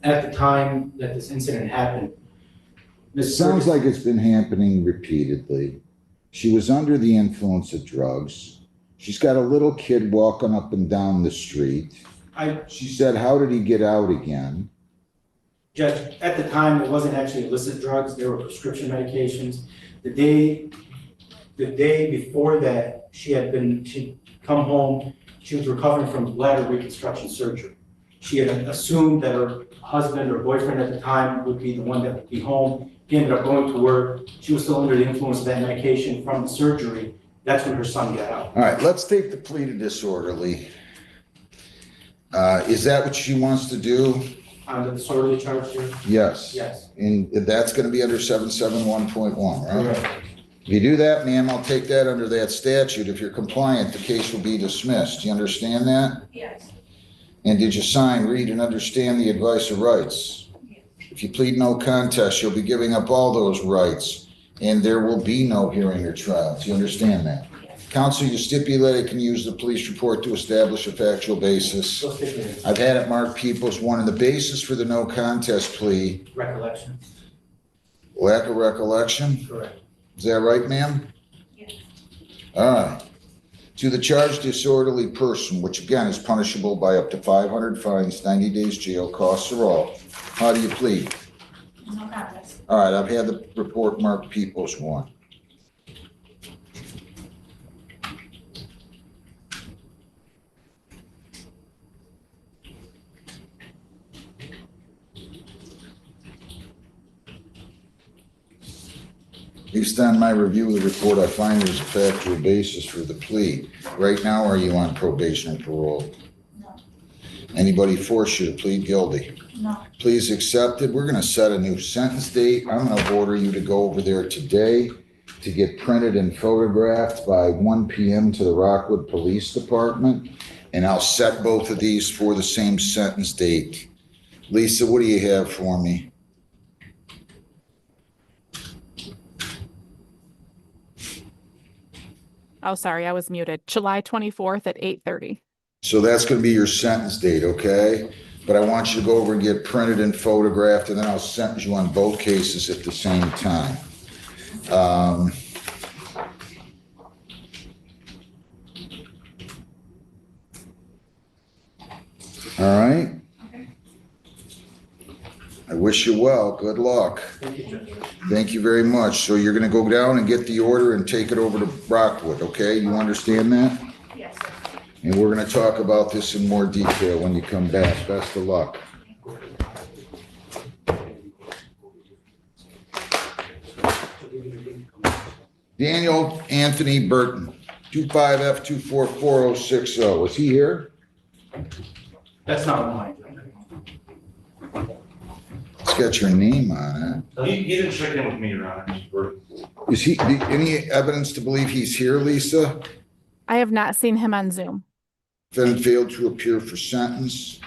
At the time that this incident happened, It sounds like it's been happening repeatedly. She was under the influence of drugs. She's got a little kid walking up and down the street. She said, how did he get out again? Judge, at the time, it wasn't actually illicit drugs, they were prescription medications. The day before that, she'd come home, she was recovering from bladder reconstruction surgery. She had assumed that her husband or boyfriend at the time would be the one that would be home. He ended up going to work. She was still under the influence of that medication from the surgery. That's when her son got out. All right, let's take the plea to disorderly. Is that what she wants to do? On the disorderly charge here? Yes. Yes. And that's gonna be under 771.1, right? Correct. If you do that, ma'am, I'll take that under that statute. If you're compliant, the case will be dismissed. Do you understand that? Yes. And did you sign, read, and understand the advice of rights? If you plead no contest, you'll be giving up all those rights, and there will be no hearing or trial. Do you understand that? Counsel, you stipulated can use the police report to establish a factual basis. I've had it marked Peoples 1, and the basis for the no contest plea. Recollection. Lack of recollection? Correct. Is that right, ma'am? Yes. All right. To the charged disorderly person, which again is punishable by up to 500 fines, 90 days jail, costs are all. How do you plead? No contest. All right, I've had the report marked Peoples 1. Based on my review of the report, I find there's a factual basis for the plea. Right now, are you on probation or parole? No. Anybody force you to plead guilty? No. Please accept it. We're gonna set a new sentence date. I'm gonna order you to go over there today to get printed and photographed by 1 p.m. to the Rockwood Police Department. And I'll set both of these for the same sentence date. Lisa, what do you have for me? Oh, sorry, I was muted. July 24th at 8:30. So that's gonna be your sentence date, okay? But I want you to go over and get printed and photographed, and then I'll sentence you on both cases at the same time. All right? I wish you well. Good luck. Thank you, Judge. Thank you very much. So you're gonna go down and get the order and take it over to Rockwood, okay? You understand that? Yes, sir. And we're gonna talk about this in more detail when you come back. Best of luck. Daniel Anthony Burton, 25F244060. Is he here? That's not mine. It's got your name on He didn't check in with me, Your Honor. it. Is he, any evidence to believe he's here, Lisa? I have not seen him on Zoom. Defendant failed to appear for sentence.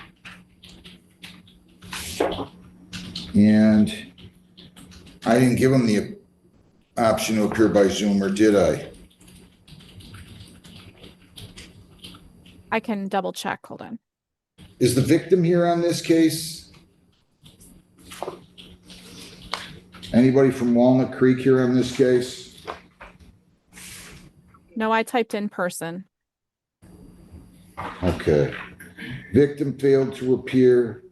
And I didn't give him the option to appear by Zoom, or did I? I can double check. Hold on. Is the victim here on this case? Anybody from Walnut Creek here on this case? No, I typed in person. Okay. Victim failed to appear.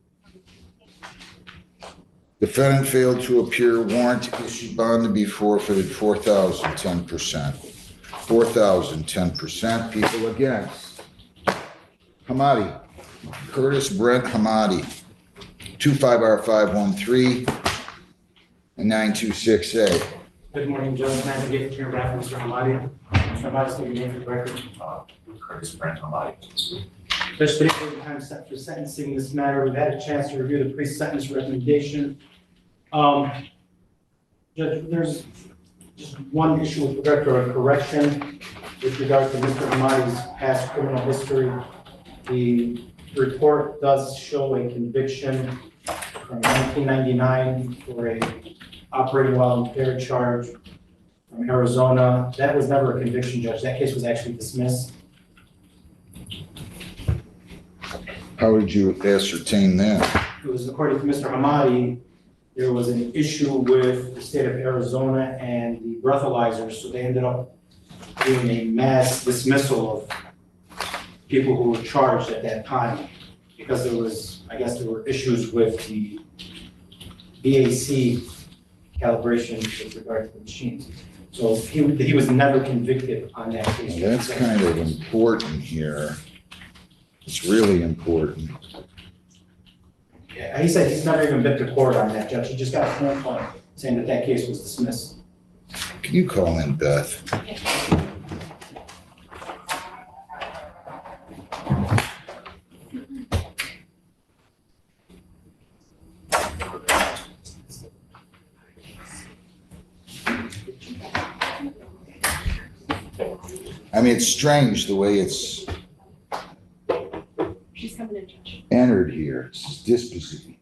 Defendant failed to appear. Warrant issued, bond to be forfeited, 4,000, 10%. 4,000, 10%. People against. Hamadi. Curtis Brent Hamadi. 25R513 and 926A. Good morning, Judge. Matthew Gates here, back Mr. Hamadi. Mr. Hamadi, state your name for the record. Curtis Brent Hamadi. Judge, today is the time set for sentencing this matter. We've had a chance to review the pre-sentence recommendation. Judge, there's just one issue with regard to a correction with regard to Mr. Hamadi's past criminal history. The report does show a conviction from 1999 for a operating while impaired charge from Arizona. That was never a conviction, Judge. That case was actually dismissed. How did you ascertain that? It was according to Mr. Hamadi, there was an issue with the state of Arizona and the breathalyzers, so they ended up doing a mass dismissal of people who were charged at that time because there was, I guess there were issues with the BAC calibration with regard to the machines. So he was never convicted on that case. Well, that's kind of important here. It's really important. Yeah, he said he's never even been to court on that, Judge. He just got a phone call saying that that case was dismissed. Can you call in Beth? I mean, it's strange the way it's entered here. It's disposition.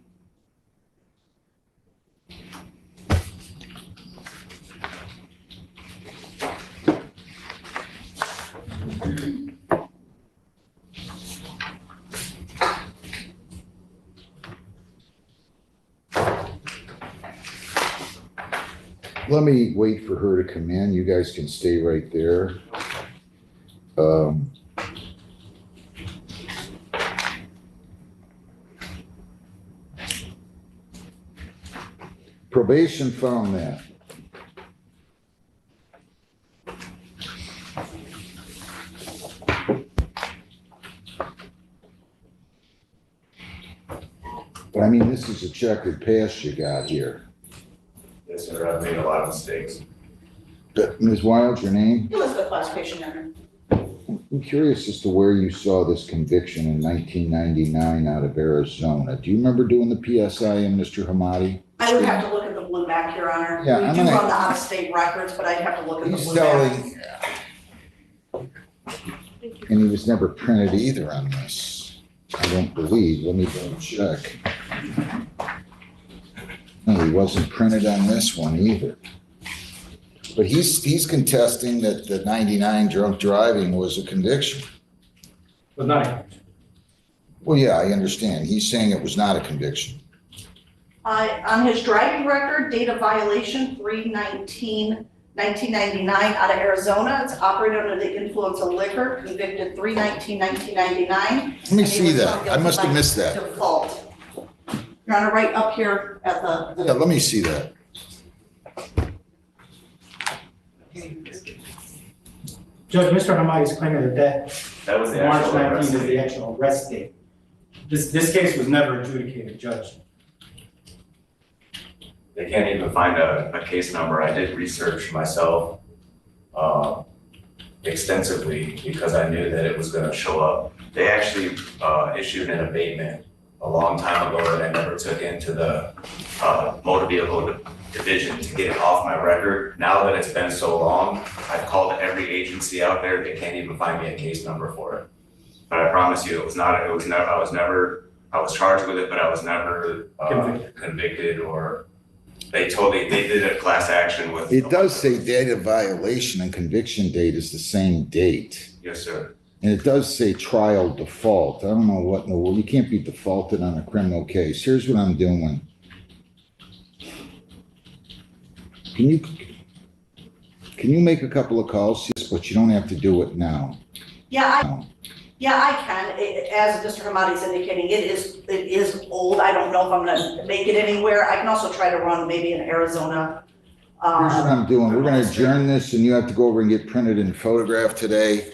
Let me wait for her to come in. You guys can stay right there. Probation found that. But I mean, this is a checkered past you got here. Yes, sir, I've made a lot of mistakes. But Ms. Wild, your name? Elizabeth West, patient owner. I'm curious as to where you saw this conviction in 1999 out of Arizona. Do you remember doing the PSI in Mr. Hamadi? I would have to look at the blue back, Your Honor. Yeah, We I'm do gonna- run the out-of-state records, but I'd have to look at the He's blue back. selling, and he was never printed either on this. I don't believe. Let me double check. No, he wasn't printed on this one either. But he's contesting that the 99 drunk driving was a conviction. But not. Well, yeah, I understand. He's saying it was not a conviction. On his driving record, date of violation 3/19/1999 out of Arizona. It's operated under the influence of liquor, convicted 3/19/1999. Let me see that. I must have missed that. Default. Your Honor, right up here at the. Yeah, let me see that. Judge, Mr. Hamadi is claiming that That was the March actual arrest 19th is date. the actual arrest date. This case was never adjudicated, Judge. They can't even find a case number. I did research myself extensively because I knew that it was gonna show up. They actually issued an abatement a long time ago that I never took into the motor vehicle division to get it off my record. Now that it's been so long, I've called every agency out there. They can't even find me a case number for it. But I promise you, I was charged with it, but I was never convicted or they did a class action with. It does say date of violation and conviction date is the same date. Yes, sir. And it does say trial default. I don't know what in the world, you can't be defaulted on a criminal case. Here's what I'm doing. Can you make a couple of calls, but you don't have to do it now. Yeah, I can. As Mr. Hamadi's indicating, it is old. I don't know if I'm gonna make it anywhere. I can also try to run maybe in Arizona. Here's what I'm doing. We're gonna adjourn this and you have to go over and get printed and photographed today.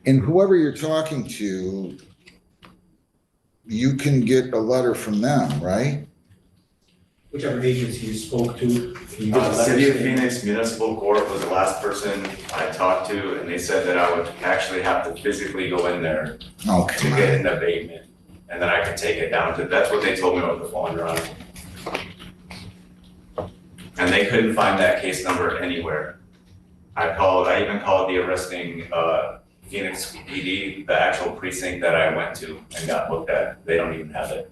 And whoever you're talking to, you can get a letter from them, right? Whichever agency you spoke to. You get a letter City of saying- Phoenix Municipal Court was the last person I talked to, and they said that I would actually have to physically go in there to get an abatement, and then I could take it down to, that's what they told me over the phone, Your Honor. And they couldn't find that case number anywhere. I even called the arresting, Phoenix PD, the actual precinct that I went to and got looked at. They don't even have it.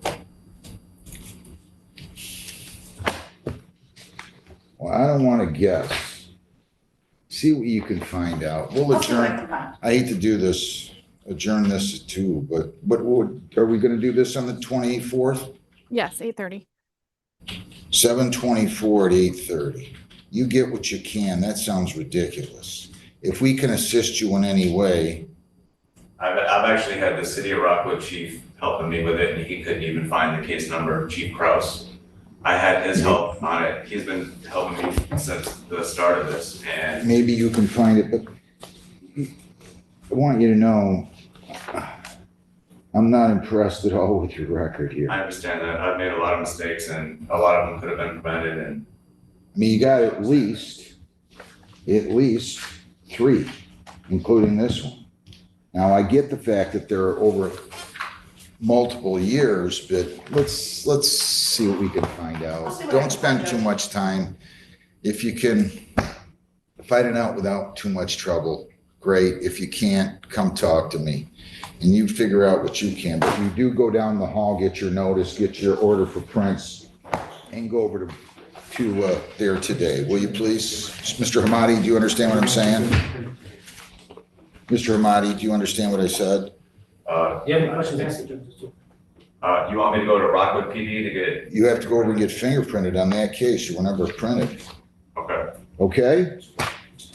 Well, I don't want to guess. See what you can find out. We'll adjourn. I hate to do this, adjourn this too, but are we going to do this on the 24th? Yes, 8:30. 7/24 at 8:30. You get what you can. That sounds ridiculous. If we can assist you in any way. I've actually had the City of Rockwood chief helping me with it, and he couldn't even find the case number, Chief Kraus. I had his help on it. He's been helping me since the start of this, and Maybe you can find it, but I want you to know, I'm not impressed at all with your record here. I understand that. I've made a lot of mistakes, and a lot of them could have been prevented, and I mean, you got at least 3, including this one. Now, I get the fact that there are over multiple years, but let's see what we can find out. Don't spend too much time. If you can fight it out without too much trouble, great. If you can't, come talk to me and you figure out what you can. But you do go down the hall, get your notice, get your order for prints, and go over to there today. Will you please? Mr. Hamadi, do you understand what I'm saying? Mr. Hamadi, do you understand what I said? Yeah, questions asked. you want me to go to Rockwood PD to get? You have to go over and get fingerprinted on that case. You were never printed. Okay. Okay?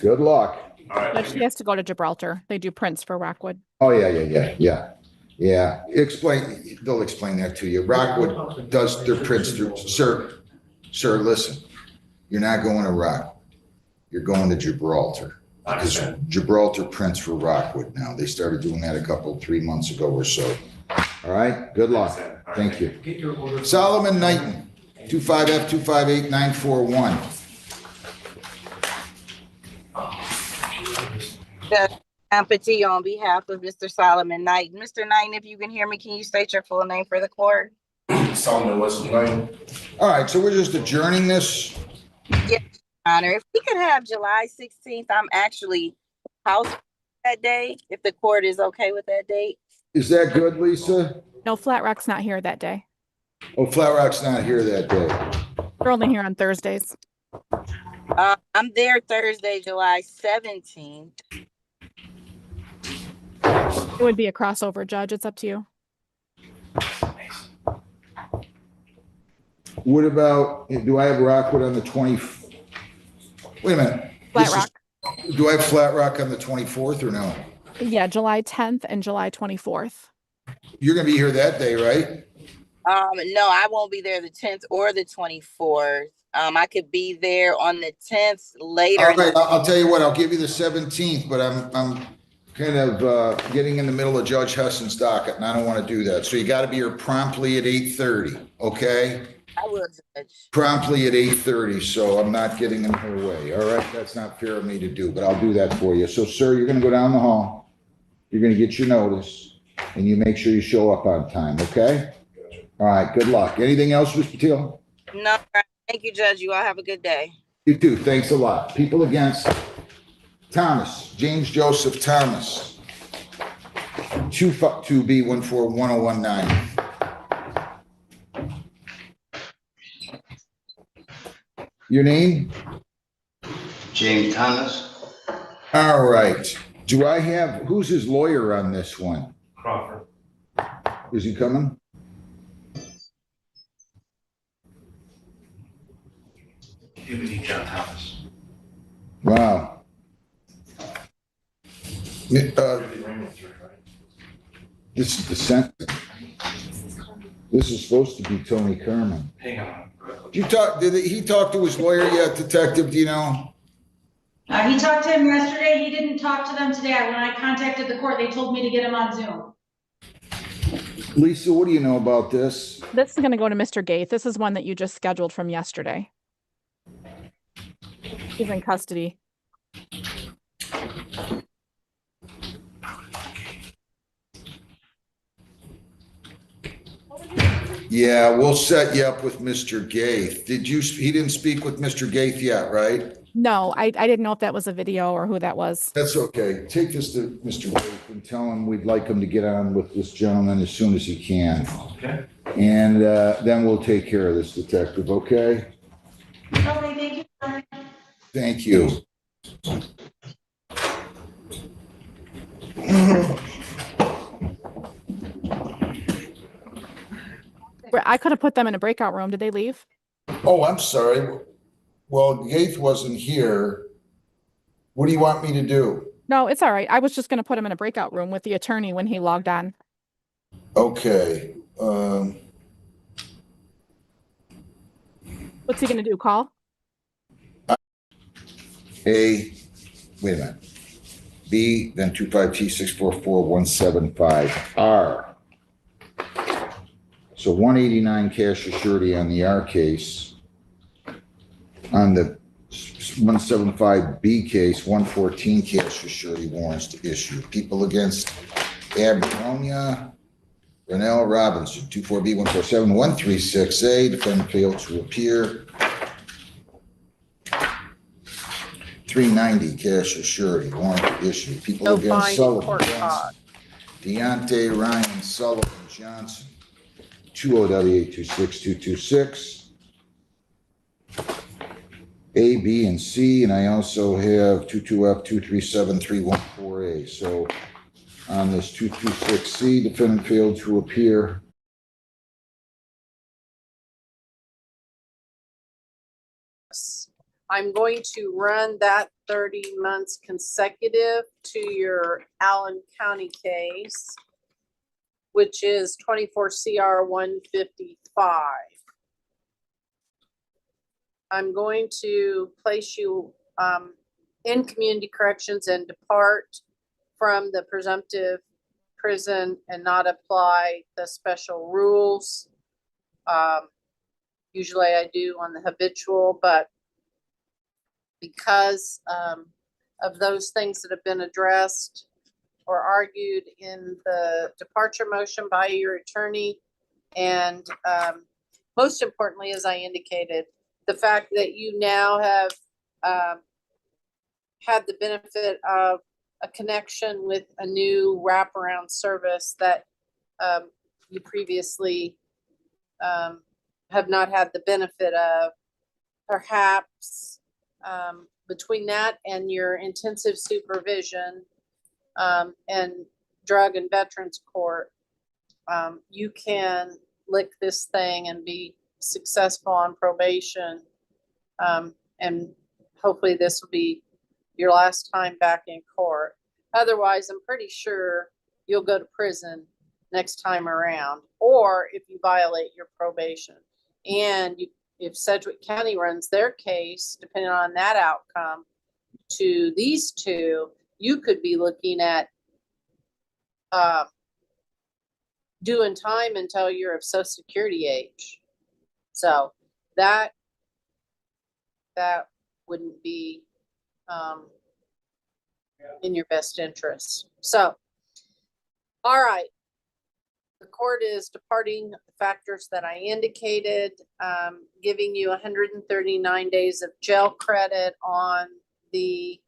Good luck. All right. But she has to go to Gibraltar. They do prints for Rockwood. Oh, yeah. They'll explain that to you. Rockwood does their prints through, sir, listen, you're not going to Rockwood. You're going to Gibraltar. Because Gibraltar prints for Rockwood now. They started doing that 3 months ago or so. All right, good luck. Thank you. Solomon Knighton, 25F258941. Empathy on behalf of Mr. Solomon Knighton. Mr. Knighton, if you can hear me, can you state your full name for the court? Solomon Wesley Knighton. All right, so we're just adjourning this? Yes, Honor. If we could have July 16th, I'm actually house that day, if the court is okay with that date. Is that good, Lisa? No, Flat Rock's not here that day. Oh, Flat Rock's not here that day. We're only here on Thursdays. I'm there Thursday, July 17th. It would be a crossover, Judge. It's up to you. What about, do I have Rockwood on the 20? Wait a minute. Flat Rock. Do I have Flat Rock on the 24th or no? Yeah, July 10th and July 24th. You're gonna be here that day, right? No, I won't be there the 10th or the 24th. I could be there on the 10th later. All right, I'll tell you what, I'll give you the 17th, but I'm kind of getting in the middle of Judge Hessen's docket, and I don't want to do that. So you got to be here promptly at 8:30, okay? I will, Judge. Promptly at 8:30, so I'm not getting in her way. All right, that's not fair of me to do, but I'll do that for you. So, sir, you're going to go down the hall. You're going to get your notice, and you make sure you show up on time, okay? All right, good luck. Anything else, Mr. Teal? No, Thank you, Judge. You all have a good day. You too. Thanks a lot. People against Thomas, James Joseph Thomas. 2B141019. Your name? James Thomas. All right. Do I have, who's his lawyer on this one? Crawford. Is he coming? Deputy John Thomas. Wow. This is the sentence. This is supposed to be Tony Kerman. Hang on. Did he talk to his lawyer yet, Detective? Do you know? He talked to him yesterday. He didn't talk to them today. When I contacted the court, they told me to get him on Zoom. Lisa, what do you know about this? This is going to go to Mr. Gaith. This is one that you just scheduled from yesterday. He's in custody. Yeah, we'll set you up with Mr. Gaith. He didn't speak with Mr. Gaith yet, right? No, I didn't know if that was a video or who that was. That's okay. Take this to Mr. Gaith and tell him we'd like him to get on with this gentleman as soon as he can. Okay. And then we'll take care of this, Detective, okay? Okay, thank you. Thank you. I could have put them in a breakout room. Did they leave? Oh, I'm sorry. Well, Gaith wasn't here. What do you want me to do? No, it's all right. I was just going to put him in a breakout room with the attorney when he logged on. Okay. What's he going to do? Call? A, wait a minute. B, then 25T644175. R. So 189 cash or surety on the R case. On the 175B case, 114 cash or surety warrants to issue. People against Abronia, Rennell Robinson, 24B147136A. Defendant failed to appear. 390 cash or surety warrant to issue. People No against fine Sullivan. court card. Deontay Ryan Sullivan Johnson, 20.826.226. A, B, and C, and I also have 22F237314A. So on this 226C, defendant failed to appear. I'm going to run that 30 months consecutive to your Allen County case, which is 24 CR 155. I'm going to place you in community corrections and depart from the presumptive prison and not apply the special rules. Usually I do on the habitual, but because of those things that have been addressed or argued in the departure motion by your attorney, and most importantly, as I indicated, the fact that you now have had the benefit of a connection with a new wraparound service that you previously have not had the benefit of. Perhaps between that and your intensive supervision and drug and veterans court, you can lick this thing and be successful on probation. And hopefully this will be your last time back in court. Otherwise, I'm pretty sure you'll go to prison next time around, or if you violate your probation. And if Sedgwick County runs their case, depending on that outcome, to these two, you could be looking at doing time until you're of Social Security age. So that wouldn't be in your best interest. So, all right. The court is departing the factors that I indicated, giving you 139 days of jail credit on the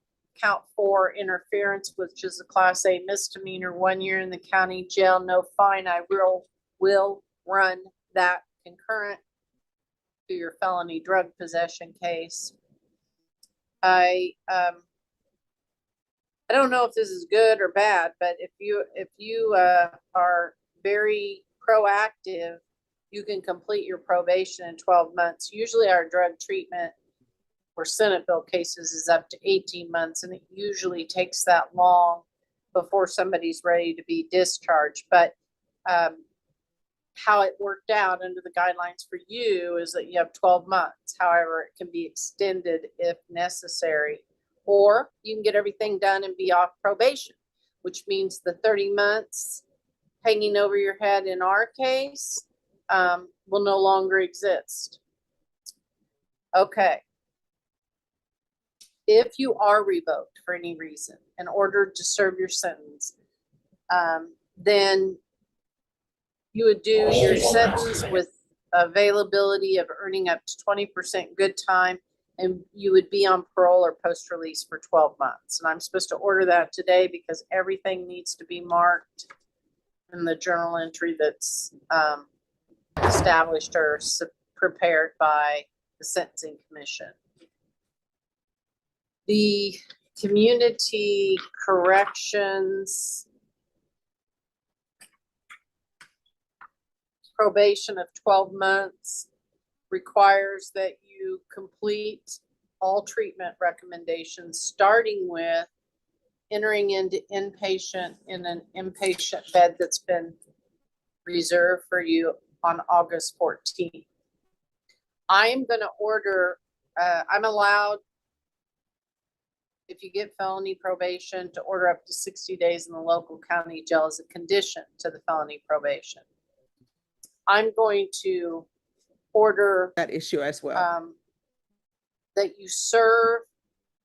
count 4 interference, which is a class A misdemeanor, 1 year in the county jail, no fine. I will run that concurrent to your felony drug possession case. I don't know if this is good or bad, but if you are very proactive, you can complete your probation in 12 months. Usually our drug treatment for Senate bill cases is up to 18 months, and it usually takes that long before somebody's ready to be discharged. But how it worked out under the guidelines for you is that you have 12 months. However, it can be extended if necessary, or you can get everything done and be off probation, which means the 30 months hanging over your head in our case will no longer exist. Okay. If you are revoked for any reason and ordered to serve your sentence, then you would do your sentence with availability of earning up to 20% good time, and you would be on parole or post-release for 12 months. And I'm supposed to order that today because everything needs to be marked in the journal entry that's established or prepared by the Sentencing Commission. The community corrections probation of 12 months requires that you complete all treatment recommendations, starting with entering into inpatient in an inpatient bed that's been reserved for you on August 14th. I am going to order, I'm allowed, if you get felony probation, to order up to 60 days in the local county jail as a condition to the felony probation. I'm going to order that issue as well. That you serve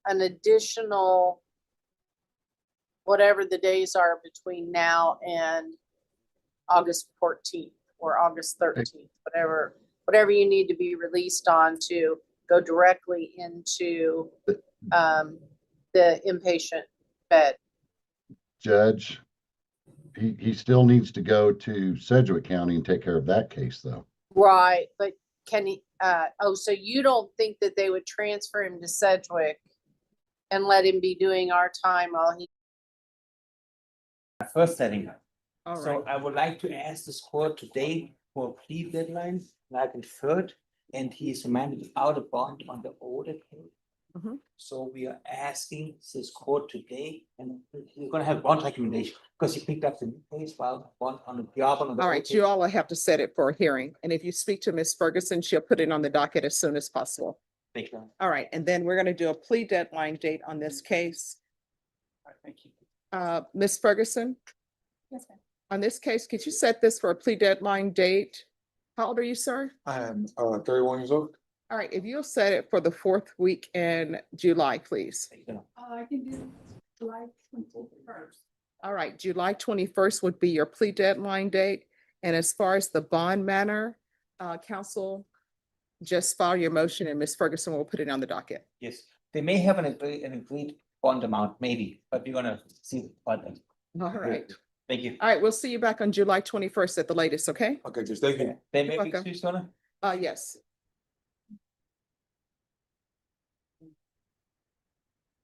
an additional, whatever the days are between now and August 14th or August 13th, whatever you need to be released on to go directly into the inpatient bed. Judge, he still needs to go to Sedgwick County and take care of that case, though. Right, but can he, so you don't think that they would transfer him to Sedgwick and let him be doing our time while he? First setting up. All So right. I would like to ask this court today for a plea deadline, like in third, and he is remanded out of bond on the older case. Mhm. So we are asking this court today, and we're gonna have bond recommendation, because he picked up the new case while bond on the other. All right, you all will have to set it for a hearing. And if you speak to Ms. Ferguson, she'll put it on the docket as soon as possible. Thank you. All right, and then we're going to do a plea deadline date on this case. Thank you. Ms. Ferguson, Yes, ma'am. on this case, could you set this for a plea deadline date? How old are you, sir? I am 31 years old. All right, if you'll set it for the 4th week in July, please. I can do July 21st. All right, July 21st would be your plea deadline date. And as far as the bond matter, counsel, just file your motion and Ms. Ferguson will put it on the docket. Yes, they may have an agreed bond amount, maybe, but we're gonna see what. All right. Thank you. All right, we'll see you back on July 21st at the latest, okay? Okay, just thank you. They You're may be welcome. excused, Donna? Yes.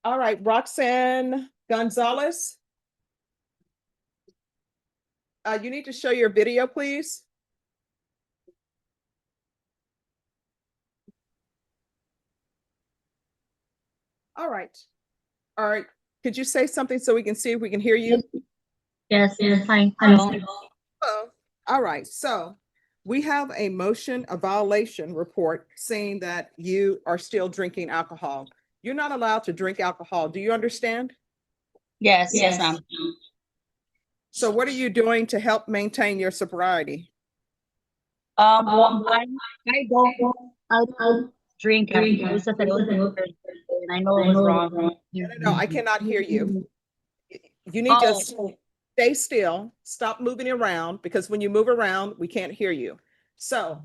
All right, Roxanne Gonzalez. You need to show your video, please. All right. All right. Could you say something so we can see if we can hear you? Yes, hi. Hello. Hello. All right. So we have a motion, a violation report saying that you are still drinking alcohol. You're not allowed to drink alcohol. Do you understand? Yes, ma'am. So what are you doing to help maintain your sobriety? Well, I don't drink. I use as a and I know it was wrong. No, I cannot hear you. You need to, stay still, stop moving around, because when you move around, we can't hear you. So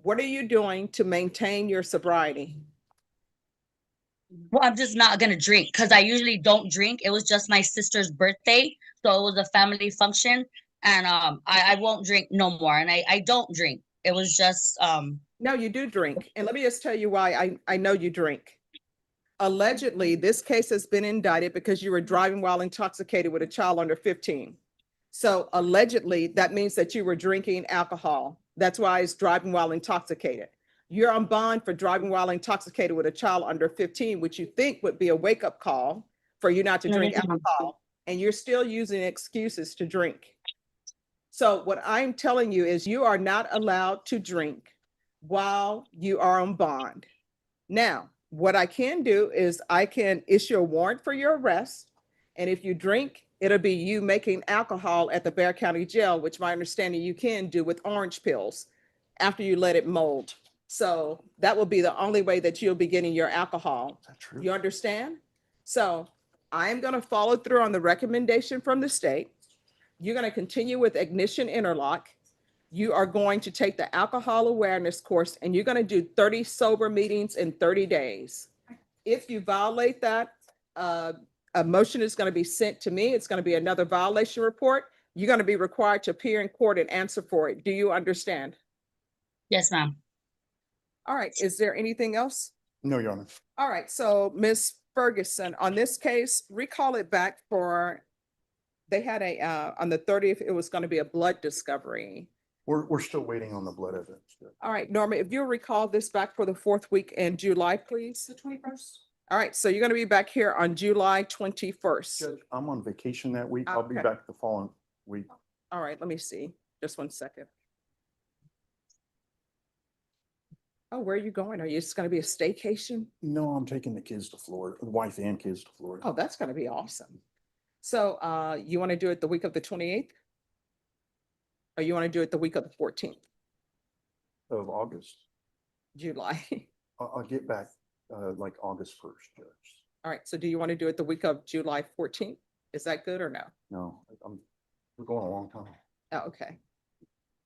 what are you doing to maintain your sobriety? Well, I'm just not gonna drink because I usually don't drink. It was just my sister's birthday, so it was a family function, and I won't drink no more. And I don't drink. It was just No, you do drink. And let me just tell you why I know you drink. Allegedly, this case has been indicted because you were driving while intoxicated with a child under 15. So allegedly, that means that you were drinking alcohol. That's why it's driving while intoxicated. You're on bond for driving while intoxicated with a child under 15, which you think would be a wake-up call for you not to drink alcohol, and you're still using excuses to drink. So what I'm telling you is you are not allowed to drink while you are on bond. Now, what I can do is I can issue a warrant for your arrest, and if you drink, it'll be you making alcohol at the Bexar County Jail, which my understanding you can do with orange pills after you let it mold. So that will be the only way that you'll be getting your alcohol. You understand? So I'm going to follow through on the recommendation from the state. You're going to continue with Ignition Interlock. You are going to take the alcohol awareness course, and you're going to do 30 sober meetings in 30 days. If you violate that, a motion is going to be sent to me. It's going to be another violation report. You're going to be required to appear in court and answer for it. Do you understand? yes, ma'am. All right. Is there anything else? No, Your Honor. All right. So Ms. Ferguson, on this case, recall it back for, they had on the 30th, it was going to be a blood discovery. We're still waiting on the blood evidence. Judge. All right, Norma, if you'll recall this back for the 4th week in July, please. The 21st. All right, so you're going to be back here on July 21st. Judge, I'm on vacation that week. I'll be Okay. back the following week. All right, let me see. Just one second. Oh, where are you going? Are you just going to be a staycation? No, I'm taking the kids to Florida, the wife and kids to Florida. Oh, that's going to be awesome. So you want to do it the week of the 28th? Or you want to do it the week of the 14th, Of August. July? I'll get back like August 1st, Judge. All right, so do you want to do it the week of July 14th? Is that good or no? No, we're going a long time. Oh, okay.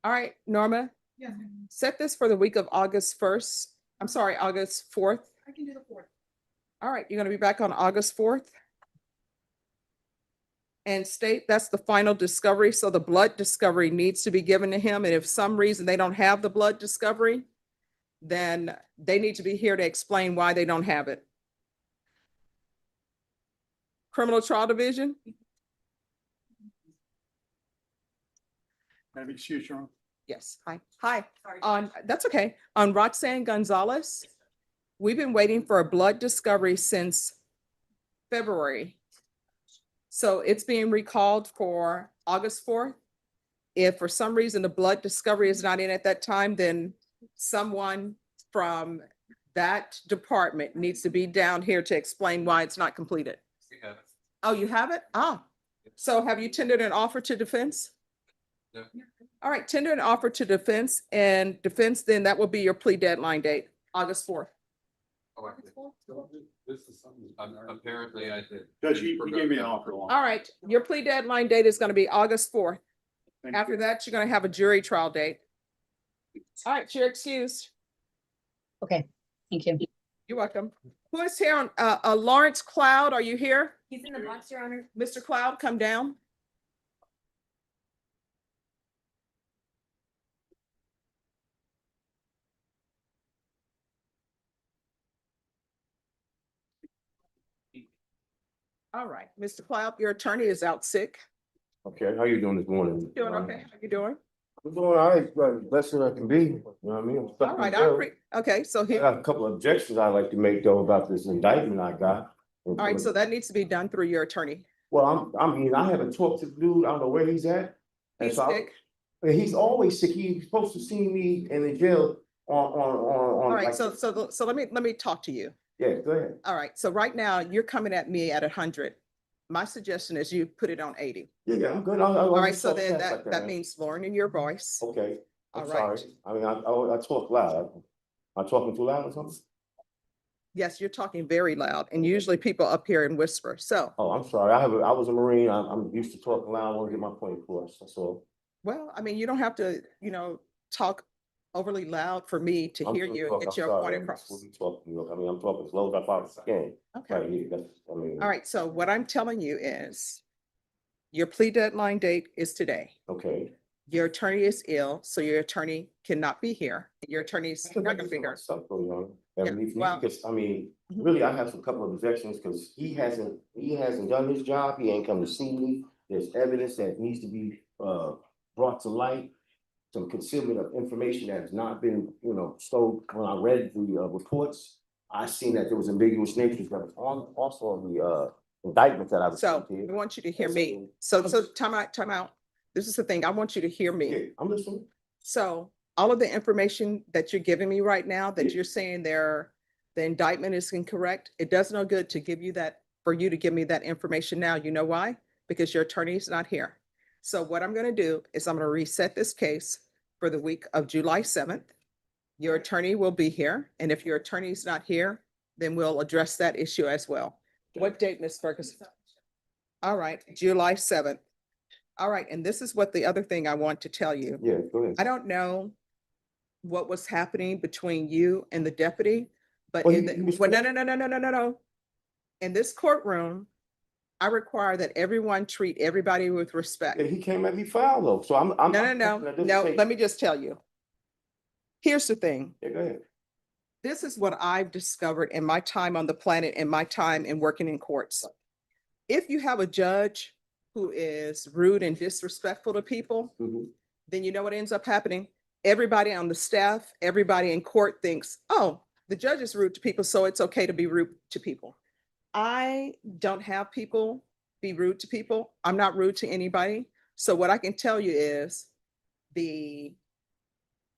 All right, Norma, Yeah, set this for the week of August 1st. I'm sorry, August 4th. I can do the 4th. All right, you're going to be back on August 4th. And state that's the final discovery. So the blood discovery needs to be given to him. And if some reason they don't have the blood discovery, then they need to be here to explain why they don't have it. Criminal Trial Division? May I be excused, Your Honor? Yes, hi. Hi, that's okay. On Roxanne Gonzalez, we've been waiting for a blood discovery since February. So it's being recalled for August 4th. If for some reason the blood discovery is not in at that time, then someone from that department needs to be down here to explain why it's not completed. Oh, you have it? Ah, so have you tendered an offer to defense? No. All right, tender an offer to defense, and defense, then that will be your plea deadline date, August 4th. This is something, apparently I did. Judge, he gave me an offer. All right, your plea deadline date is gonna be August 4th. Thank After that, you're gonna have a jury trial date. All right, you're excused. Okay, thank you. You're welcome. Who is here on, Lawrence Cloud, are you here? He's in the box, Your Honor. Mr. Cloud, come down. All right, Mr. Cloud, your attorney is out sick. Okay, how you doing this morning? Doing okay? How you doing? I'm doing all right, but best that I can be, you know what I mean? I'm stuck All in right, jail. okay, so I here, got a couple of objections I'd like to make though about this indictment I got. all right, so that needs to be done through your attorney. Well, I haven't talked to the dude, I don't know where he's at. And He's so sick. He's always sick, he's supposed to see me in the jail All on right, like- so let me talk to you. Yeah, go ahead. All right, so right now you're coming at me at 100. My suggestion is you put it on 80. Yeah, I'm good. All right, so talk then fast like that means lowering your voice. Okay, I'm All sorry. right. I mean, I talk loud. I'm talking too loud or something? Yes, you're talking very loud and usually people up here and whisper. So, Oh, I'm sorry. I was a Marine. I'm used to talking loud. I want to get my point across. That's all. well, I mean, you don't have to, talk overly loud for me to I'm hear gonna you and talk- get I'm your sorry, point I'm across. just talking, I mean, I'm talking as low as I possibly can. Okay. Right here. All right. So what I'm telling you is your plea deadline date is today. Okay. Your attorney is ill, so your attorney cannot be here. Your attorney's not gonna be here. Stuff going on. Yeah, And leave me, well- because, I mean, Mhm. really, I have some couple of objections, because he hasn't done his job. He ain't come to see me. There's evidence that needs to be, brought to light. Some concealment of information that has not been, stowed. When I read the, reports, I seen that there was ambiguous natures that was also on the, indictment that I was. So I want you to hear me. So time out. This is the thing. I want you to hear me. Yeah, I'm listening. So all of the information that you're giving me right now, that you're saying the indictment is incorrect, it does no good to give you that, for you to give me that information now. You know why? Because your attorney is not here. So what I'm gonna do is I'm gonna reset this case for the week of July 7th. Your attorney will be here, and if your attorney is not here, then we'll address that issue as well. What date, Ms. Ferguson? All right, July 7th. All right, and this is what the other thing I want to tell you. Yeah, go ahead. I don't know what was happening between you and the deputy, but Well, in he was- no. In this courtroom, I require that everyone treat everybody with respect. Yeah, he came at me foul though, so I'm. No, let me just tell you. Here's the thing. Yeah, go ahead. This is what I've discovered in my time on the planet and my time in working in courts. If you have a judge who is rude and disrespectful to people, then you know what ends up happening? Everybody on the staff, everybody in court thinks, oh, the judge is rude to people, so it's okay to be rude to people. I don't have people be rude to people. I'm not rude to anybody. So what I can tell you is the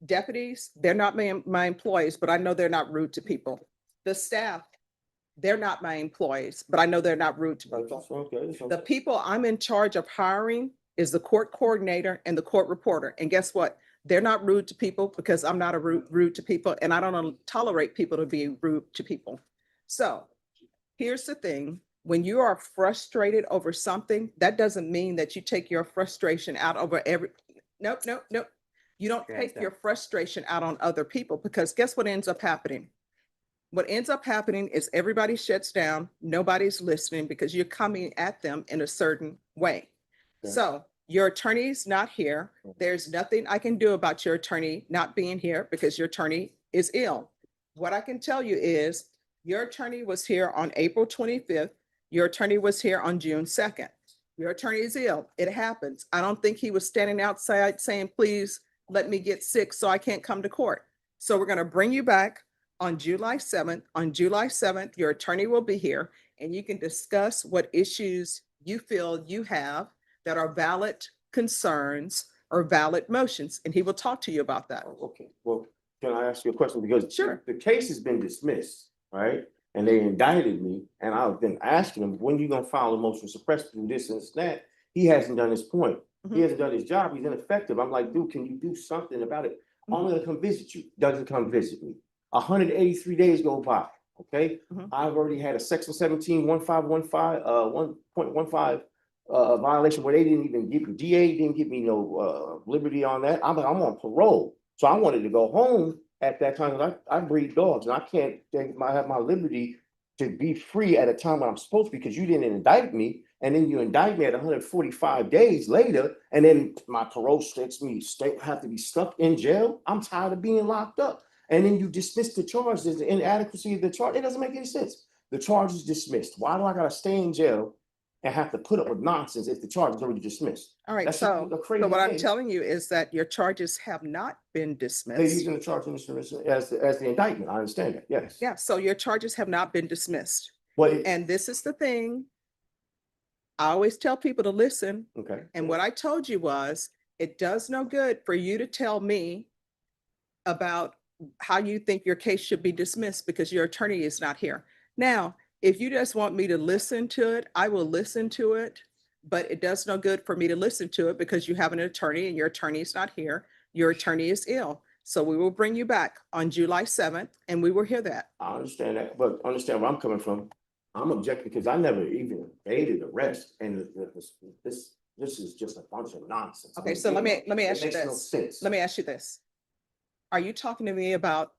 deputies, they're not my employees, but I know they're not rude to people. The staff, they're not my employees, but I know they're not rude to people. The people I'm in charge of hiring is the court coordinator and the court reporter. And guess what? They're not rude to people because I'm not rude to people, and I don't tolerate people to be rude to people. So here's the thing. When you are frustrated over something, that doesn't mean that you take your frustration out over nope. You don't take your frustration out on other people, because guess what ends up happening? What ends up happening is everybody shuts down. Nobody's listening because you're coming at them in a certain way. Okay. So your attorney's not here. There's nothing I can do about your attorney not being here because your attorney is ill. What I can tell you is your attorney was here on April 25th. Your attorney was here on June 2nd. Your attorney is ill. It happens. I don't think he was standing outside saying, please let me get sick so I can't come to court. So we're going to bring you back on July 7th. On July 7th, your attorney will be here and you can discuss what issues you feel you have that are valid concerns or valid motions, and he will talk to you about that. Okay, well, can I ask you a question? Because Sure. the case has been dismissed, right? And they indicted me, and I've been asking him, when you gonna file a motion to suppress, do this and that? He hasn't done his point. He hasn't done his job. He's ineffective. I'm like, dude, can you do something about it? I'm gonna come visit you. Doesn't come visit me. 183 days go by, okay? I've already had a section 17, 1.15 violation where they didn't even give me, DA didn't give me no liberty on that. I'm on parole. So I wanted to go home at that time. I breed dogs and I can't have my liberty to be free at a time when I'm supposed to, because you didn't indict me. And then you indict me at 145 days later, and then my parole sets me have to be stuck in jail. I'm tired of being locked up. And then you dismiss the charge. There's the inadequacy of the charge. It doesn't make any sense. The charge is dismissed. Why do I gotta stay in jail and have to put up with nonsense if the charge is already dismissed? All right, That's so a crazy what I'm thing. telling you is that your charges have not been They're dismissed. using the charge instrument as the indictment. I understand that, yes. Yeah, so your charges have not been dismissed. Well, And this is the thing. I always tell people to listen. okay. And what I told you was, it does no good for you to tell me about how you think your case should be dismissed because your attorney is not here. Now, if you just want me to listen to it, I will listen to it, but it does no good for me to listen to it because you have an attorney and your attorney is not here. Your attorney is ill. So we will bring you back on July 7th and we will hear that. I understand that, but understand where I'm coming from. I'm objecting because I never even evaded arrest and this is just a bunch of nonsense. Okay, so let me ask you It makes no this. sense. Let me ask you this. Are you talking to me about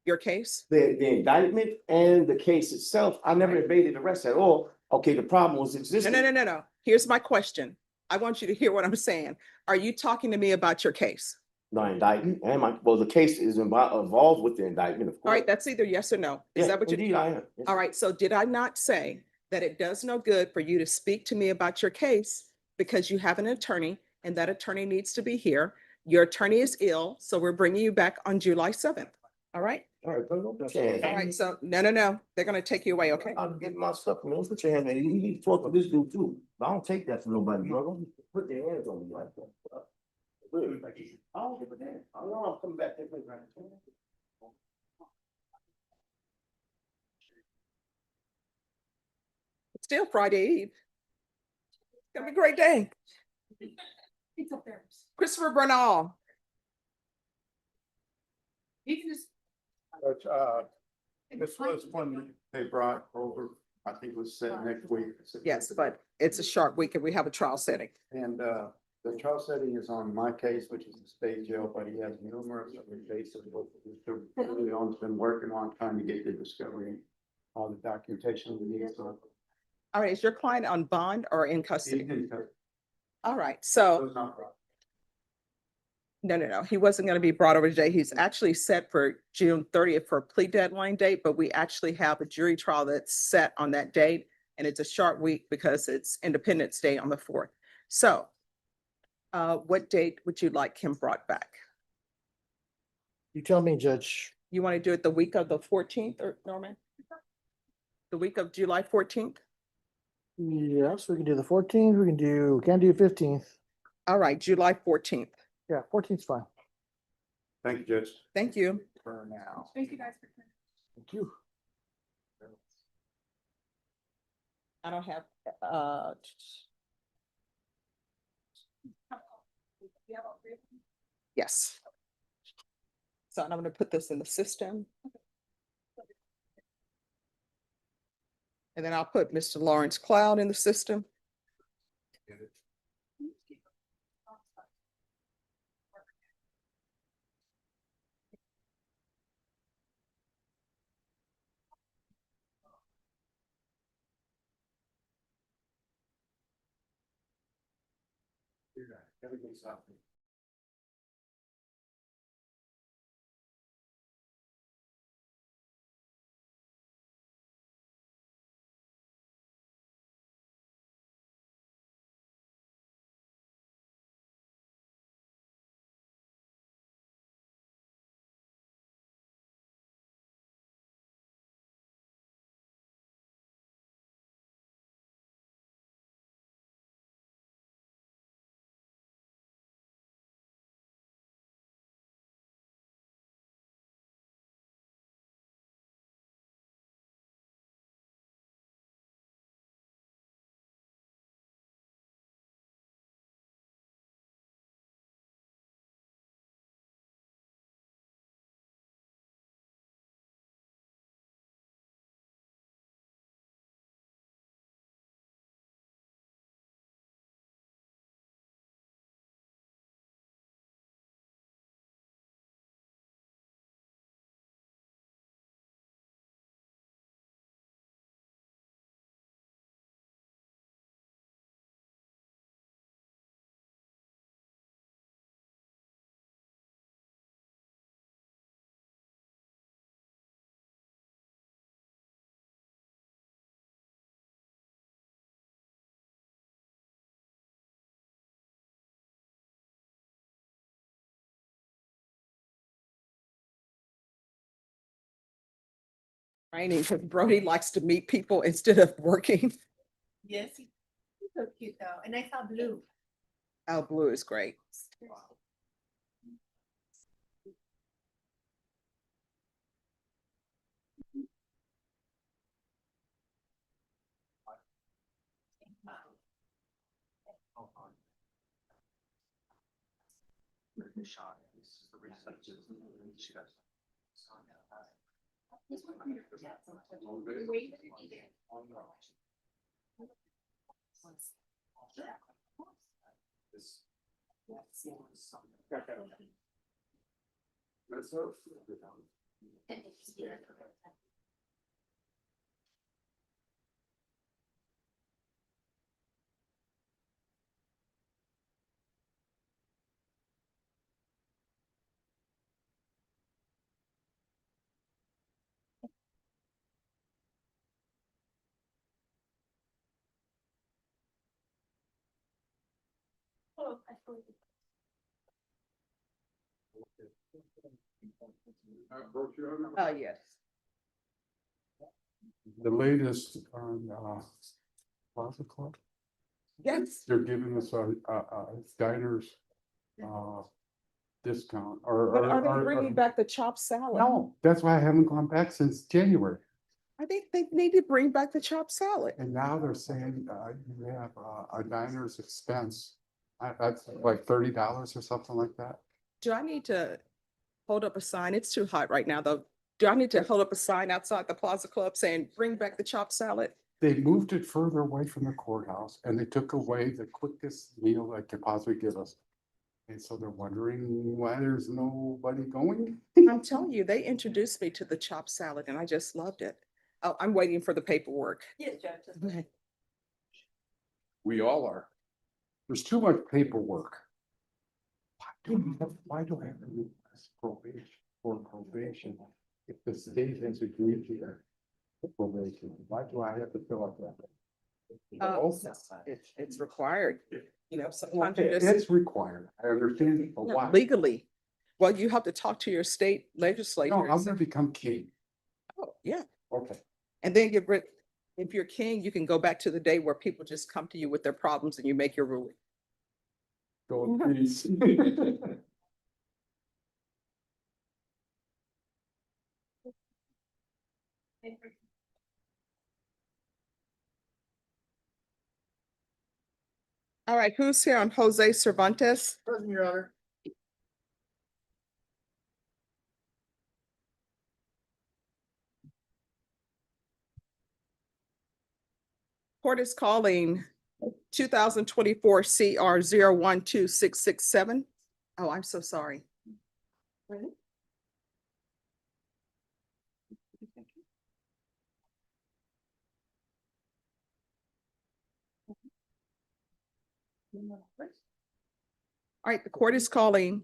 your case? The indictment and the case itself, I never evaded arrest at all. Okay, the problem was No, existing. no. Here's my question. I want you to hear what I'm saying. Are you talking to me about your case? The indictment and the case is involved with the indictment, of All course. right, that's either yes or no. Is Yeah, that what you? indeed I am. Yes. All right, so did I not say that it does no good for you to speak to me about your case because you have an attorney and that attorney needs to be here? Your attorney is ill, so we're bringing you back on July 7th. All right? All right, don't put your hands. All right, so no. They're gonna take you away, okay? I'm getting my stuff, man. Don't put your hands on me. You need to talk to this dude too. I don't take that from nobody, bro. Don't put your hands on me like that. Really? I don't give a damn. I know I'm coming back there. It's still Friday Eve. It's gonna be a great day. It's up there. Christopher Bernal. You can just. But, this was one they brought over, I think it was set next week. Yes, but it's a short week and we have a trial setting. And, the trial setting is on my case, which is the state jail, but he has numerous other cases. Mr. Leon's been working on trying to get the discovery, all the documentation we need, so. All right, is your client on bond or in he custody? can cut- All right, so so it's not right. no. He wasn't gonna be brought over today. He's actually set for June 30th for a plea deadline date, but we actually have a jury trial that's set on that date. And it's a short week because it's Independence Day on the 4th. So what date would you like him brought back? You tell me, Judge. You want to do it the week of the 14th or Norman? The week of July 14th? Yes, we can do the 14th, we can do 15th. All right, July 14th. Yeah, 14th's fine. Thank you, Judge. Thank you. For now. Thank you guys for. Thank you. I don't have, yes. So I'm gonna put this in the system. And then I'll put Mr. Lawrence Cloud in the system. Everything's up. Raining because Brody likes to meet people instead of working. Yes, he's so cute though, and I saw blue. Oh, blue is great. Yes. The latest on, Plaza Club, Yes. they're giving us a diners, discount or. But are or- they bringing back the chopped salad? No, that's why I haven't gone back since January. I think they need to bring back the chopped salad. And now they're saying, you have a diner's expense. That's like $30 or something like that. Do I need to hold up a sign? It's too hot right now, though. Do I need to hold up a sign outside the Plaza Club saying, bring back the chopped salad? They moved it further away from the courthouse and they took away the quickest meal they could possibly give us. And so they're wondering why there's nobody going. I'm telling you, they introduced me to the chopped salad and I just loved it. Oh, I'm waiting for the paperwork. Yes, Jeff. Okay. We all are. There's too much paperwork. Why do I have to request probation if the state has agreed to their probation? Why do I have to fill out that? It's required, you know, sometimes you just. It's required. I understand, but Yeah, why? legally. Well, you have to talk to your state legislature. No, I'm gonna become king. Oh, yeah. Okay. And then if you're king, you can go back to the day where people just come to you with their problems and you make your ruling. Go in peace. All right, who's here on Jose Cervantes? Present, Your Honor. Court is calling 2024 CR 012667. Oh, I'm so sorry. All right, the court is calling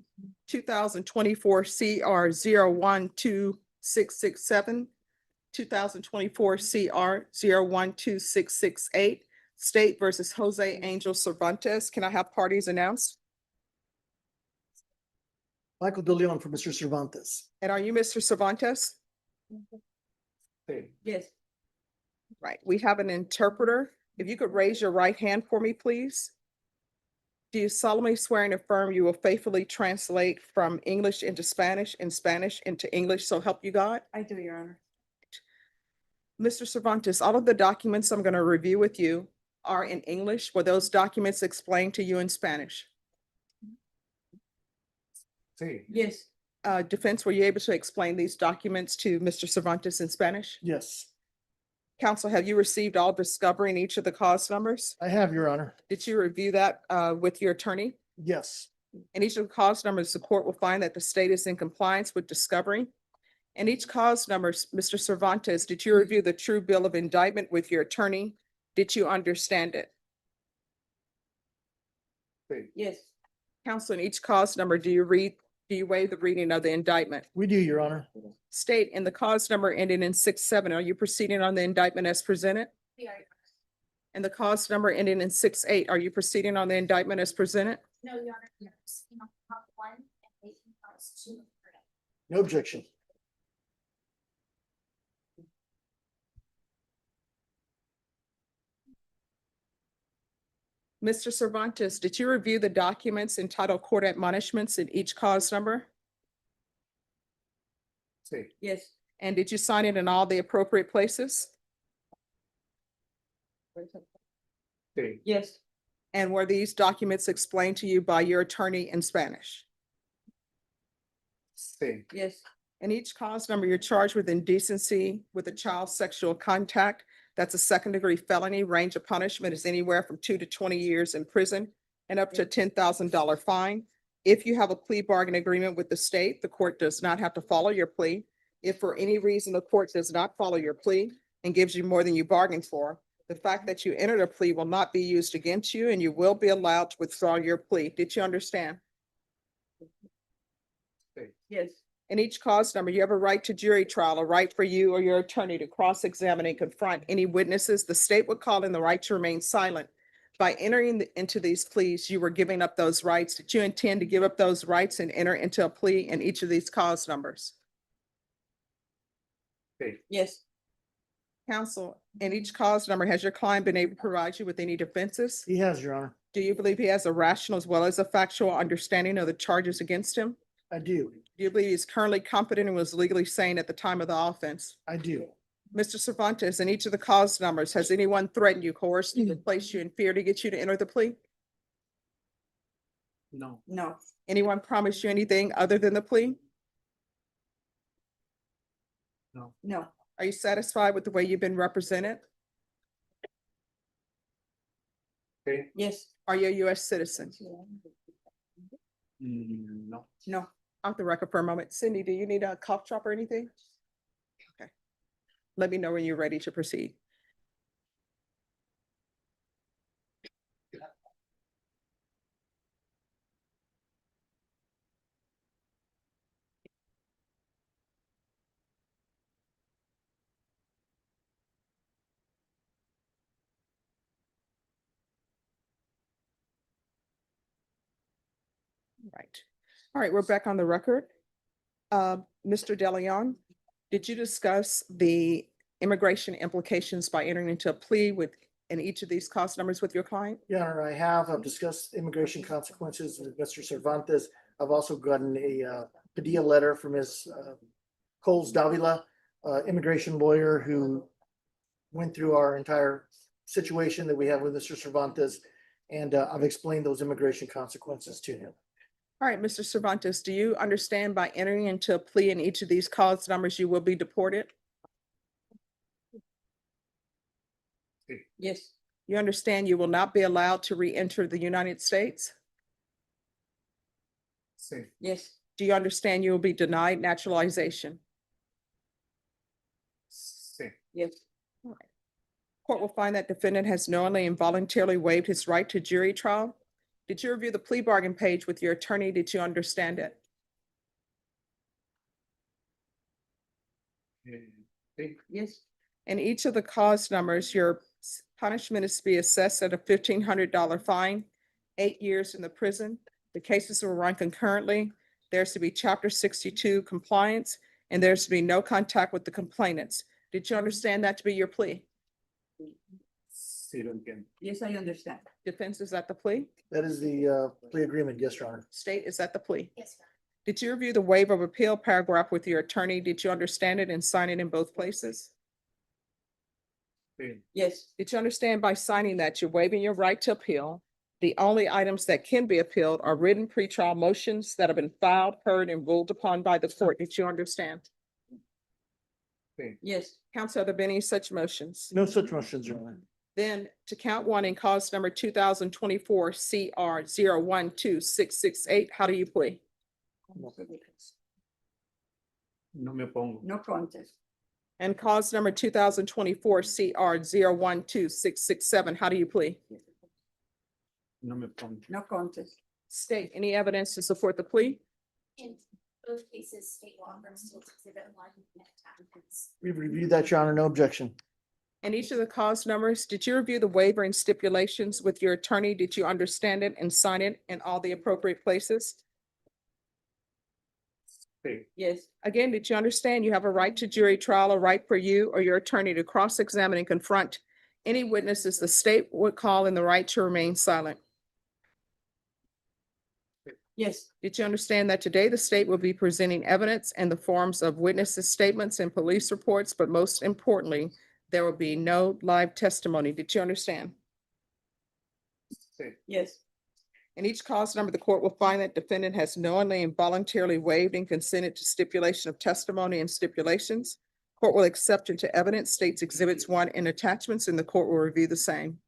2024 CR 012667, 2024 CR 012668, State versus Jose Angel Cervantes. Can I have parties announced? Michael De Leon for Mr. Cervantes. And are you Mr. Cervantes? Yes. Right, we have an interpreter. If you could raise your right hand for me, please. Do you solemnly swear and affirm you will faithfully translate from English into Spanish and Spanish into English, so help you God? I do, Your Honor. Mr. Cervantes, all of the documents I'm going to review with you are in English. Were those documents explained to you in Spanish? Yes. Defense, were you able to explain these documents to Mr. Cervantes in Spanish? Yes, Counsel, have you received all discovery in each of the cause numbers? I have, Your Honor. Did you review that with your attorney? Yes, In each of the cause numbers, the court will find that the state is in compliance with discovery. In each cause number, Mr. Cervantes, did you review the true bill of indictment with your attorney? Did you understand it? Yes. Counsel, in each cause number, do you waive the reading of the indictment? we do, Your Honor. State, in the cause number ending in 6-7, are you proceeding on the indictment as presented? And the cause number ending in 6-8, are you proceeding on the indictment as presented? No, Your Honor. Yes. One and 18 counts 2. No objection. Mr. Cervantes, did you review the documents entitled court admonishments in each cause number? Yes. And did you sign it in all the appropriate places? Yes. And were these documents explained to you by your attorney in Spanish? Same. Yes. In each cause number, you're charged with indecency with a child's sexual contact. That's a second-degree felony. Range of punishment is anywhere from 2 to 20 years in prison and up to a $10,000 fine. If you have a plea bargain agreement with the state, the court does not have to follow your plea. If for any reason the court does not follow your plea and gives you more than you bargained for, the fact that you entered a plea will not be used against you and you will be allowed to withdraw your plea. Did you understand? Yes. In each cause number, you have a right to jury trial, a right for you or your attorney to cross-examine and confront any witnesses. The state would call in the right to remain silent. By entering into these pleas, you were giving up those rights. Did you intend to give up those rights and enter into a plea in each of these cause numbers? Yes. Counsel, in each cause number, has your client been able to provide you with any defenses? He has, Your Honor. Do you believe he has a rational as well as a factual understanding of the charges against him? I do. Do you believe he's currently competent and was legally sane at the time of the offense? I do. Mr. Cervantes, in each of the cause numbers, has anyone threatened you, coerced you, placed you in fear to get you to enter the plea? No. No. Anyone promised you anything other than the plea? No. No. Are you satisfied with the way you've been represented? Yes. Are you a U.S. citizen? No. No. Off the record for a moment. Cindy, do you need a cough drop or anything? Okay. Let me know when you're ready to proceed. Right. All right, we're back on the record. Mr. DeLeon, did you discuss the immigration implications by entering into a plea with in each of these cost numbers with your client? Your Honor, I have. I've discussed immigration consequences with Mr. Cervantes. I've also gotten a Padilla letter from Ms. Coles Davila, immigration lawyer who went through our entire situation that we have with Mr. Cervantes. And I've explained those immigration consequences to him. All right, Mr. Cervantes, do you understand by entering into a plea in each of these cause numbers, you will be deported? Yes. You understand you will not be allowed to re-enter the United States? Yes. Do you understand you will be denied naturalization? Yes. Court will find that defendant has knowingly and voluntarily waived his right to jury trial. Did you review the plea bargain page with your attorney? Did you understand it? Yes. In each of the cause numbers, your punishment is to be assessed at a $1,500 fine, 8 years in the prison. The cases will run concurrently. There's to be Chapter 62 compliance, and there's to be no contact with the complainants. Did you understand that to be your plea? Yes, I understand. Defense, is that the plea? That is the plea agreement. Yes, Your Honor. State, is that the plea? Yes, sir. Did you review the waiver of appeal paragraph with your attorney? Did you understand it and sign it in both places? Yes. Did you understand by signing that you're waiving your right to appeal? The only items that can be appealed are written pretrial motions that have been filed, heard, and ruled upon by the court. Did you understand? Yes. Counsel, have there been any such motions? No such motions, Your Honor. Then to count one in cause number 2024 CR 012668, how do you plea? No me opongo. No contest. And cause number 2024 CR 012667, how do you plea? No me opongo. No contest. State, any evidence to support the plea? In both cases, state law firms still exhibit one attachments. We've reviewed that, Your Honor. No objection. And each of the cause numbers, did you review the waiver and stipulations with your attorney? Did you understand it and sign it in all the appropriate places? Yes. Again, did you understand you have a right to jury trial, a right for you or your attorney to cross-examine and confront any witnesses the state would call in the right to remain silent? Yes. Did you understand that today the state will be presenting evidence in the forms of witnesses' statements and police reports, but most importantly, there will be no live testimony. Did you understand? Yes. In each cause number, the court will find that defendant has knowingly and voluntarily waived and consented to stipulation of testimony and stipulations. Court will accept into evidence states exhibits 1 and attachments, and the court will review the same.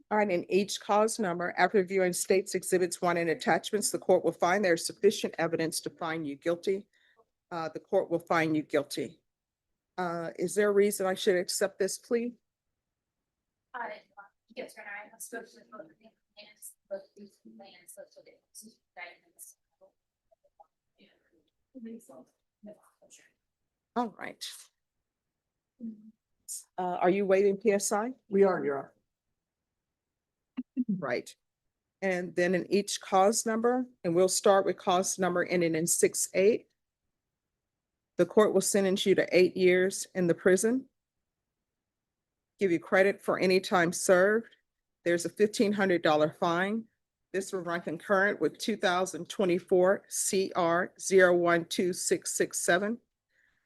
All right, in each cause number, after reviewing states exhibits 1 and attachments, the court will find there is sufficient evidence to find you guilty. The court will find you guilty. Is there a reason I should accept this plea? Yes, Your Honor, I have spoken with both of the complainants, both of these complainants, so they guidance. All right. Are you waiving PSI? We are, Your Honor. Right. And then in each cause number, and we'll start with cause number ending in 6-8. The court will sentence you to 8 years in the prison. Give you credit for any time served. There's a $1,500 fine. This will run concurrent with 2024 CR 012667.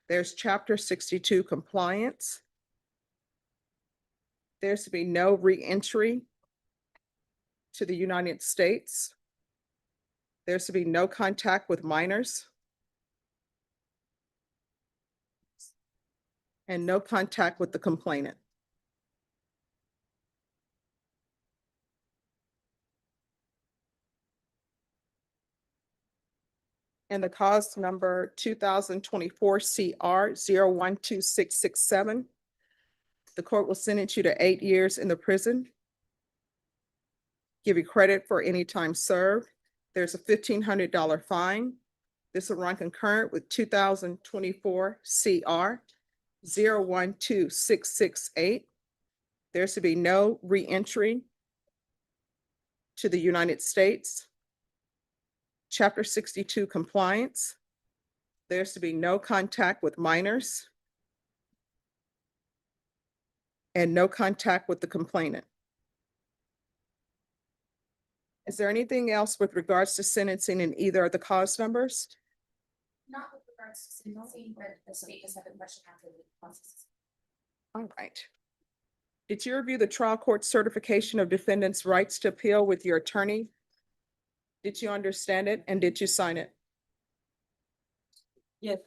There's Chapter 62 compliance. There's to be no re-entry to the United States. There's to be no contact with minors. And no contact with the complainant. And the cause number 2024 CR 012667. The court will sentence you to 8 years in the prison. Give you credit for any time served. There's a $1,500 fine. This will run concurrent with 2024 CR 012668. There's to be no re-entry to the United States. Chapter 62 compliance. There's to be no contact with minors. And no contact with the complainant. Is there anything else with regards to sentencing in either of the cause numbers? Not with regards to sentencing, but the state does have a question after the process. All right. Did you review the trial court certification of defendant's rights to appeal with your attorney? Did you understand it and did you sign it? Yes.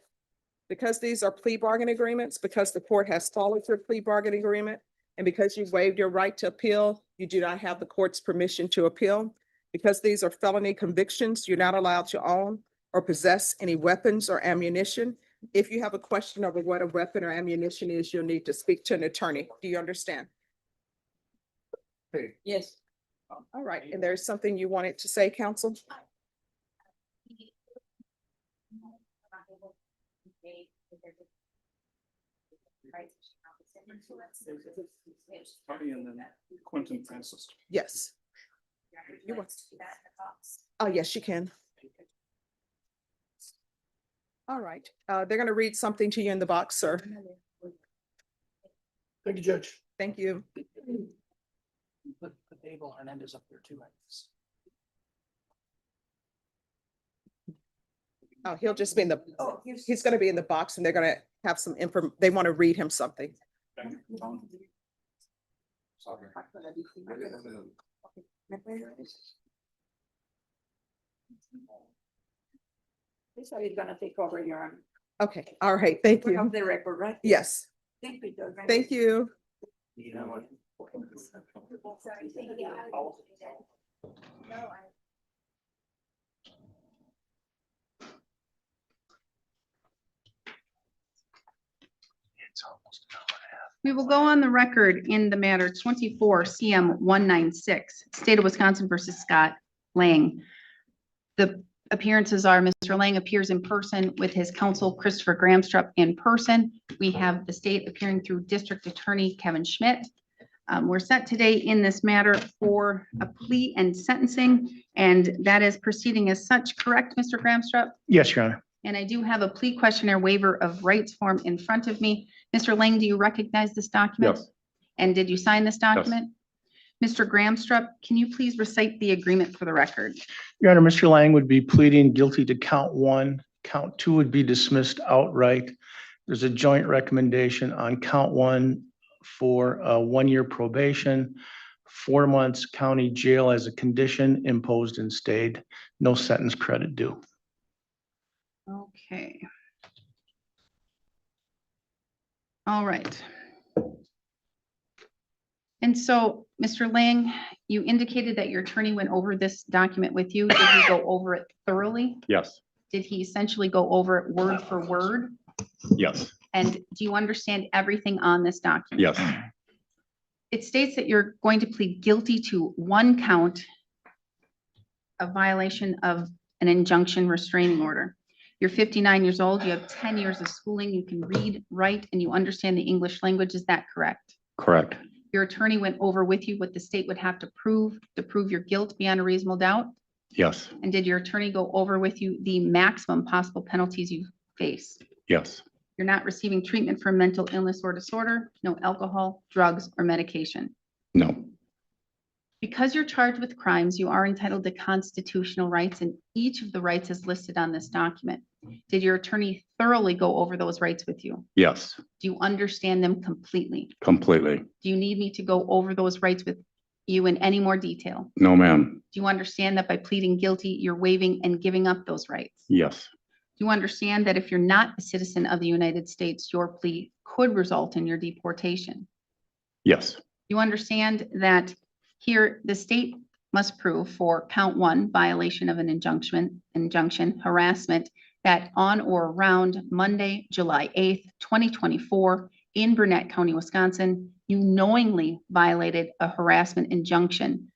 Because these are plea bargain agreements, because the court has followed your plea bargain agreement, and because you waived your right to appeal, you do not have the court's permission to appeal. Because these are felony convictions, you're not allowed to own or possess any weapons or ammunition. If you have a question over what a weapon or ammunition is, you'll need to speak to an attorney. Do you understand? Yes. All right, and there's something you wanted to say, counsel? And then Quentin Francis. Yes. Oh, yes, you can. All right, they're gonna read something to you in the box, sir. Thank you, Judge. Thank you. Put Abel Hernandez up there too, I guess. Oh, he'll just be in the, he's gonna be in the box and they're gonna have some they want to read him something. He said he's gonna take over your. Okay, all right, thank Put you. on the record, right? Yes, Thank you, Judge. thank you. You know what? We will go on the record in the matter 24 CM 196, State of Wisconsin versus Scott Lang. The appearances are Mr. Lang appears in person with his counsel Christopher Gramstrup in person. We have the state appearing through District Attorney Kevin Schmidt. We're set today in this matter for a plea and sentencing, and that is proceeding as such, correct, Mr. Gramstrup? Yes, Your Honor. And I do have a plea questionnaire waiver of rights form in front of me. Mr. Lang, do you recognize this document? Yes. And did you sign this document? Mr. Gramstrup, can you please recite the agreement for the record? Your Honor, Mr. Lang would be pleading guilty to count 1. Count 2 would be dismissed outright. There's a joint recommendation on count 1 for 1-year probation, 4 months county jail as a condition imposed and stayed, no sentence credit due. Okay. All right. And so, Mr. Lang, you indicated that your attorney went over this document with you. Did he go over it thoroughly? Yes, Did he essentially go over it word for word? yes, And do you understand everything on this document? yes, It states that you're going to plead guilty to 1 count of violation of an injunction restraining order. You're 59 years old, you have 10 years of schooling, you can read, write, and you understand the English language. Is that correct? correct, Your attorney went over with you what the state would have to prove your guilt beyond a reasonable doubt? yes, And did your attorney go over with you the maximum possible penalties you face? yes, You're not receiving treatment for mental illness or disorder, no alcohol, drugs, or medication. no, Because you're charged with crimes, you are entitled to constitutional rights, and each of the rights is listed on this document. Did your attorney thoroughly go over those rights with you? yes, Do you understand them completely? completely, Do you need me to go over those rights with you in any more detail? no, ma'am, Do you understand that by pleading guilty, you're waiving and giving up those rights? yes, Do you understand that if you're not a citizen of the United States, your plea could result in your deportation? yes, You understand that here the state must prove for count 1 violation of an injunction harassment that on or around Monday, July 8th, 2024 in Burnett County, Wisconsin, you knowingly violated a harassment injunction.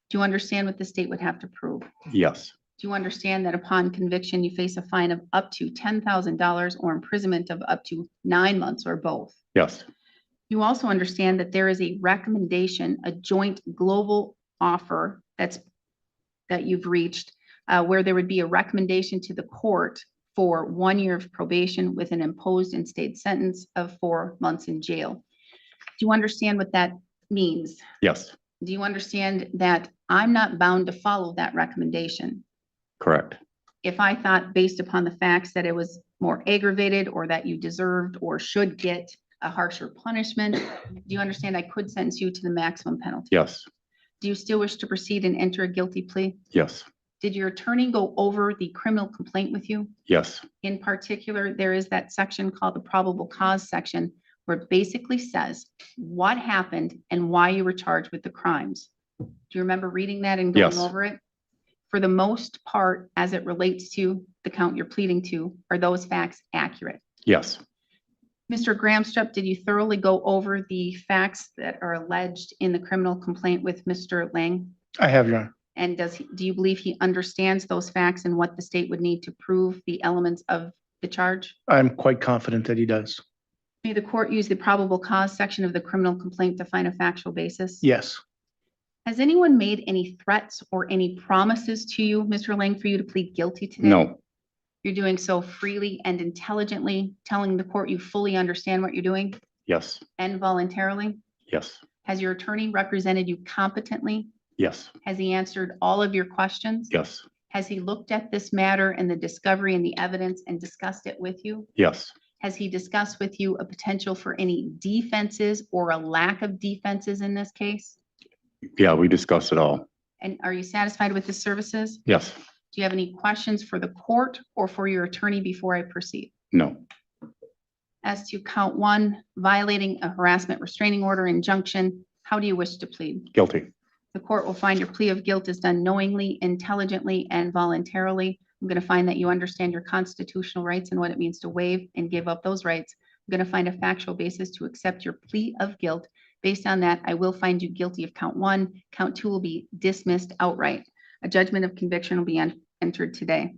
Do you understand what the state would have to prove? yes, Do you understand that upon conviction, you face a fine of up to $10,000 or imprisonment of up to 9 months or both? yes, You also understand that there is a recommendation, a joint global offer that you've reached, where there would be a recommendation to the court for 1 year of probation with an imposed and stayed sentence of 4 months in jail. Do you understand what that means? yes, Do you understand that I'm not bound to follow that recommendation? correct, If I thought based upon the facts that it was more aggravated or that you deserved or should get a harsher punishment, do you understand I could sentence you to the maximum penalty? yes, Do you still wish to proceed and enter a guilty plea? yes, Did your attorney go over the criminal complaint with you? yes, In particular, there is that section called the probable cause section where it basically says what happened and why you were charged with the crimes. Do you remember reading that and going Yes. over it? For the most part, as it relates to the count you're pleading to, are those facts accurate? yes, Mr. Gramstrup, did you thoroughly go over the facts that are alleged in the criminal complaint with Mr. Lang? I have, Your Honor. And do you believe he understands those facts and what the state would need to prove the elements of the charge? I'm quite confident that he does. May the court use the probable cause section of the criminal complaint to find a factual basis? Yes. Has anyone made any threats or any promises to you, Mr. Lang, for you to plead guilty today? No, You're doing so freely and intelligently, telling the court you fully understand what you're doing yes, and voluntarily? yes, Has your attorney represented you competently? yes, Has he answered all of your questions? yes, Has he looked at this matter and the discovery and the evidence and discussed it with you? yes, Has he discussed with you a potential for any defenses or a lack of defenses in this case? yeah, we discussed it all. And are you satisfied with his services? Yes, Do you have any questions for the court or for your attorney before I proceed? no, As to count one, violating a harassment restraining order injunction, how do you wish to plead? guilty. The court will find your plea of guilt is done knowingly, intelligently, and voluntarily. I'm going to find that you understand your constitutional rights and what it means to waive and give up those rights. I'm going to find a factual basis to accept your plea of guilt. Based on that, I will find you guilty of count one. Count two will be dismissed outright. A judgment of conviction will be entered today.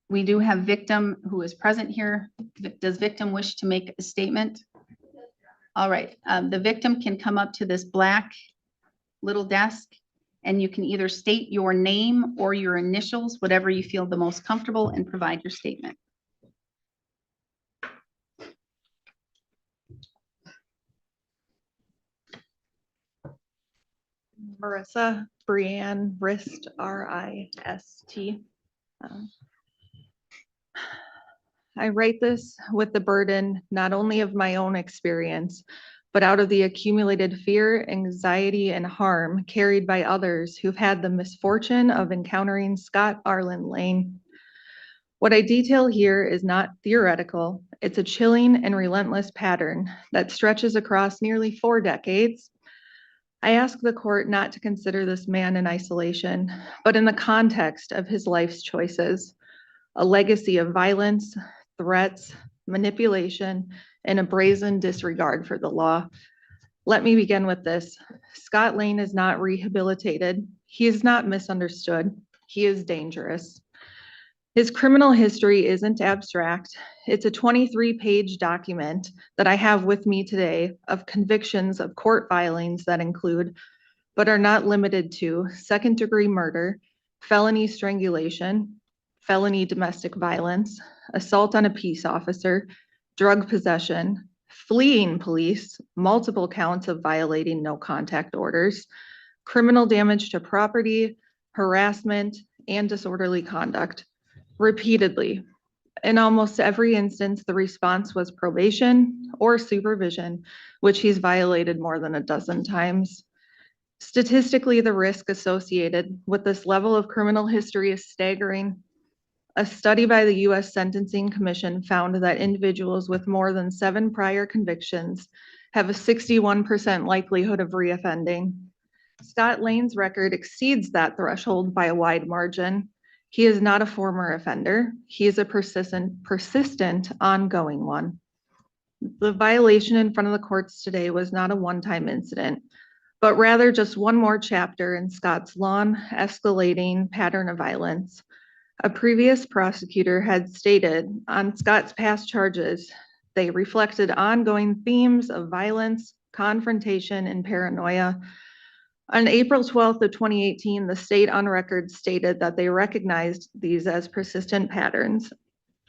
We do have victim who is present here. Does victim wish to make a statement? All right, the victim can come up to this black little desk and you can either state your name or your initials, whatever you feel the most comfortable, and provide your statement. Marissa Brianne Rist, R-I-S-T. I write this with the burden not only of my own experience, but out of the accumulated fear, anxiety, and harm carried by others who've had the misfortune of encountering Scott Arlen Lang. What I detail here is not theoretical. It's a chilling and relentless pattern that stretches across nearly 4 decades. I ask the court not to consider this man in isolation, but in the context of his life's choices, a legacy of violence, threats, manipulation, and a brazen disregard for the law. Let me begin with this. Scott Lang is not rehabilitated. He is not misunderstood. He is dangerous. His criminal history isn't abstract. It's a 23-page document that I have with me today of convictions of court filings that include, but are not limited to, second-degree murder, felony strangulation, felony domestic violence, assault on a peace officer, drug possession, fleeing police, multiple counts of violating no contact orders, criminal damage to property, harassment, and disorderly conduct. Repeatedly. In almost every instance, the response was probation or supervision, which he's violated more than a dozen times. Statistically, the risk associated with this level of criminal history is staggering. A study by the U.S. Sentencing Commission found that individuals with more than 7 prior convictions have a 61% likelihood of reoffending. Scott Lang's record exceeds that threshold by a wide margin. He is not a former offender. He is a persistent, ongoing one. The violation in front of the courts today was not a one-time incident, but rather just one more chapter in Scott's long, escalating pattern of violence. A previous prosecutor had stated on Scott's past charges, they reflected ongoing themes of violence, confrontation, and paranoia. On April 12th of 2018, the state on record stated that they recognized these as persistent patterns,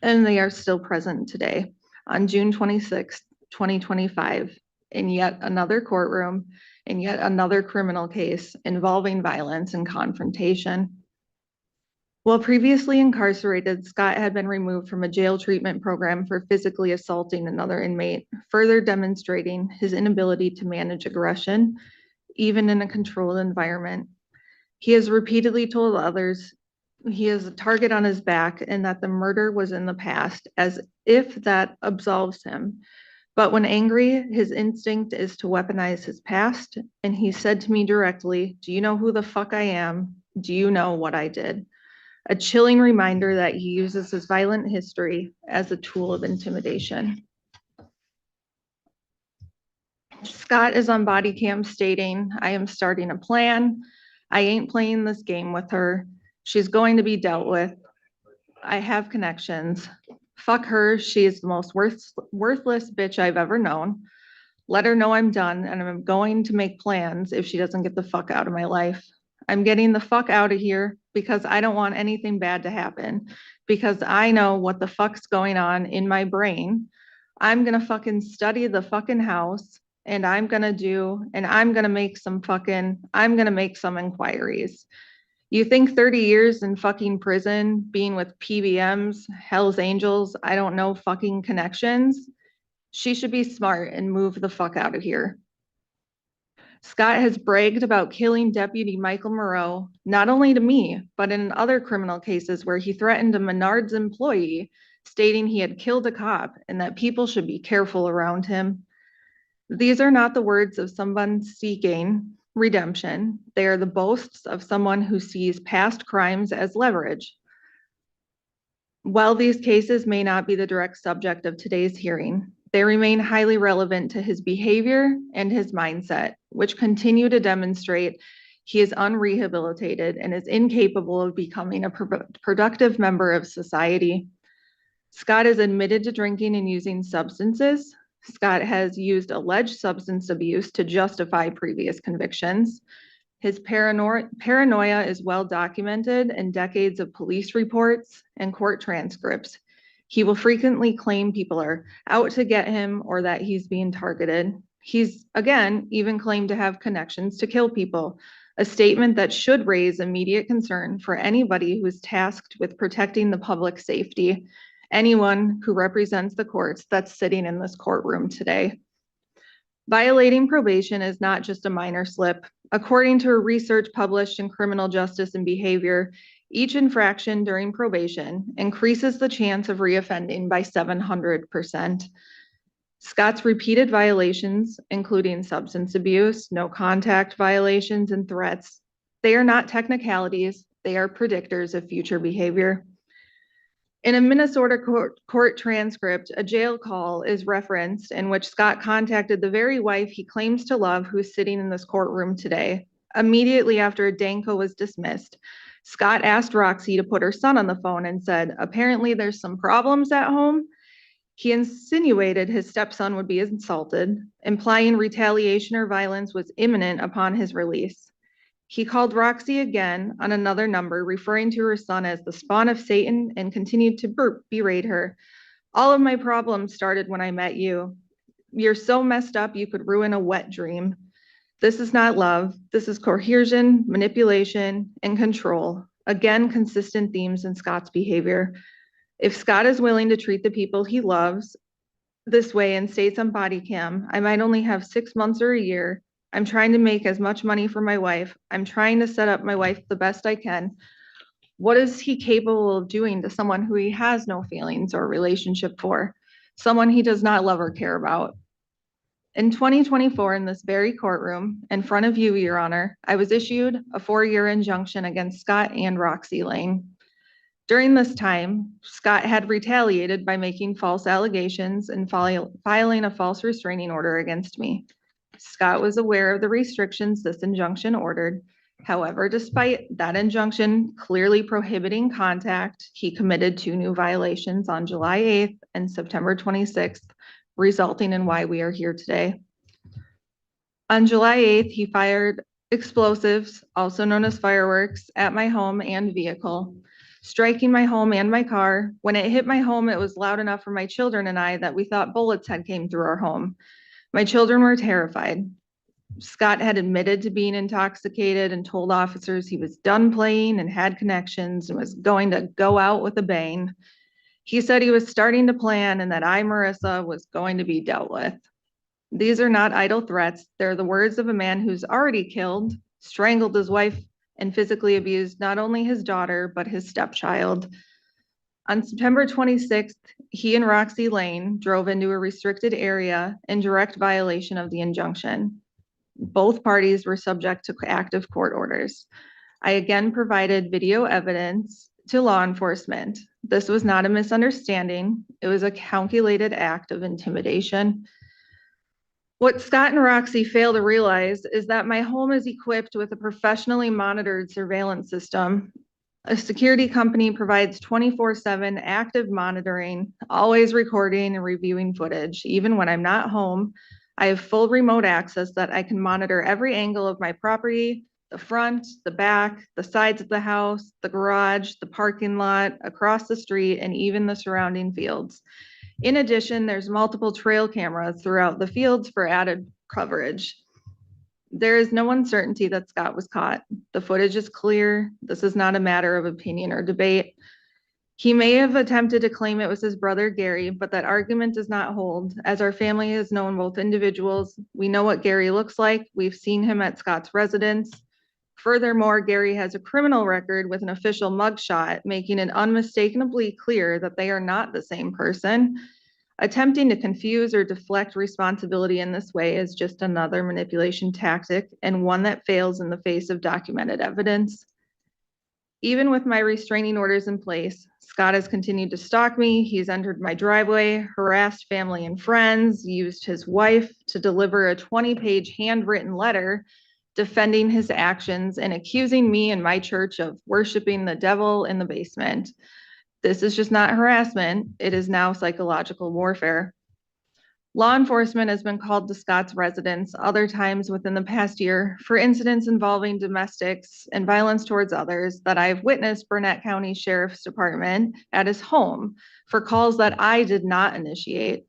and they are still present today. On June 26th, 2025, in yet another courtroom, in yet another criminal case involving violence and confrontation. While previously incarcerated, Scott had been removed from a jail treatment program for physically assaulting another inmate, further demonstrating his inability to manage aggression, even in a controlled environment. He has repeatedly told others he is a target on his back and that the murder was in the past, as if that absolves him. But when angry, his instinct is to weaponize his past. And he said to me directly, "Do you know who the fuck I am? Do you know what I did?" A chilling reminder that he uses his violent history as a tool of intimidation. Scott is on body cam stating, "I am starting a plan. I ain't playing this game with her. She's going to be dealt with. I have connections. Fuck her. She is the most worthless bitch I've ever known. Let her know I'm done and I'm going to make plans if she doesn't get the fuck out of my life. I'm getting the fuck out of here because I don't want anything bad to happen, because I know what the fuck's going on in my brain. I'm gonna fucking study the fucking house and I'm gonna make some inquiries. You think 30 years in fucking prison, being with PBMs, Hells Angels, I don't know, fucking connections? She should be smart and move the fuck out of here. Scott has bragged about killing Deputy Michael Moreau, not only to me, but in other criminal cases where he threatened a Menards employee, stating he had killed a cop and that people should be careful around him. These are not the words of someone seeking redemption. They are the boasts of someone who sees past crimes as leverage. While these cases may not be the direct subject of today's hearing, they remain highly relevant to his behavior and his mindset, which continue to demonstrate he is unrehabilitated and is incapable of becoming a productive member of society. Scott is admitted to drinking and using substances. Scott has used alleged substance abuse to justify previous convictions. His paranoia is well documented in decades of police reports and court transcripts. He will frequently claim people are out to get him or that he's being targeted. He's, again, even claimed to have connections to kill people, a statement that should raise immediate concern for anybody who is tasked with protecting the public safety, anyone who represents the courts that's sitting in this courtroom today. Violating probation is not just a minor slip. According to research published in Criminal Justice and Behavior, each infraction during probation increases the chance of reoffending by 700%. Scott's repeated violations, including substance abuse, no contact violations, and threats, they are not technicalities, they are predictors of future behavior. In a Minnesota court transcript, a jail call is referenced in which Scott contacted the very wife he claims to love who's sitting in this courtroom today. Immediately after Danko was dismissed, Scott asked Roxy to put her son on the phone and said, apparently there's some problems at home. He insinuated his stepson would be insulted, implying retaliation or violence was imminent upon his release. He called Roxy again on another number, referring to her son as the spawn of Satan, and continued to berate her. All of my problems started when I met you. You're so messed up you could ruin a wet dream. This is not love. This is coercion, manipulation, and control. Again, consistent themes in Scott's behavior. If Scott is willing to treat the people he loves this way and states on body cam, I might only have 6 months or a year. I'm trying to make as much money for my wife. I'm trying to set up my wife the best I can. What is he capable of doing to someone who he has no feelings or relationship for? Someone he does not love or care about? In 2024, in this very courtroom, in front of you, Your Honor, I was issued a 4-year injunction against Scott and Roxy Lane. During this time, Scott had retaliated by making false allegations and filing a false restraining order against me. Scott was aware of the restrictions this injunction ordered. However, despite that injunction clearly prohibiting contact, he committed 2 new violations on July 8th and September 26th, resulting in why we are here today. On July 8th, he fired explosives, also known as fireworks, at my home and vehicle, striking my home and my car. When it hit my home, it was loud enough for my children and I that we thought bullets had came through our home. My children were terrified. Scott had admitted to being intoxicated and told officers he was done playing and had connections and was going to go out with a bang. He said he was starting to plan and that I, Marissa, was going to be dealt with. These are not idle threats. They're the words of a man who's already killed, strangled his wife, and physically abused not only his daughter, but his stepchild. On September 26th, he and Roxy Lane drove into a restricted area in direct violation of the injunction. Both parties were subject to active court orders. I again provided video evidence to law enforcement. This was not a misunderstanding. It was a calculated act of intimidation. What Scott and Roxy fail to realize is that my home is equipped with a professionally monitored surveillance system. A security company provides 24/7 active monitoring, always recording and reviewing footage. Even when I'm not home, I have full remote access that I can monitor every angle of my property, the front, the back, the sides of the house, the garage, the parking lot, across the street, and even the surrounding fields. In addition, there's multiple trail cameras throughout the fields for added coverage. There is no uncertainty that Scott was caught. The footage is clear. This is not a matter of opinion or debate. He may have attempted to claim it was his brother Gary, but that argument does not hold, as our family has known both individuals. We know what Gary looks like. We've seen him at Scott's residence. Furthermore, Gary has a criminal record with an official mugshot, making it unmistakably clear that they are not the same person. Attempting to confuse or deflect responsibility in this way is just another manipulation tactic, and one that fails in the face of documented evidence. Even with my restraining orders in place, Scott has continued to stalk me. He's entered my driveway, harassed family and friends, used his wife to deliver a 20-page handwritten letter defending his actions and accusing me and my church of worshiping the devil in the basement. This is just not harassment. It is now psychological warfare. Law enforcement has been called to Scott's residence other times within the past year for incidents involving domestics and violence towards others that I've witnessed Burnett County Sheriff's Department at his home for calls that I did not initiate.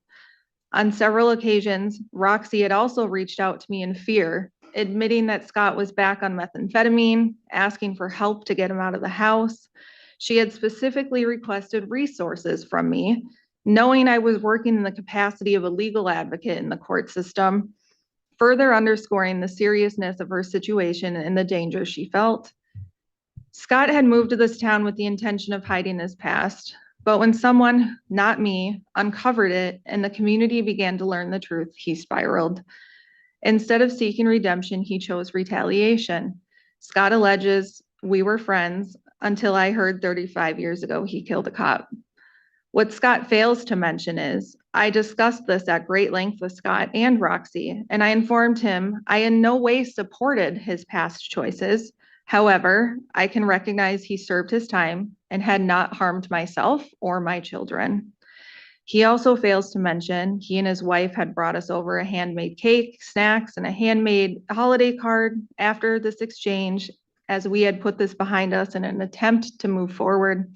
On several occasions, Roxy had also reached out to me in fear, admitting that Scott was back on methamphetamine, asking for help to get him out of the house. She had specifically requested resources from me, knowing I was working in the capacity of a legal advocate in the court system, further underscoring the seriousness of her situation and the danger she felt. Scott had moved to this town with the intention of hiding his past, but when someone, not me, uncovered it and the community began to learn the truth, he spiraled. Instead of seeking redemption, he chose retaliation. Scott alleges we were friends until I heard 35 years ago he killed a cop. What Scott fails to mention is, I discussed this at great length with Scott and Roxy, and I informed him I in no way supported his past choices. However, I can recognize he served his time and had not harmed myself or my children. He also fails to mention he and his wife had brought us over a handmade cake, snacks, and a handmade holiday card after this exchange, as we had put this behind us in an attempt to move forward.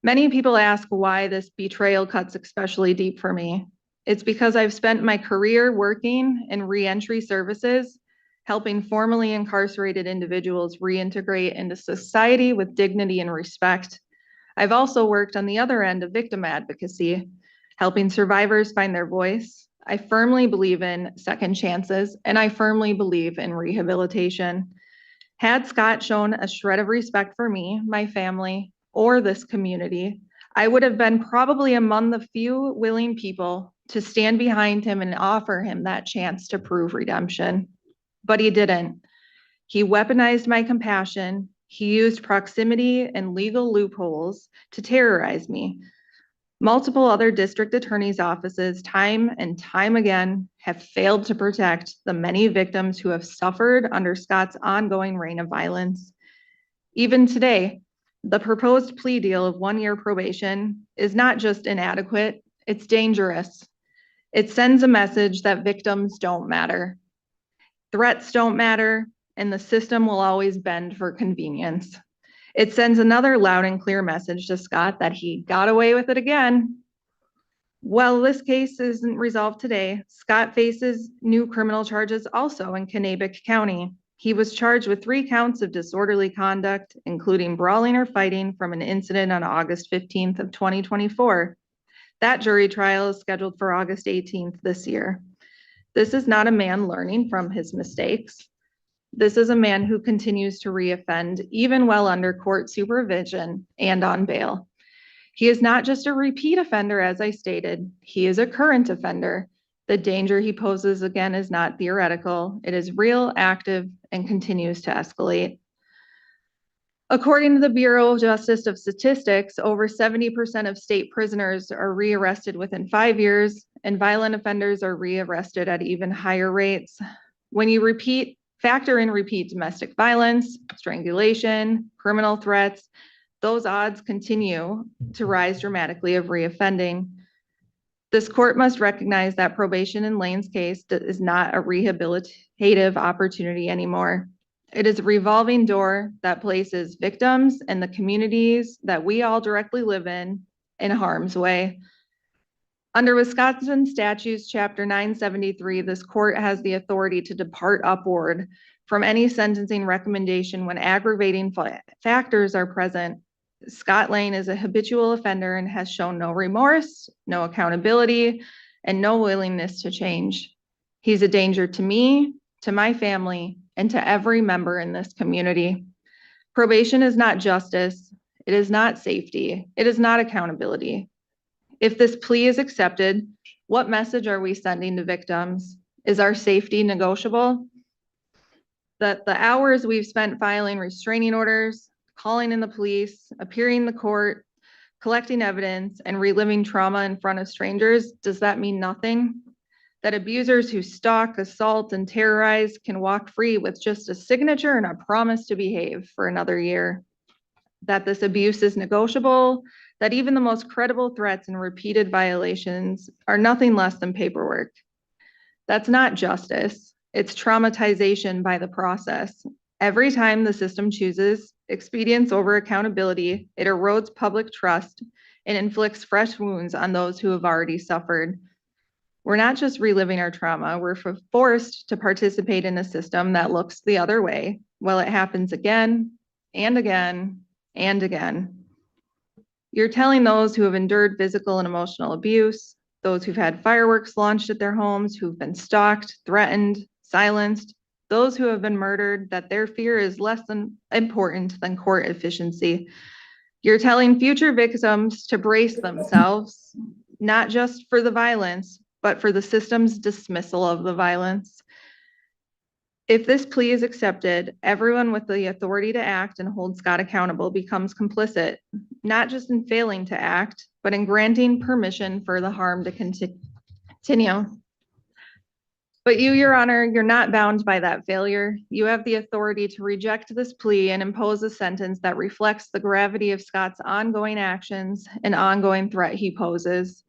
Many people ask why this betrayal cuts especially deep for me. It's because I've spent my career working in reentry services, helping formerly incarcerated individuals reintegrate into society with dignity and respect. I've also worked on the other end of victim advocacy, helping survivors find their voice. I firmly believe in second chances, and I firmly believe in rehabilitation. Had Scott shown a shred of respect for me, my family, or this community, I would have been probably among the few willing people to stand behind him and offer him that chance to prove redemption. But he didn't. He weaponized my compassion. He used proximity and legal loopholes to terrorize me. Multiple other district attorneys' offices, time and time again, have failed to protect the many victims who have suffered under Scott's ongoing reign of violence. Even today, the proposed plea deal of 1-year probation is not just inadequate, it's dangerous. It sends a message that victims don't matter. Threats don't matter, and the system will always bend for convenience. It sends another loud and clear message to Scott that he got away with it again. While this case isn't resolved today, Scott faces new criminal charges also in Kanabec County. He was charged with 3 counts of disorderly conduct, including brawling or fighting from an incident on August 15th of 2024. That jury trial is scheduled for August 18th this year. This is not a man learning from his mistakes. This is a man who continues to reoffend even while under court supervision and on bail. He is not just a repeat offender, as I stated. He is a current offender. The danger he poses again is not theoretical. It is real, active, and continues to escalate. According to the Bureau of Justice of Statistics, over 70% of state prisoners are rearrested within 5 years, and violent offenders are rearrested at even higher rates. When you repeat Factor in repeat domestic violence, strangulation, criminal threats. Those odds continue to rise dramatically of reoffending. This court must recognize that probation in Lane's case is not a rehabilitative opportunity anymore. It is a revolving door that places victims and the communities that we all directly live in harm's way. Under Wisconsin Statutes, Chapter 973, this court has the authority to depart upward from any sentencing recommendation when aggravating factors are present. Scott Lane is a habitual offender and has shown no remorse, no accountability, and no willingness to change. He's a danger to me, to my family, and to every member in this community. Probation is not justice. It is not safety. It is not accountability. If this plea is accepted, what message are we sending to victims? Is our safety negotiable? That the hours we've spent filing restraining orders, calling in the police, appearing in the court, collecting evidence, and reliving trauma in front of strangers, does that mean nothing? That abusers who stalk, assault, and terrorize can walk free with just a signature and a promise to behave for another year? That this abuse is negotiable, that even the most credible threats and repeated violations are nothing less than paperwork. That's not justice. It's traumatization by the process. Every time the system chooses expedience over accountability, it erodes public trust and inflicts fresh wounds on those who have already suffered. We're not just reliving our trauma, we're forced to participate in a system that looks the other way while it happens again and again and again. You're telling those who have endured physical and emotional abuse, those who've had fireworks launched at their homes, who've been stalked, threatened, silenced, those who have been murdered, that their fear is less than important than court efficiency. You're telling future victims to brace themselves, not just for the violence, but for the system's dismissal of the violence. If this plea is accepted, everyone with the authority to act and hold Scott accountable becomes complicit, not just in failing to act, but in granting permission for the harm to continue. But you, Your Honor, you're not bound by that failure. You have the authority to reject this plea and impose a sentence that reflects the gravity of Scott's ongoing actions and ongoing threat he poses.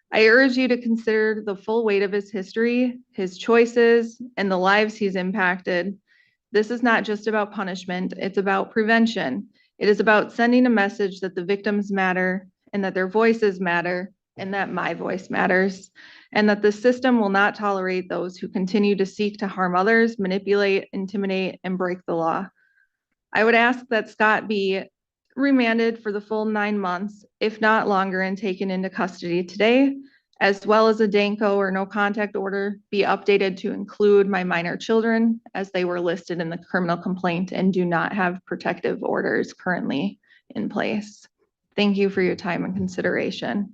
I urge you to consider the full weight of his history, his choices, and the lives he's impacted. This is not just about punishment, it's about prevention. It is about sending a message that the victims matter and that their voices matter and that my voice matters, and that the system will not tolerate those who continue to seek to harm others, manipulate, intimidate, and break the law. I would ask that Scott be remanded for the full 9 months, if not longer, and taken into custody today, as well as a DANCO or no contact order be updated to include my minor children as they were listed in the criminal complaint and do not have protective orders currently in place. Thank you for your time and consideration.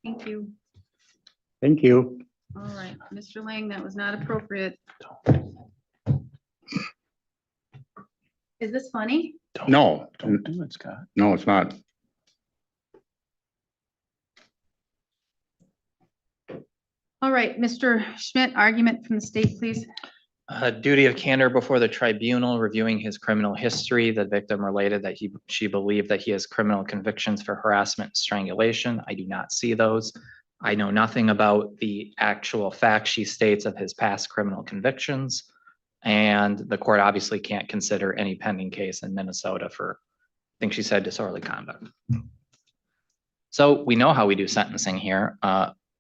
Thank you. Thank you. All right, Mr. Lang, that was not appropriate. Is this funny? No. Don't do it, Scott. No, it's not. All right, Mr. Schmidt, argument from the state, please. Duty of candor before the tribunal, reviewing his criminal history. The victim related that she believed that he has criminal convictions for harassment and strangulation. I do not see those. I know nothing about the actual facts she states of his past criminal convictions. And the court obviously can't consider any pending case in Minnesota for, I think she said, disorderly conduct. So we know how we do sentencing here.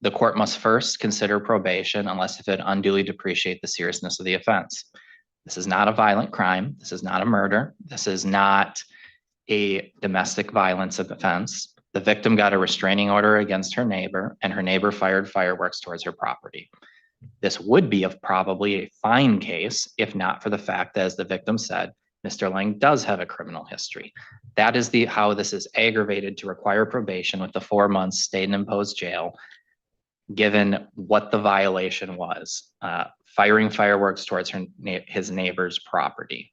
The court must first consider probation unless if it unduly depreciate the seriousness of the offense. This is not a violent crime. This is not a murder. This is not a domestic violence offense. The victim got a restraining order against her neighbor, and her neighbor fired fireworks towards her property. This would be probably a fine case if not for the fact that, as the victim said, Mr. Lang does have a criminal history. That is how this is aggravated to require probation with the 4 months state and imposed jail, given what the violation was, firing fireworks towards his neighbor's property.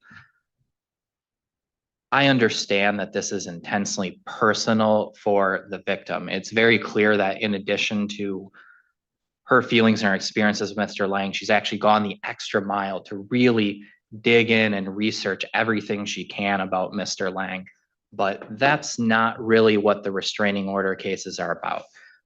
I understand that this is intensely personal for the victim. It's very clear that in addition to her feelings and her experiences with Mr. Lang. She's actually gone the extra mile to really dig in and research everything she can about Mr. Lang. But that's not really what the restraining order cases are about.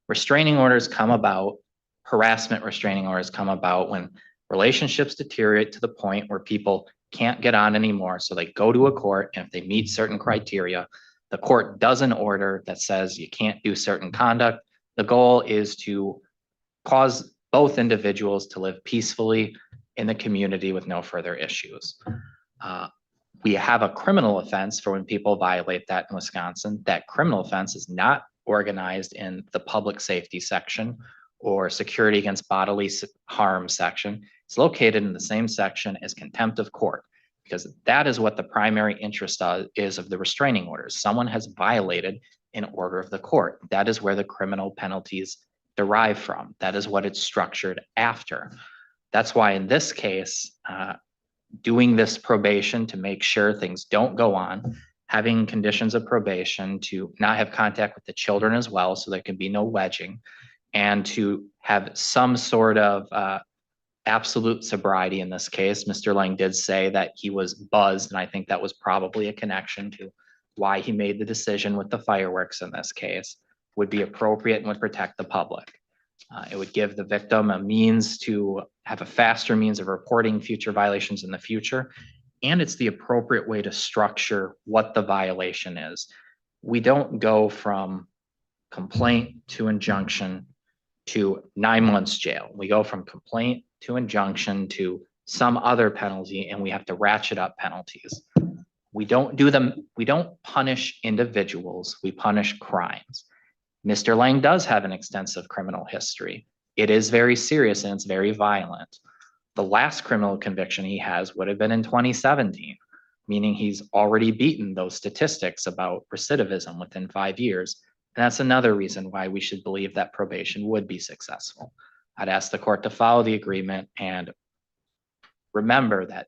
Restraining orders come about, harassment restraining orders come about when relationships deteriorate to the point where people can't get on anymore. So they go to a court, and if they meet certain criteria, the court does an order that says you can't do certain conduct. The goal is to cause both individuals to live peacefully in the community with no further issues. We have a criminal offense for when people violate that in Wisconsin. That criminal offense is not organized in the public safety section or security against bodily harm section. It's located in the same section as contempt of court, because that is what the primary interest is of the restraining orders. Someone has violated an order of the court. That is where the criminal penalties derive from. That is what it's structured after. That's why in this case, doing this probation to make sure things don't go on, having conditions of probation to not have contact with the children as well, so there can be no wedging, and to have some sort of absolute sobriety in this case. Mr. Lang did say that he was buzzed, and I think that was probably a connection to why he made the decision with the fireworks in this case, would be appropriate and would protect the public. It would give the victim a means to have a faster means of reporting future violations in the future. And it's the appropriate way to structure what the violation is. We don't go from complaint to injunction to 9 months jail. We go from complaint to injunction to some other penalty, and we have to ratchet up penalties. We don't punish individuals, we punish crimes. Mr. Lang does have an extensive criminal history. It is very serious and it's very violent. The last criminal conviction he has would have been in 2017, meaning he's already beaten those statistics about recidivism within 5 years. And that's another reason why we should believe that probation would be successful. I'd ask the court to follow the agreement and remember that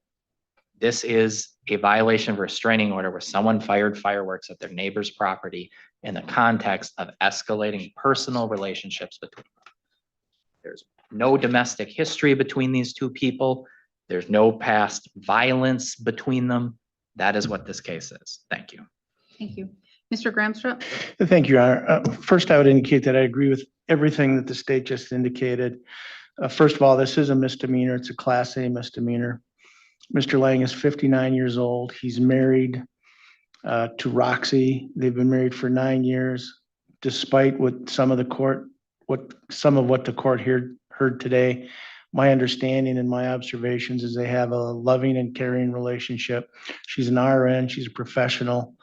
this is a violation of a restraining order where someone fired fireworks at their neighbor's property in the context of escalating personal relationships between them. There's no domestic history between these two people. There's no past violence between them. That is what this case is. Thank you. Thank you. Mr. Gramstrup? Thank you, Your Honor. First, I would indicate that I agree with everything that the state just indicated. First of all, this is a misdemeanor. It's a Class A misdemeanor. Mr. Lang is 59 years old. He's married to Roxy. They've been married for 9 years, despite what some of the court, what the court heard today. My understanding and my observations is they have a loving and caring relationship. She's an RN. She's a professional.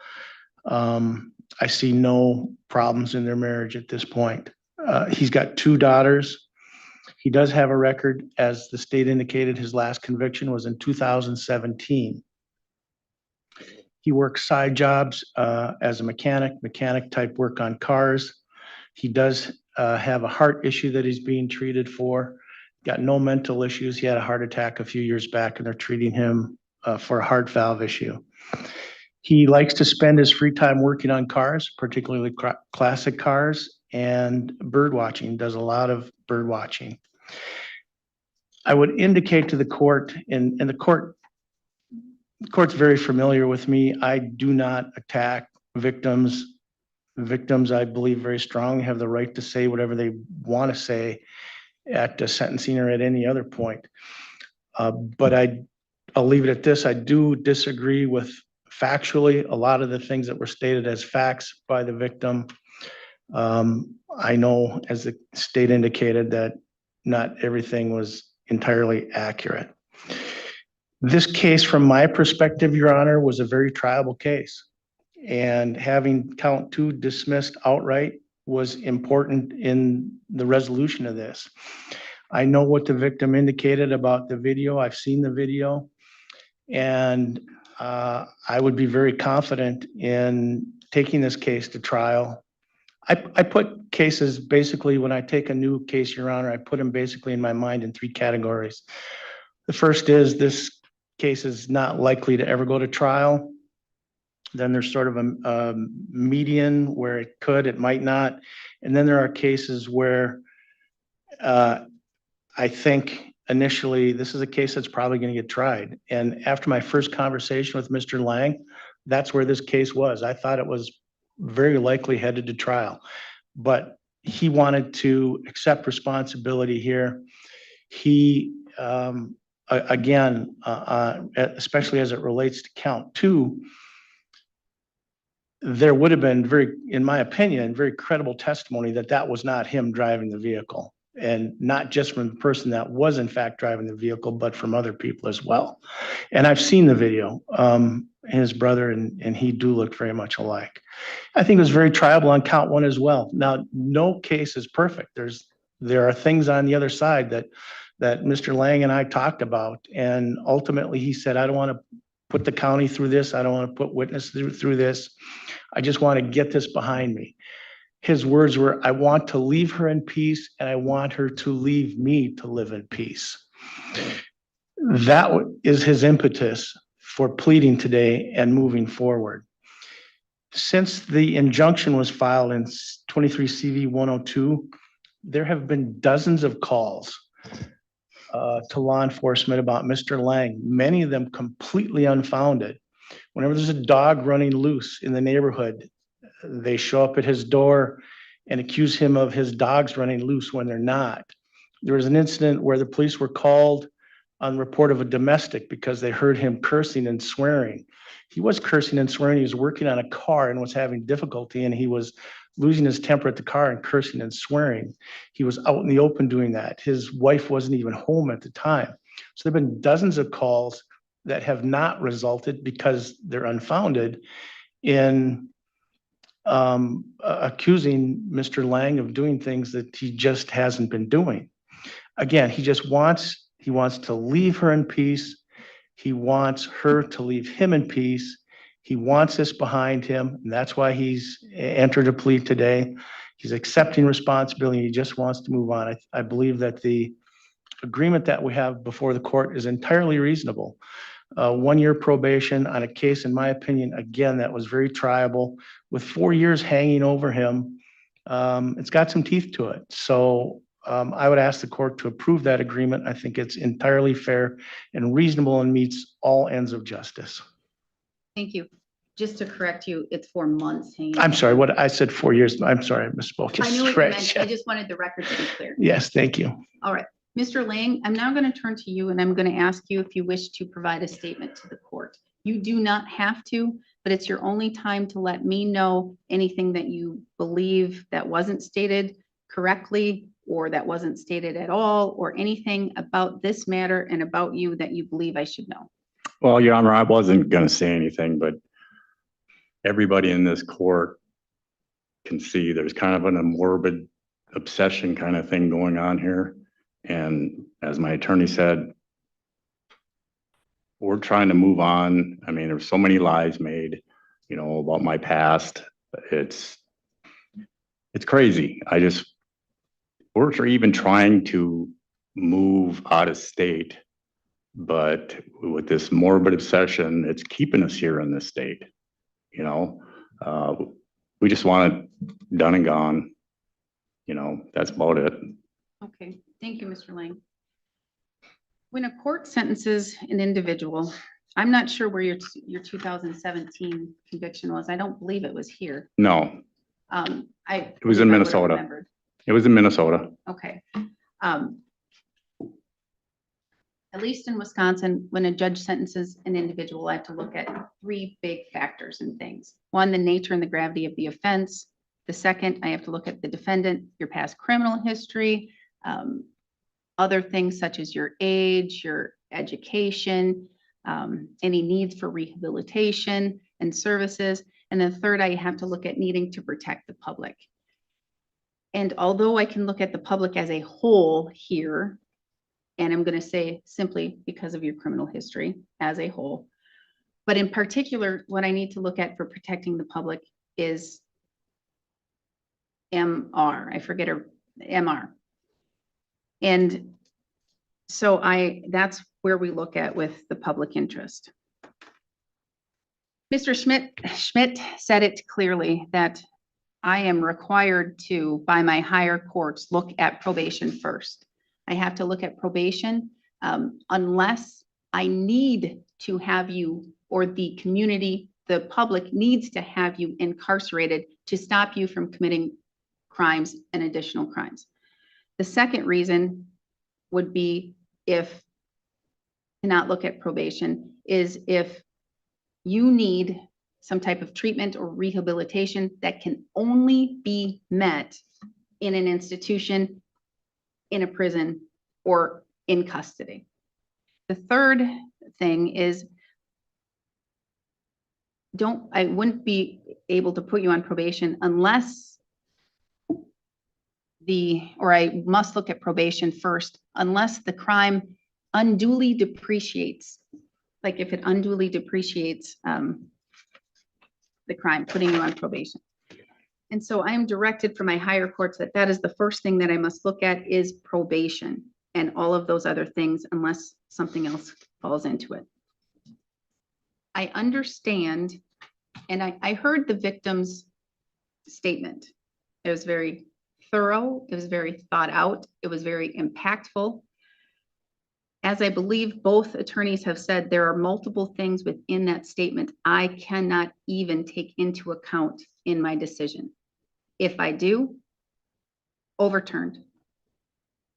I see no problems in their marriage at this point. He's got 2 daughters. He does have a record, as the state indicated, his last conviction was in 2017. He works side jobs as a mechanic type work on cars. He does have a heart issue that he's being treated for. Got no mental issues. He had a heart attack a few years back, and they're treating him for a heart valve issue. He likes to spend his free time working on cars, particularly classic cars, and bird watching. Does a lot of bird watching. I would indicate to the court, and the court's very familiar with me. I do not attack victims. Victims, I believe very strongly, have the right to say whatever they want to say at the sentencing or at any other point. But I'll leave it at this. I do disagree with factually a lot of the things that were stated as facts by the victim. I know, as the state indicated, that not everything was entirely accurate. This case, from my perspective, Your Honor, was a very triable case. And having count 2 dismissed outright was important in the resolution of this. I know what the victim indicated about the video. I've seen the video. And I would be very confident in taking this case to trial. I put cases, basically, when I take a new case, Your Honor, I put them basically in my mind in 3 categories. The first is this case is not likely to ever go to trial. Then there's sort of a median where it could, it might not. And then there are cases where I think initially, this is a case that's probably gonna get tried. And after my first conversation with Mr. Lang, that's where this case was. I thought it was very likely headed to trial. But he wanted to accept responsibility here. He, again, especially as it relates to count 2, there would have been in my opinion, very credible testimony that that was not him driving the vehicle. And not just from the person that was in fact driving the vehicle, but from other people as well. And I've seen the video, his brother and he do look very much alike. I think it was very triable on count 1 as well. Now, no case is perfect. There are things on the other side that Mr. Lang and I talked about. And ultimately he said, I don't want to put the county through this. I don't want to put witnesses through this. I just want to get this behind me. His words were, I want to leave her in peace and I want her to leave me to live in peace. That is his impetus for pleading today and moving forward. Since the injunction was filed in 23 CV 102, there have been dozens of calls to law enforcement about Mr. Lang, many of them completely unfounded. Whenever there's a dog running loose in the neighborhood, they show up at his door and accuse him of his dogs running loose when they're not. There was an incident where the police were called on report of a domestic because they heard him cursing and swearing. He was cursing and swearing. He was working on a car and was having difficulty, and he was losing his temper at the car and cursing and swearing. He was out in the open doing that. His wife wasn't even home at the time. So there've been dozens of calls that have not resulted because they're unfounded in accusing Mr. Lang of doing things that he just hasn't been doing. Again, he wants to leave her in peace. He wants her to leave him in peace. He wants this behind him, and that's why he's entered a plea today. He's accepting responsibility. He just wants to move on. I believe that the agreement that we have before the court is entirely reasonable. 1 year probation on a case, in my opinion, again, that was very triable with 4 years hanging over him. It's got some teeth to it. So I would ask the court to approve that agreement. I think it's entirely fair and reasonable and meets all ends of justice. Thank you. Just to correct you, it's 4 months hanging. I'm sorry, what I said 4 years. I'm sorry, I misspoke. I knew what you meant. I just wanted the record to be clear. Yes, thank you. All right. Mr. Lang, I'm now going to turn to you and I'm going to ask you if you wish to provide a statement to the court. You do not have to, but it's your only time to let me know anything that you believe that wasn't stated correctly or that wasn't stated at all, or anything about this matter and about you that you believe I should know. Well, Your Honor, I wasn't going to say anything, but everybody in this court can see there's kind of a morbid obsession kind of thing going on here. And as my attorney said, we're trying to move on. I mean, there's so many lies made, you know, about my past. It's crazy. We're even trying to move out of state, but with this morbid obsession, it's keeping us here in this state. You know, we just want it done and gone. You know, that's about it. Okay, thank you, Mr. Lang. When a court sentences an individual, I'm not sure where your 2017 conviction was. I don't believe it was here. No, it was in Minnesota. It was in Minnesota. Okay. At least in Wisconsin, when a judge sentences an individual, I have to look at 3 big factors and things. 1, the nature and the gravity of the offense. The second, I have to look at the defendant, your past criminal history, other things such as your age, your education, any needs for rehabilitation and services. And then third, I have to look at needing to protect the public. And although I can look at the public as a whole here, and I'm going to say simply because of your criminal history as a whole, but in particular, what I need to look at for protecting the public is MR. I forget her MR. And so that's where we look at with the public interest. Mr. Schmidt said it clearly that I am required to, by my higher courts, look at probation first. I have to look at probation, unless I need to have you, or the community, the public needs to have you incarcerated to stop you from committing crimes and additional crimes. The second reason would be, if to not look at probation, is if you need some type of treatment or rehabilitation that can only be met in an institution, in a prison, or in custody. The third thing is, I wouldn't be able to put you on probation unless I must look at probation first, unless the crime unduly depreciates. Like if it unduly depreciates the crime, putting you on probation. And so I am directed from my higher courts that is the first thing that I must look at, is probation, and all of those other things, unless something else falls into it. I understand, and I heard the victim's statement. It was very thorough. It was very thought out. It was very impactful. As I believe both attorneys have said, there are multiple things within that statement I cannot even take into account in my decision. If I do, overturned.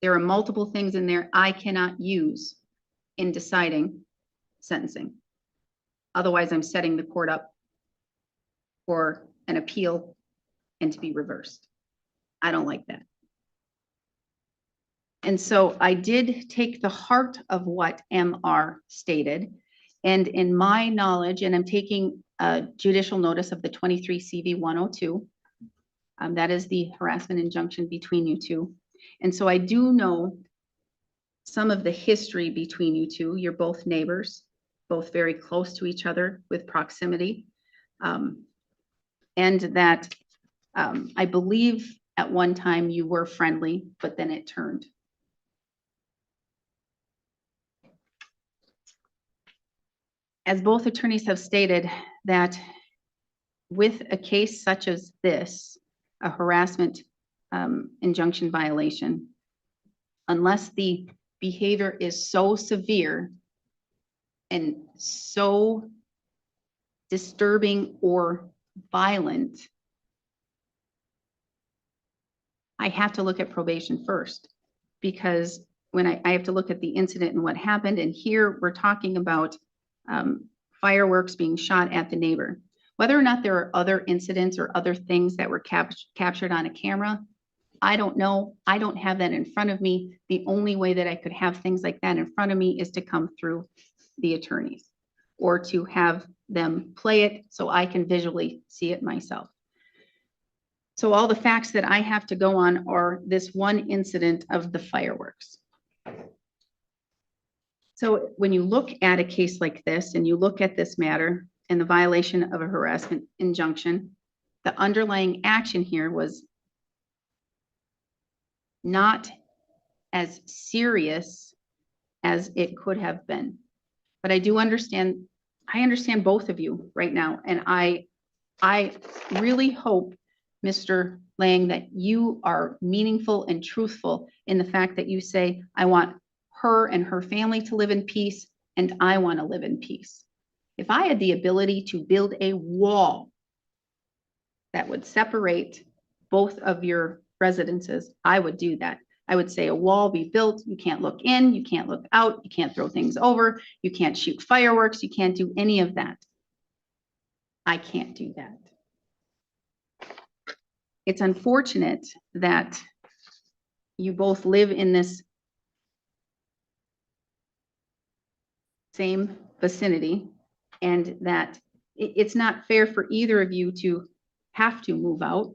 There are multiple things in there I cannot use in deciding sentencing. Otherwise, I'm setting the court up for an appeal and to be reversed. I don't like that. And so I did take the heart of what MR stated, and in my knowledge, and I'm taking judicial notice of the 23 CV 102. That is the harassment injunction between you two. And so I do know some of the history between you two. You're both neighbors, both very close to each other with proximity. And that I believe at one time you were friendly, but then it turned. As both attorneys have stated, that with a case such as this, a harassment injunction violation, unless the behavior is so severe and so disturbing or violent, I have to look at probation first, because when I have to look at the incident and what happened, and here we're talking about fireworks being shot at the neighbor. Whether or not there are other incidents or other things that were captured on a camera, I don't know. I don't have that in front of me. The only way that I could have things like that in front of me is to come through the attorneys, or to have them play it so I can visually see it myself. So all the facts that I have to go on are this one incident of the fireworks. So when you look at a case like this, and you look at this matter and the violation of a harassment injunction, the underlying action here was not as serious as it could have been. But I do understand, I understand both of you right now. And I really hope, Mr. Lang, that you are meaningful and truthful in the fact that you say, I want her and her family to live in peace, and I want to live in peace. If I had the ability to build a wall that would separate both of your residences, I would do that. I would say a wall be built. You can't look in, you can't look out, you can't throw things over, you can't shoot fireworks, you can't do any of that. I can't do that. It's unfortunate that you both live in this same vicinity, and that it's not fair for either of you to have to move out.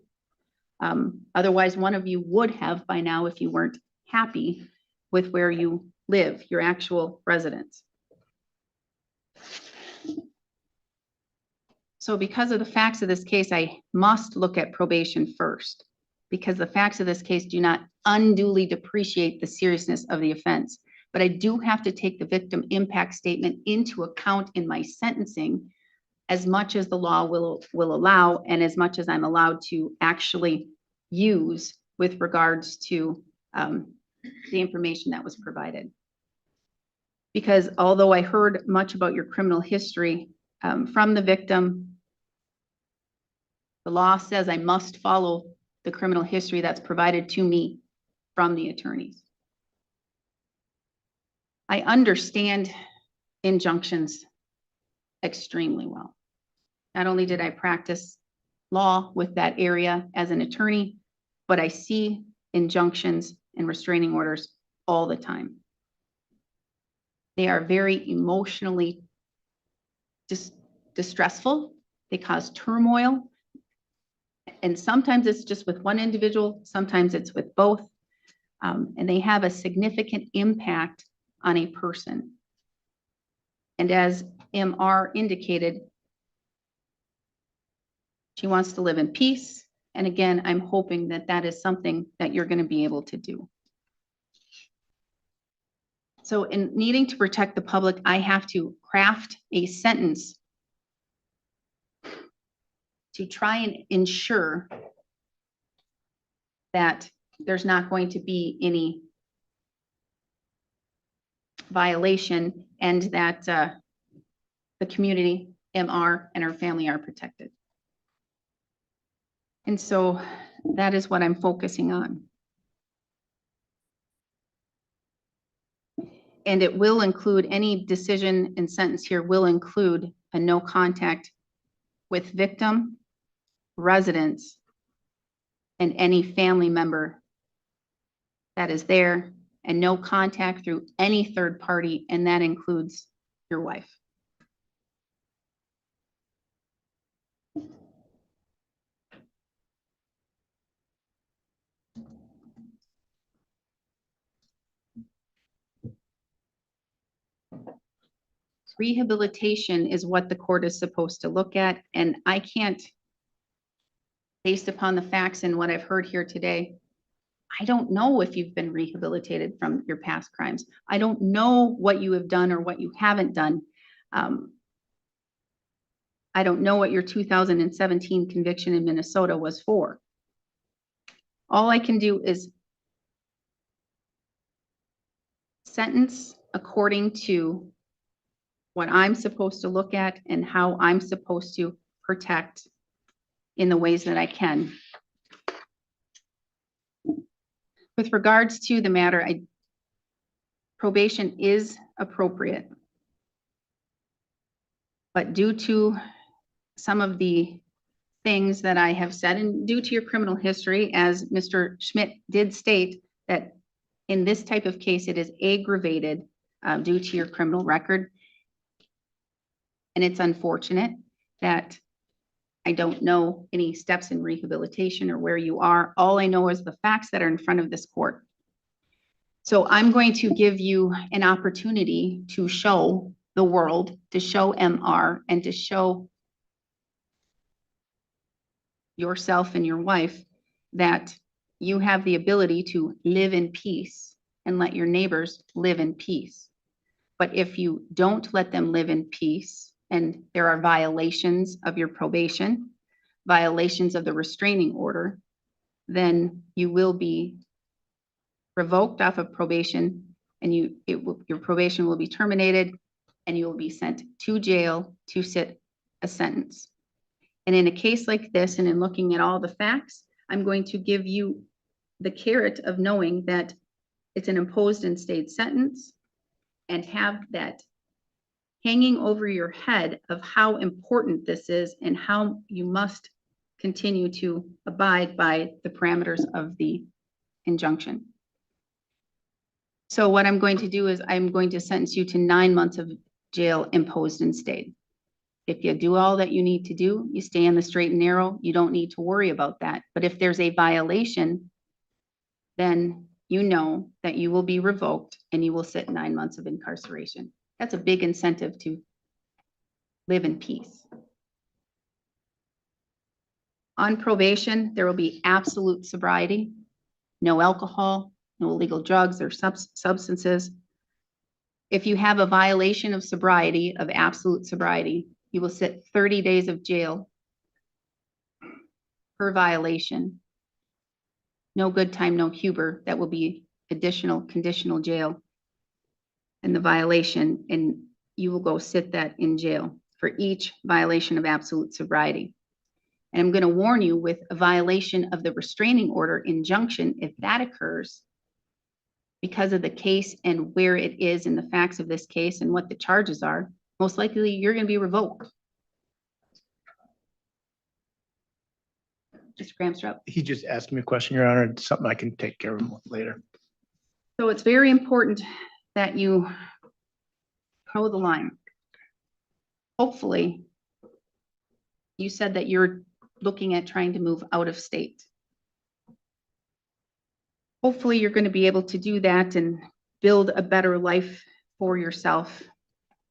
Otherwise, one of you would have by now if you weren't happy with where you live, your actual residence. So because of the facts of this case, I must look at probation first, because the facts of this case do not unduly depreciate the seriousness of the offense. But I do have to take the victim impact statement into account in my sentencing as much as the law will allow, and as much as I'm allowed to actually use with regards to the information that was provided. Because although I heard much about your criminal history from the victim, the law says I must follow the criminal history that's provided to me from the attorneys. I understand injunctions extremely well. Not only did I practice law with that area as an attorney, but I see injunctions and restraining orders all the time. They are very emotionally distressful. They cause turmoil. And sometimes it's just with one individual, sometimes it's with both. And they have a significant impact on a person. And as MR indicated, she wants to live in peace. And again, I'm hoping that that is something that you're going to be able to do. So in needing to protect the public, I have to craft a sentence to try and ensure that there's not going to be any violation and that the community, MR, and her family are protected. And so that is what I'm focusing on. And it will include, any decision and sentence here will include a no contact with victim, residents, and any family member that is there, and no contact through any third party, and that includes your wife. Rehabilitation is what the court is supposed to look at, and I can't, based upon the facts and what I've heard here today, I don't know if you've been rehabilitated from your past crimes. I don't know what you have done or what you haven't done. I don't know what your 2017 conviction in Minnesota was for. All I can do is sentence according to what I'm supposed to look at and how I'm supposed to protect in the ways that I can. With regards to the matter, probation is appropriate. But due to some of the things that I have said, and due to your criminal history, as Mr. Schmidt did state, that in this type of case, it is aggravated due to your criminal record. And it's unfortunate that I don't know any steps in rehabilitation or where you are. All I know is the facts that are in front of this court. So I'm going to give you an opportunity to show the world, to show MR, and to show yourself and your wife that you have the ability to live in peace and let your neighbors live in peace. But if you don't let them live in peace, and there are violations of your probation, violations of the restraining order, then you will be revoked off of probation, and your probation will be terminated, and you will be sent to jail to sit a sentence. And in a case like this, and in looking at all the facts, I'm going to give you the carrot of knowing that it's an imposed and stayed sentence, and have that hanging over your head of how important this is and how you must continue to abide by the parameters of the injunction. So what I'm going to do is I'm going to sentence you to 9 months of jail imposed and stayed. If you do all that you need to do, you stay on the straight and narrow, you don't need to worry about that. But if there's a violation, then you know that you will be revoked and you will sit 9 months of incarceration. That's a big incentive to live in peace. On probation, there will be absolute sobriety, no alcohol, no illegal drugs or substances. If you have a violation of sobriety, of absolute sobriety, you will sit 30 days of jail per violation. No good time, no Huber, that will be additional conditional jail and the violation, and you will go sit that in jail for each violation of absolute sobriety. And I'm going to warn you, with a violation of the restraining order injunction, if that occurs, because of the case and where it is in the facts of this case and what the charges are, most likely you're going to be revoked. Mr. Gramstrup. He just asked me a question, Your Honor. It's something I can take care of later. So it's very important that you toe the line. Hopefully, you said that you're looking at trying to move out of state. Hopefully, you're going to be able to do that and build a better life for yourself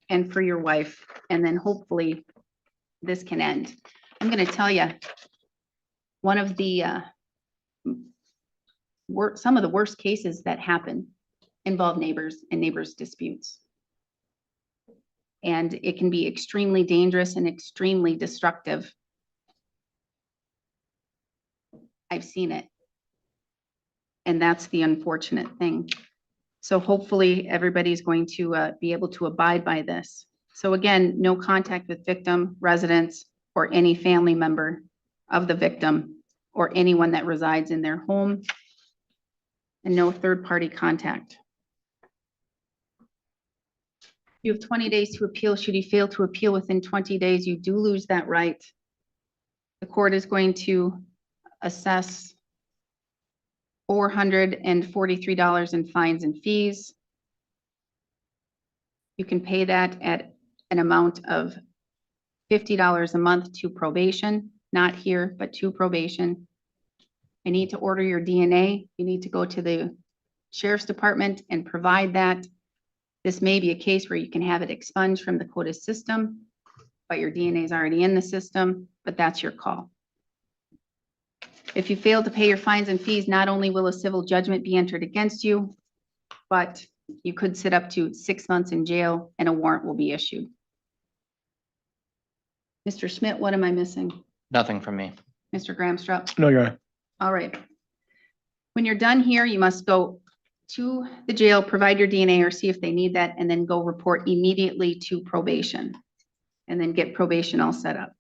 and for your wife. And then hopefully this can end. I'm going to tell you, one of the some of the worst cases that happen involve neighbors and neighbors disputes. And it can be extremely dangerous and extremely destructive. I've seen it. And that's the unfortunate thing. So hopefully everybody's going to be able to abide by this. So again, no contact with victim, residents, or any family member of the victim or anyone that resides in their home, and no third-party contact. You have 20 days to appeal. Should you fail to appeal within 20 days, you do lose that right. The court is going to assess $443 in fines and fees. You can pay that at an amount of $50 a month to probation, not here, but to probation. I need to order your DNA. You need to go to the sheriff's department and provide that. This may be a case where you can have it expunged from the CODIS system, but your DNA is already in the system, but that's your call. If you fail to pay your fines and fees, not only will a civil judgment be entered against you, but you could sit up to 6 months in jail and a warrant will be issued. Mr. Schmidt, what am I missing? Nothing from me. Mr. Gramstrup? No, Your Honor. All right. When you're done here, you must go to the jail, provide your DNA or see if they need that, and then go report immediately to probation and then get probation all set up.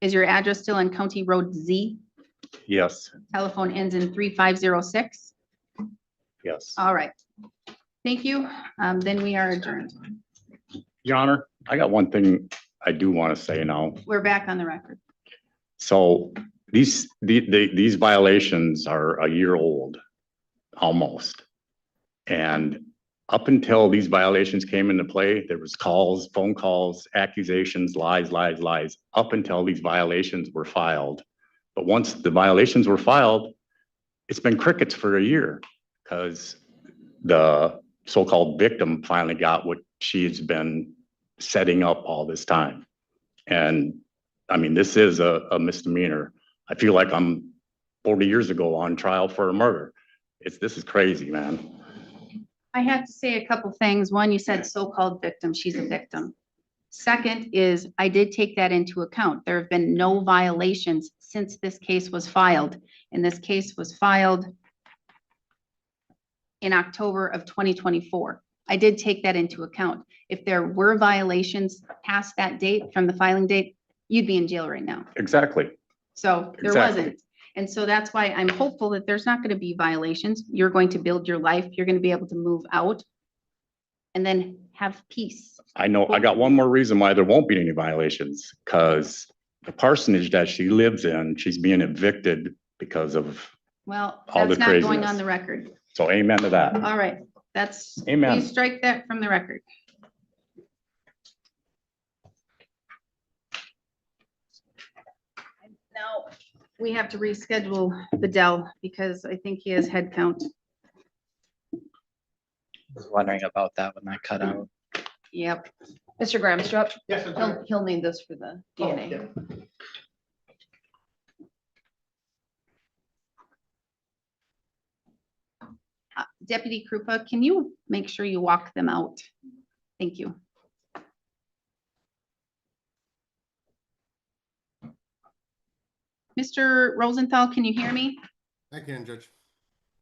Is your address still on County Road Z? Yes, Telephone ends in 3506. yes. All right. Thank you. Then we are adjourned. Your Honor, I got one thing I do want to say now. We're back on the record. So these violations are a year old, almost. And up until these violations came into play, there was calls, phone calls, accusations, lies, up until these violations were filed. But once the violations were filed, it's been crickets for a year because the so-called victim finally got what she's been setting up all this time. And I mean, this is a misdemeanor. I feel like I'm 40 years ago on trial for a murder. This is crazy, man. I have to say a couple things. One, you said so-called victim, she's a victim. Second is I did take that into account. There have been no violations since this case was filed. And this case was filed in October of 2024. I did take that into account. If there were violations past that date from the filing date, you'd be in jail right now. Exactly. So there Exactly. wasn't. And so that's why I'm hopeful that there's not going to be violations. You're going to build your life. You're going to be able to move out and then have peace. I know, I got one more reason why there won't be any violations, because the parsonage that she lives in, she's being evicted because of, Well, all the that's not going craziness. on the record. so amen to that. All right, that's, Amen. please strike that from the record. Now, we have to reschedule Bedell because I think he has head count. I was wondering about that when that cut out. Yep. Mr. Gramstrup? Yes, He'll need this for the DNA. Deputy Krupa, can you make sure you walk them out? Thank you. Mr. Rosenthal, can you hear me? I can, Judge.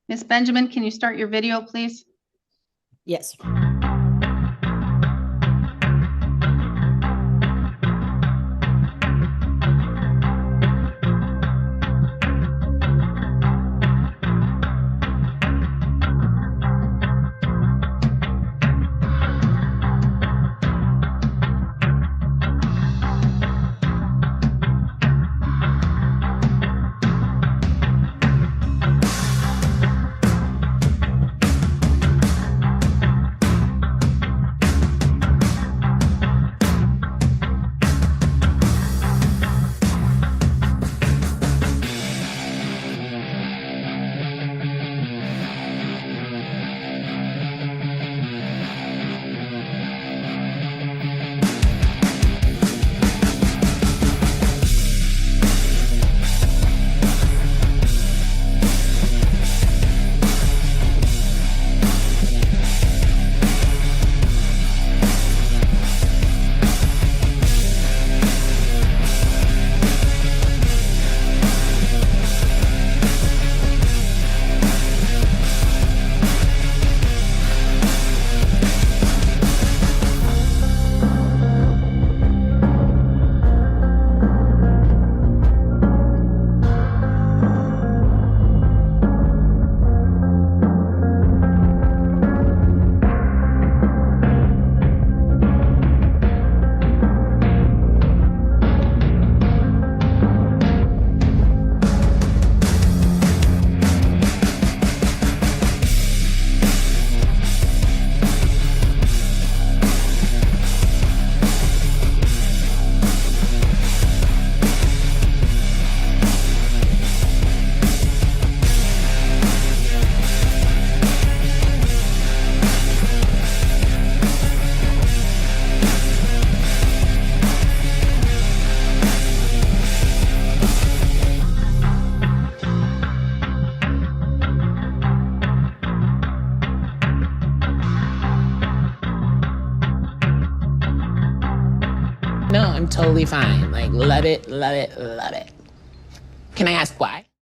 Ms. Benjamin, can you start your video, please? Yes. No, I'm totally fine. Like, love it, love it, love it. Can I ask why?